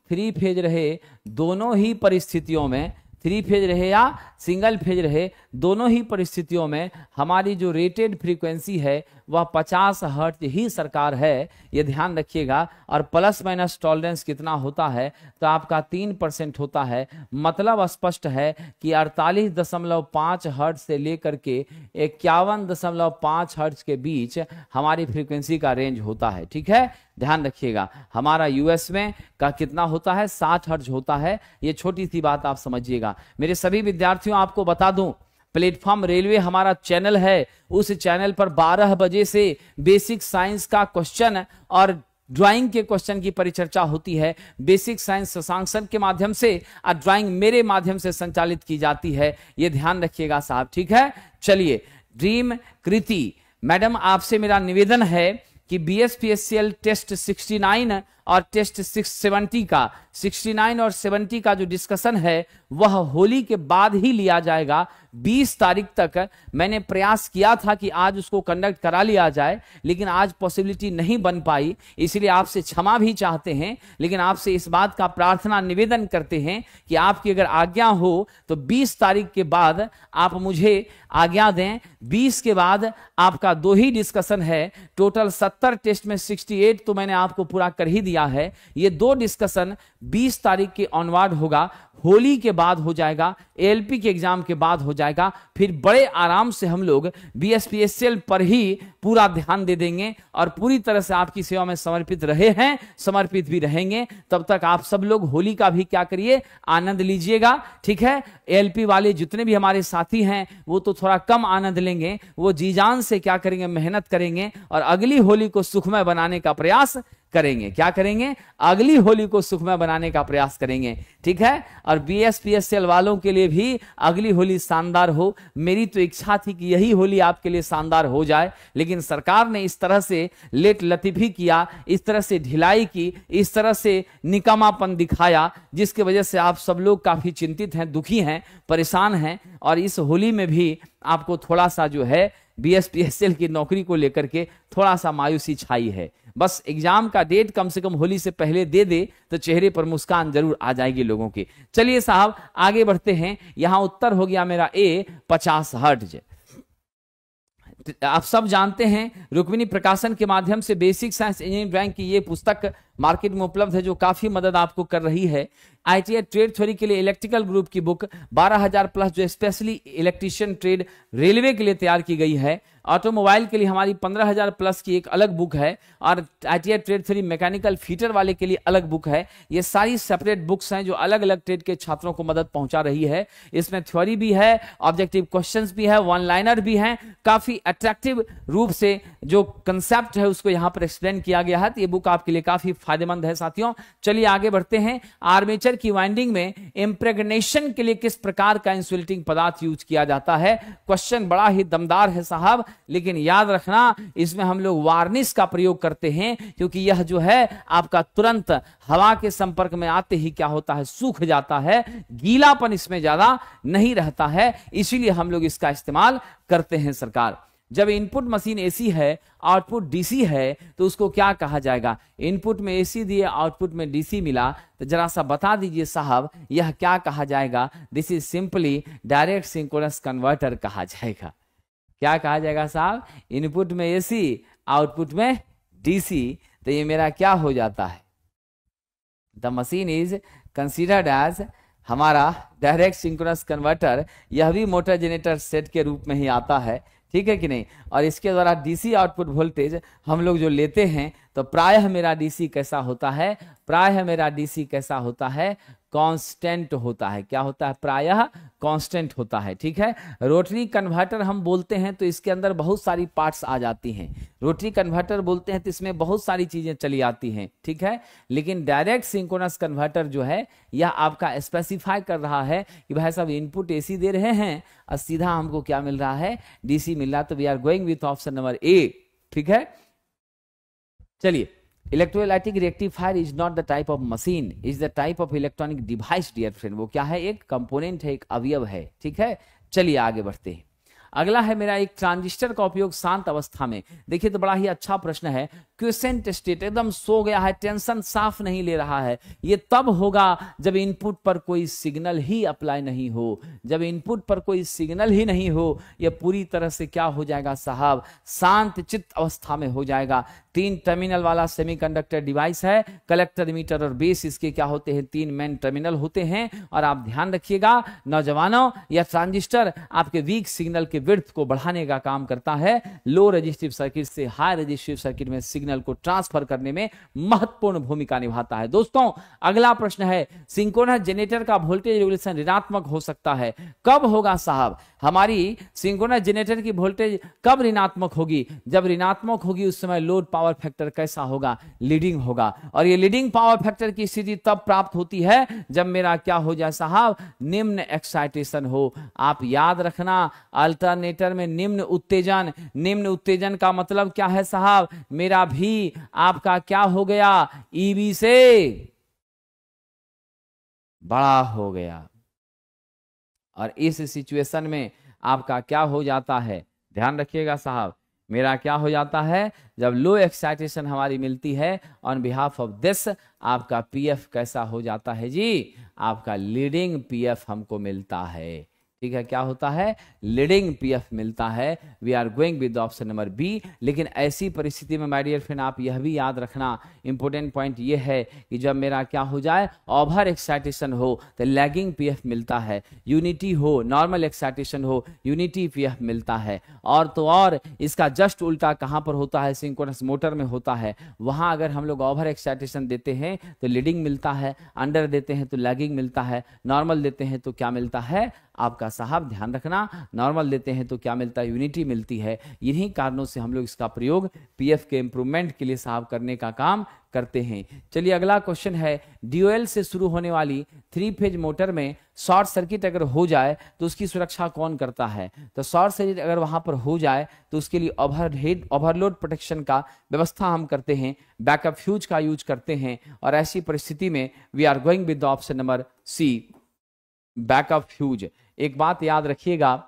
3 फेज रहे, दोनों ही परिस्थितियों में, 3 फेज रहे या सिंगल फेज रहे, दोनों ही परिस्थितियों में हमारी जो रेटेड फ्रीक्वेंसी है वह 50 हर्ट्ज ही सरकार है, ये ध्यान रखिएगा। और प्लस माइनस टॉलरेंस कितना होता है, तो आपका 3% होता है। मतलब स्पष्ट है कि 48.5 हर्ट्ज से लेकर के 51.5 हर्ट्ज के बीच हमारी फ्रीक्वेंसी का रेंज होता है। ठीक है, ध्यान रखिएगा। हमारा यूएस में का कितना होता है, 60 हर्ट्ज होता है। ये छोटी सी बात आप समझिएगा। मेरे सभी विद्यार्थियों आपको बता दूं, प्लेटफॉर्म रेलवे हमारा चैनल है, उस चैनल पर 12 बजे से बेसिक साइंस का क्वेश्चन और ड्राइंग के क्वेश्चन की परिचर्चा होती है। बेसिक साइंस शशांक के माध्यम से और ड्राइंग मेरे माध्यम से संचालित की जाती है, ये ध्यान रखिएगा साहब। ठीक है, चलिए। ड्रीम कृति मैडम, आपसे मेरा निवेदन है कि BSPSCL टेस्ट 69 और टेस्ट 670 का 69 और 70 का जो डिस्कशन है वह होली के बाद ही लिया जाएगा। 20 तारीख तक मैंने प्रयास किया था कि आज उसको कंडक्ट करा लिया जाए, लेकिन आज पॉसिबिलिटी नहीं बन पाई, इसलिए आपसे क्षमा भी चाहते हैं। लेकिन आपसे इस बात का प्रार्थना निवेदन करते हैं कि आपकी अगर आज्ञा हो तो 20 तारीख के बाद आप मुझे आज्ञा दें। 20 के बाद आपका 2 ही डिस्कशन है, टोटल 70 टेस्ट में 68 तो मैंने आपको पूरा कर ही दिया है। ये 2 डिस्कशन 20 तारीख के ऑनवर्ड होगा, होली के बाद हो जाएगा, ALP के एग्जाम के बाद हो जाएगा। फिर बड़े आराम से हम लोग BSPSCL पर ही पूरा ध्यान दे देंगे और पूरी तरह से आपकी सेवा में समर्पित रहे हैं, समर्पित भी रहेंगे। तब तक आप सब लोग होली का भी क्या करिए, आनंद लीजिएगा। ठीक है, ALP वाले जितने भी हमारे साथी हैं वो तो थोड़ा कम आनंद लेंगे, वो जी जान से क्या करेंगे, मेहनत करेंगे और अगली होली को सुखमय बनाने का प्रयास करेंगे। क्या करेंगे, अगली होली को सुखमय बनाने का प्रयास करेंगे। ठीक है, और BSPSCL वालों के लिए भी अगली होली शानदार हो। मेरी तो इच्छा थी कि यही होली आपके लिए शानदार हो जाए, लेकिन सरकार ने इस तरह से लेट लतीफी किया, इस तरह से ढिलाई की, इस तरह से निकम्मापन दिखाया, जिसकी वजह से आप सब लोग काफी चिंतित हैं, दुखी हैं, परेशान हैं। और इस होली में भी आपको थोड़ा सा जो है BSPSCL की नौकरी को लेकर के थोड़ा सा मायूसी छाई है। बस एग्जाम का डेट कम से कम होली से पहले दे दे तो चेहरे पर मुस्कान जरूर आ जाएगी लोगों के। चलिए साहब आगे बढ़ते हैं। यहां उत्तर हो गया मेरा A 50 हर्ट्ज। आप सब जानते हैं रुक्मिणी प्रकाशन के माध्यम से बेसिक साइंस इंजीनियरिंग ड्राइंग की ये पुस्तक मार्केट में उपलब्ध है, जो काफी मदद आपको कर रही है। ITI ट्रेड थ्योरी के लिए इलेक्ट्रिकल ग्रुप की बुक 12,000 प्लस, जो स्पेशली इलेक्ट्रीशियन ट्रेड रेलवे के लिए तैयार की गई है। ऑटोमोबाइल के लिए हमारी 15,000 प्लस की एक अलग बुक है और ITI trade theory mechanical fitter वाले के लिए अलग बुक है। ये सारी सेपरेट बुक्स हैं जो अलग अलग ट्रेड के छात्रों को मदद पहुंचा रही है। इसमें थ्योरी भी है, ऑब्जेक्टिव क्वेश्चंस भी है, वन लाइनर भी है, काफी अट्रैक्टिव रूप से जो कंसेप्ट है उसको यहाँ पर एक्सप्लेन किया गया है। तो ये बुक आपके लिए काफी फायदेमंद है साथियों। चलिए आगे बढ़ते हैं। आर्मेचर की वाइंडिंग में इंप्रेग्नेशन के लिए किस प्रकार का इंसुलेटिंग पदार्थ यूज किया जाता है? क्वेश्चन बड़ा ही दमदार है साहब, लेकिन याद रखना इसमें हम लोग वार्निश का प्रयोग करते हैं, क्योंकि यह जो है आपका तुरंत हवा के संपर्क में आते ही क्या होता है, सूख जाता है, गीलापन इसमें ज्यादा नहीं रहता है, इसीलिए हम लोग इसका इस्तेमाल करते हैं सरकार। जब इनपुट मशीन AC है, आउटपुट DC है, तो उसको क्या कहा जाएगा? इनपुट में AC दिए, आउटपुट में DC मिला, तो जरा सा बता दीजिए साहब यह क्या कहा जाएगा? This is simply direct synchronous converter कहा जाएगा। क्या कहा जाएगा साहब? इनपुट में AC, आउटपुट में DC, तो ये मेरा क्या हो जाता है? The machine is considered as हमारा डायरेक्ट सिंक्रोनस कन्वर्टर यह भी मोटर जनरेटर सेट के रूप में ही आता है, ठीक है कि नहीं। और इसके द्वारा डीसी आउटपुट वोल्टेज हम लोग जो लेते हैं तो प्रायः मेरा डीसी कैसा होता है, प्रायः मेरा डीसी कैसा होता है, कांस्टेंट होता है। क्या होता है? प्रायः कांस्टेंट होता है, ठीक है। रोटरी कन्वर्टर हम बोलते हैं तो इसके अंदर बहुत सारी पार्ट्स आ जाती हैं। रोटरी कन्वर्टर बोलते हैं तो इसमें बहुत सारी चीजें चली आती हैं, ठीक है। लेकिन डायरेक्ट सिंक्रोनस कन्वर्टर जो है यह आपका स्पेसिफाई कर रहा है कि भाई साहब इनपुट एसी दे रहे हैं और सीधा हमको क्या मिल रहा है, डीसी मिल रहा है। तो we are going with option number A, ठीक है। चलिए, electrolytic rectifier is not the type of machine, is the type of electronic device dear friend. वो क्या है? एक कंपोनेंट है, एक अवयव है, ठीक है। चलिए आगे बढ़ते हैं। अगला है मेरा एक ट्रांजिस्टर का उपयोग शांत अवस्था में। देखिए तो बड़ा ही अच्छा प्रश्न है। क्विसेंट स्टेट, एकदम सो गया है, टेंशन साफ नहीं ले रहा है। ये तब होगा जब इनपुट पर कोई सिग्नल ही अप्लाई नहीं हो। जब इनपुट पर कोई सिग्नल ही नहीं हो, यह पूरी तरह से क्या हो जाएगा साहब? शांत चित्त अवस्था में हो जाएगा। 3 टर्मिनल वाला सेमीकंडक्टर डिवाइस है। कलेक्टर, एमिटर और बेस इसके क्या होते हैं? 3 मेन टर्मिनल होते हैं। और आप ध्यान रखिएगा नौजवानों, यह ट्रांजिस्टर आपके वीक सिग्नल के विड्थ को बढ़ाने का काम करता है। लो रेजिस्टिव सर्किट से हाई रेजिस्टिव सर्किट में सिग्नल को ट्रांसफर करने में महत्वपूर्ण भूमिका निभाता है। दोस्तों अगला प्रश्न है, सिंक्रोनस जनरेटर का वोल्टेज रेगुलेशन ऋणात्मक हो सकता है, कब होगा साहब? हमारी सिंक्रोनस जनरेटर की वोल्टेज कब ऋणात्मक होगी? जब ऋणात्मक होगी उस समय लोड पावर फैक्टर कैसा होगा? लीडिंग होगा। और ये लीडिंग पावर फैक्टर की स्थिति तब प्राप्त होती है जब मेरा क्या हो जाए साहब? निम्न एक्साइटेशन हो। आप याद रखना, अल्टरनेटर में निम्न उत्तेजन, निम्न उत्तेजन का मतलब क्या है साहब? मेरा भी आपका क्या हो गया? ईबी से बड़ा हो गया। और इस सिचुएशन में आपका क्या हो जाता है? ध्यान रखिएगा साहब, मेरा क्या हो जाता है? जब लो एक्साइटेशन हमारी मिलती है ऑन बिहाफ ऑफ दिस, आपका पीएफ कैसा हो जाता है जी? आपका लीडिंग पीएफ हमको मिलता है, ठीक है। क्या होता है? लीडिंग पीएफ मिलता है। We are going with option number B. लेकिन ऐसी परिस्थिति में माय डियर फ्रेंड आप यह भी याद रखना, इंपॉर्टेंट पॉइंट ये है कि जब मेरा क्या हो जाए? ओवर एक्साइटेशन हो तो लैगिंग पीएफ मिलता है। यूनिटी हो, नॉर्मल एक्साइटेशन हो, यूनिटी पीएफ मिलता है। और तो और इसका जस्ट उल्टा कहां पर होता है? सिंक्रोनस मोटर में होता है। वहां अगर हम लोग ओवर एक्साइटेशन देते हैं तो लीडिंग मिलता है, अंडर देते हैं तो लैगिंग मिलता है, नॉर्मल देते हैं तो क्या मिलता है आपका साहब? ध्यान रखना, नॉर्मल देते हैं तो क्या मिलता है? यूनिटी मिलती है। इन्हीं कारणों से हम लोग इसका प्रयोग पीएफ के इंप्रूवमेंट के लिए साहब करने का काम करते हैं। चलिए अगला क्वेश्चन है, ड्यूएल से शुरू होने वाली 3 फेज मोटर में शॉर्ट सर्किट अगर हो जाए तो उसकी सुरक्षा कौन करता है? तो शॉर्ट सर्किट अगर वहां पर हो जाए तो उसके लिए ओवरलोड प्रोटेक्शन का व्यवस्था हम करते हैं, बैकअप फ्यूज का यूज करते हैं। और ऐसी परिस्थिति में we are going with the option number C, backup fuse. एक बात याद रखिएगा,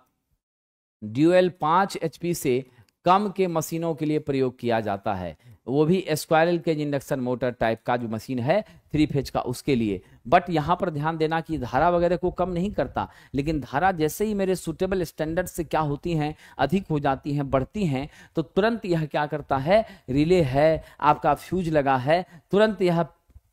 ड्यूएल 5 HP से कम के मशीनों के लिए प्रयोग किया जाता है, वो भी squirrel cage induction motor type का जो मशीन है 3 फेज का, उसके लिए। बट यहां पर ध्यान देना कि धारा वगैरह को कम नहीं करता, लेकिन धारा जैसे ही मेरे सुटेबल स्टैंडर्ड से क्या होती हैं? अधिक हो जाती हैं, बढ़ती हैं, तो तुरंत यह क्या करता है? रिले है, आपका फ्यूज लगा है, तुरंत यह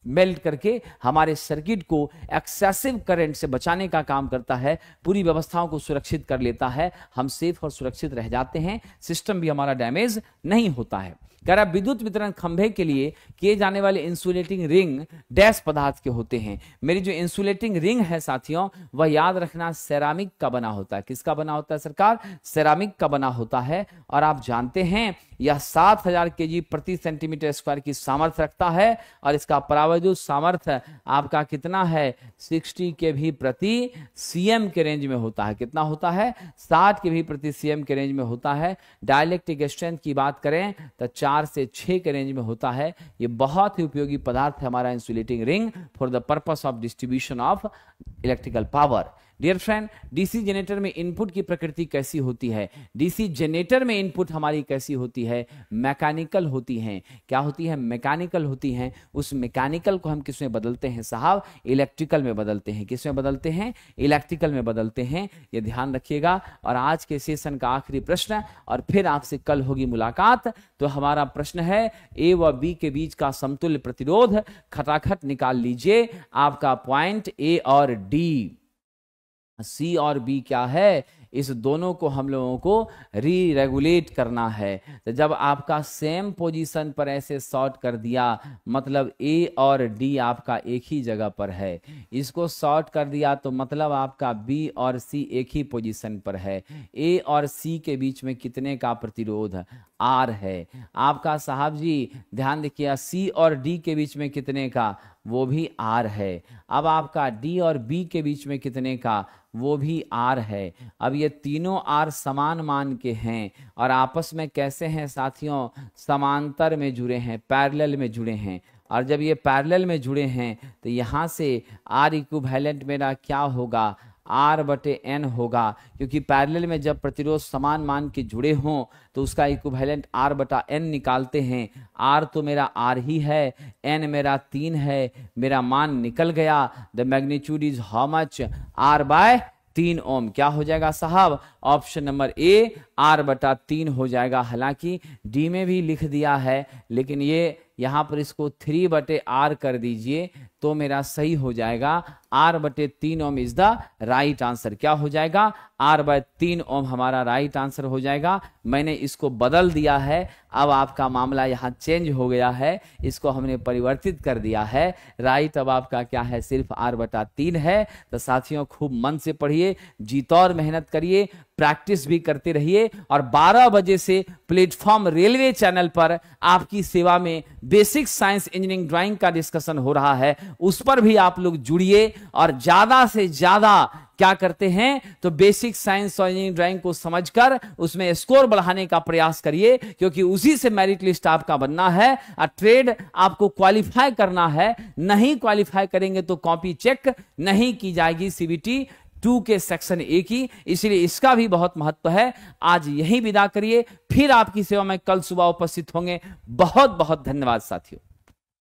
मेल्ट करके हमारे सर्किट को एक्सेसिव करंट से बचाने का काम करता है, पूरी व्यवस्थाओं को सुरक्षित कर लेता है। हम सेफ और सुरक्षित रह जाते हैं, सिस्टम भी हमारा डैमेज नहीं होता है। कह रहा विद्युत वितरण खंभे के लिए किए जाने वाले इंसुलेटिंग रिंग डैश पदार्थ के होते हैं। मेरी जो इंसुलेटिंग रिंग है साथियों, वह याद रखना सेरामिक का बना होता है। किसका बना होता है सरकार? सेरामिक का बना होता है। और आप जानते हैं यह 7000 kg प्रति सेंटीमीटर स्क्वायर की सामर्थ्य रखता है। और इसका परावैद्युत सामर्थ्य आपका कितना है? 60 kV प्रति सीएम के रेंज में होता है। कितना होता है? 60 kV प्रति सीएम के रेंज में होता है। डाइलेक्ट्रिक स्ट्रेंथ की बात करें तो 4 से 6 के रेंज में होता है। ये बहुत ही उपयोगी पदार्थ है हमारा insulating ring for the purpose of distribution of electrical power. Dear friend, DC generator में इनपुट की प्रकृति कैसी होती है? डीसी जनरेटर में इनपुट हमारी कैसी होती है? मैकेनिकल होती हैं। क्या होती है? मैकेनिकल होती हैं। उस मैकेनिकल को हम किस में बदलते हैं साहब? इलेक्ट्रिकल में बदलते हैं। किस में बदलते हैं? इलेक्ट्रिकल में बदलते हैं। ये ध्यान रखिएगा। और आज के सेशन का आखिरी प्रश्न, और फिर आपसे कल होगी मुलाकात। तो हमारा प्रश्न है ए व बी के बीच का समतुल्य प्रतिरोध खटाखट निकाल लीजिए। आपका पॉइंट ए और डी, सी और बी क्या है? इस दोनों को हम लोगों को री रेगुलेट करना है। तो जब आपका सेम पोजीशन पर ऐसे शॉर्ट कर दिया, मतलब ए और डी आपका एक ही जगह पर है। इसको शॉर्ट कर दिया तो मतलब आपका बी और सी एक ही पोजीशन पर है। ए और सी के बीच में कितने का प्रतिरोध? आर है। आपका साहब जी ध्यान देखिए, सी और डी के बीच में कितने का? वो भी आर है। अब आपका डी और बी के बीच में कितने का? वो भी आर है। अब ये तीनों आर समान मान के हैं और आपस में कैसे हैं साथियों? समांतर में जुड़े हैं, पैरेलल में जुड़े हैं। और जब ये पैरेलल में जुड़े हैं तो यहाँ से आर इक्विवेलेंट मेरा क्या होगा? आर बटे एन होगा, क्योंकि पैरेलल में जब प्रतिरोध समान मान के जुड़े हों तो उसका इक्विवेलेंट आर बटा एन निकालते हैं। आर तो मेरा आर ही है, एन मेरा 3 है, मेरा मान निकल गया। The magnitude is how much? R by 3 ohm. क्या हो जाएगा साहब? ऑप्शन नंबर ए आर बटा 3 हो जाएगा। हालांकि डी में भी लिख दिया है, लेकिन ये यहाँ पर इसको 3 बटे आर कर दीजिए तो मेरा सही हो जाएगा। आर बटे 3 ओम इज द राइट आंसर। क्या हो जाएगा? आर बाय 3 ओम हमारा राइट आंसर हो जाएगा। मैंने इसको बदल दिया है, अब आपका मामला यहाँ चेंज हो गया है, इसको हमने परिवर्तित कर दिया है। राइट अब आपका क्या है? सिर्फ आर बटा 3 है। तो साथियों खूब मन से पढ़िए, जीतौर मेहनत करिए, प्रैक्टिस भी करते रहिए। और 12 बजे से प्लेटफॉर्म रेलवे चैनल पर आपकी सेवा में बेसिक साइंस इंजीनियरिंग ड्राइंग का डिस्कशन हो रहा है, उस पर भी आप लोग जुड़िए। और ज्यादा से ज्यादा क्या करते हैं तो बेसिक साइंस और इंजीनियरिंग ड्राइंग को समझकर उसमें स्कोर बढ़ाने का प्रयास करिए, क्योंकि उसी से मेरिट लिस्ट आपका बनना है। ट्रेड आपको क्वालिफाई करना है। नहीं क्वालिफाई करेंगे तो कॉपी चेक नहीं की जाएगी सीबीटी 2 के सेक्शन ए की, इसलिए इसका भी बहुत महत्व है। आज यही विदा करिए, फिर आपकी सेवा में कल सुबह उपस्थित होंगे। बहुत बहुत धन्यवाद साथियों।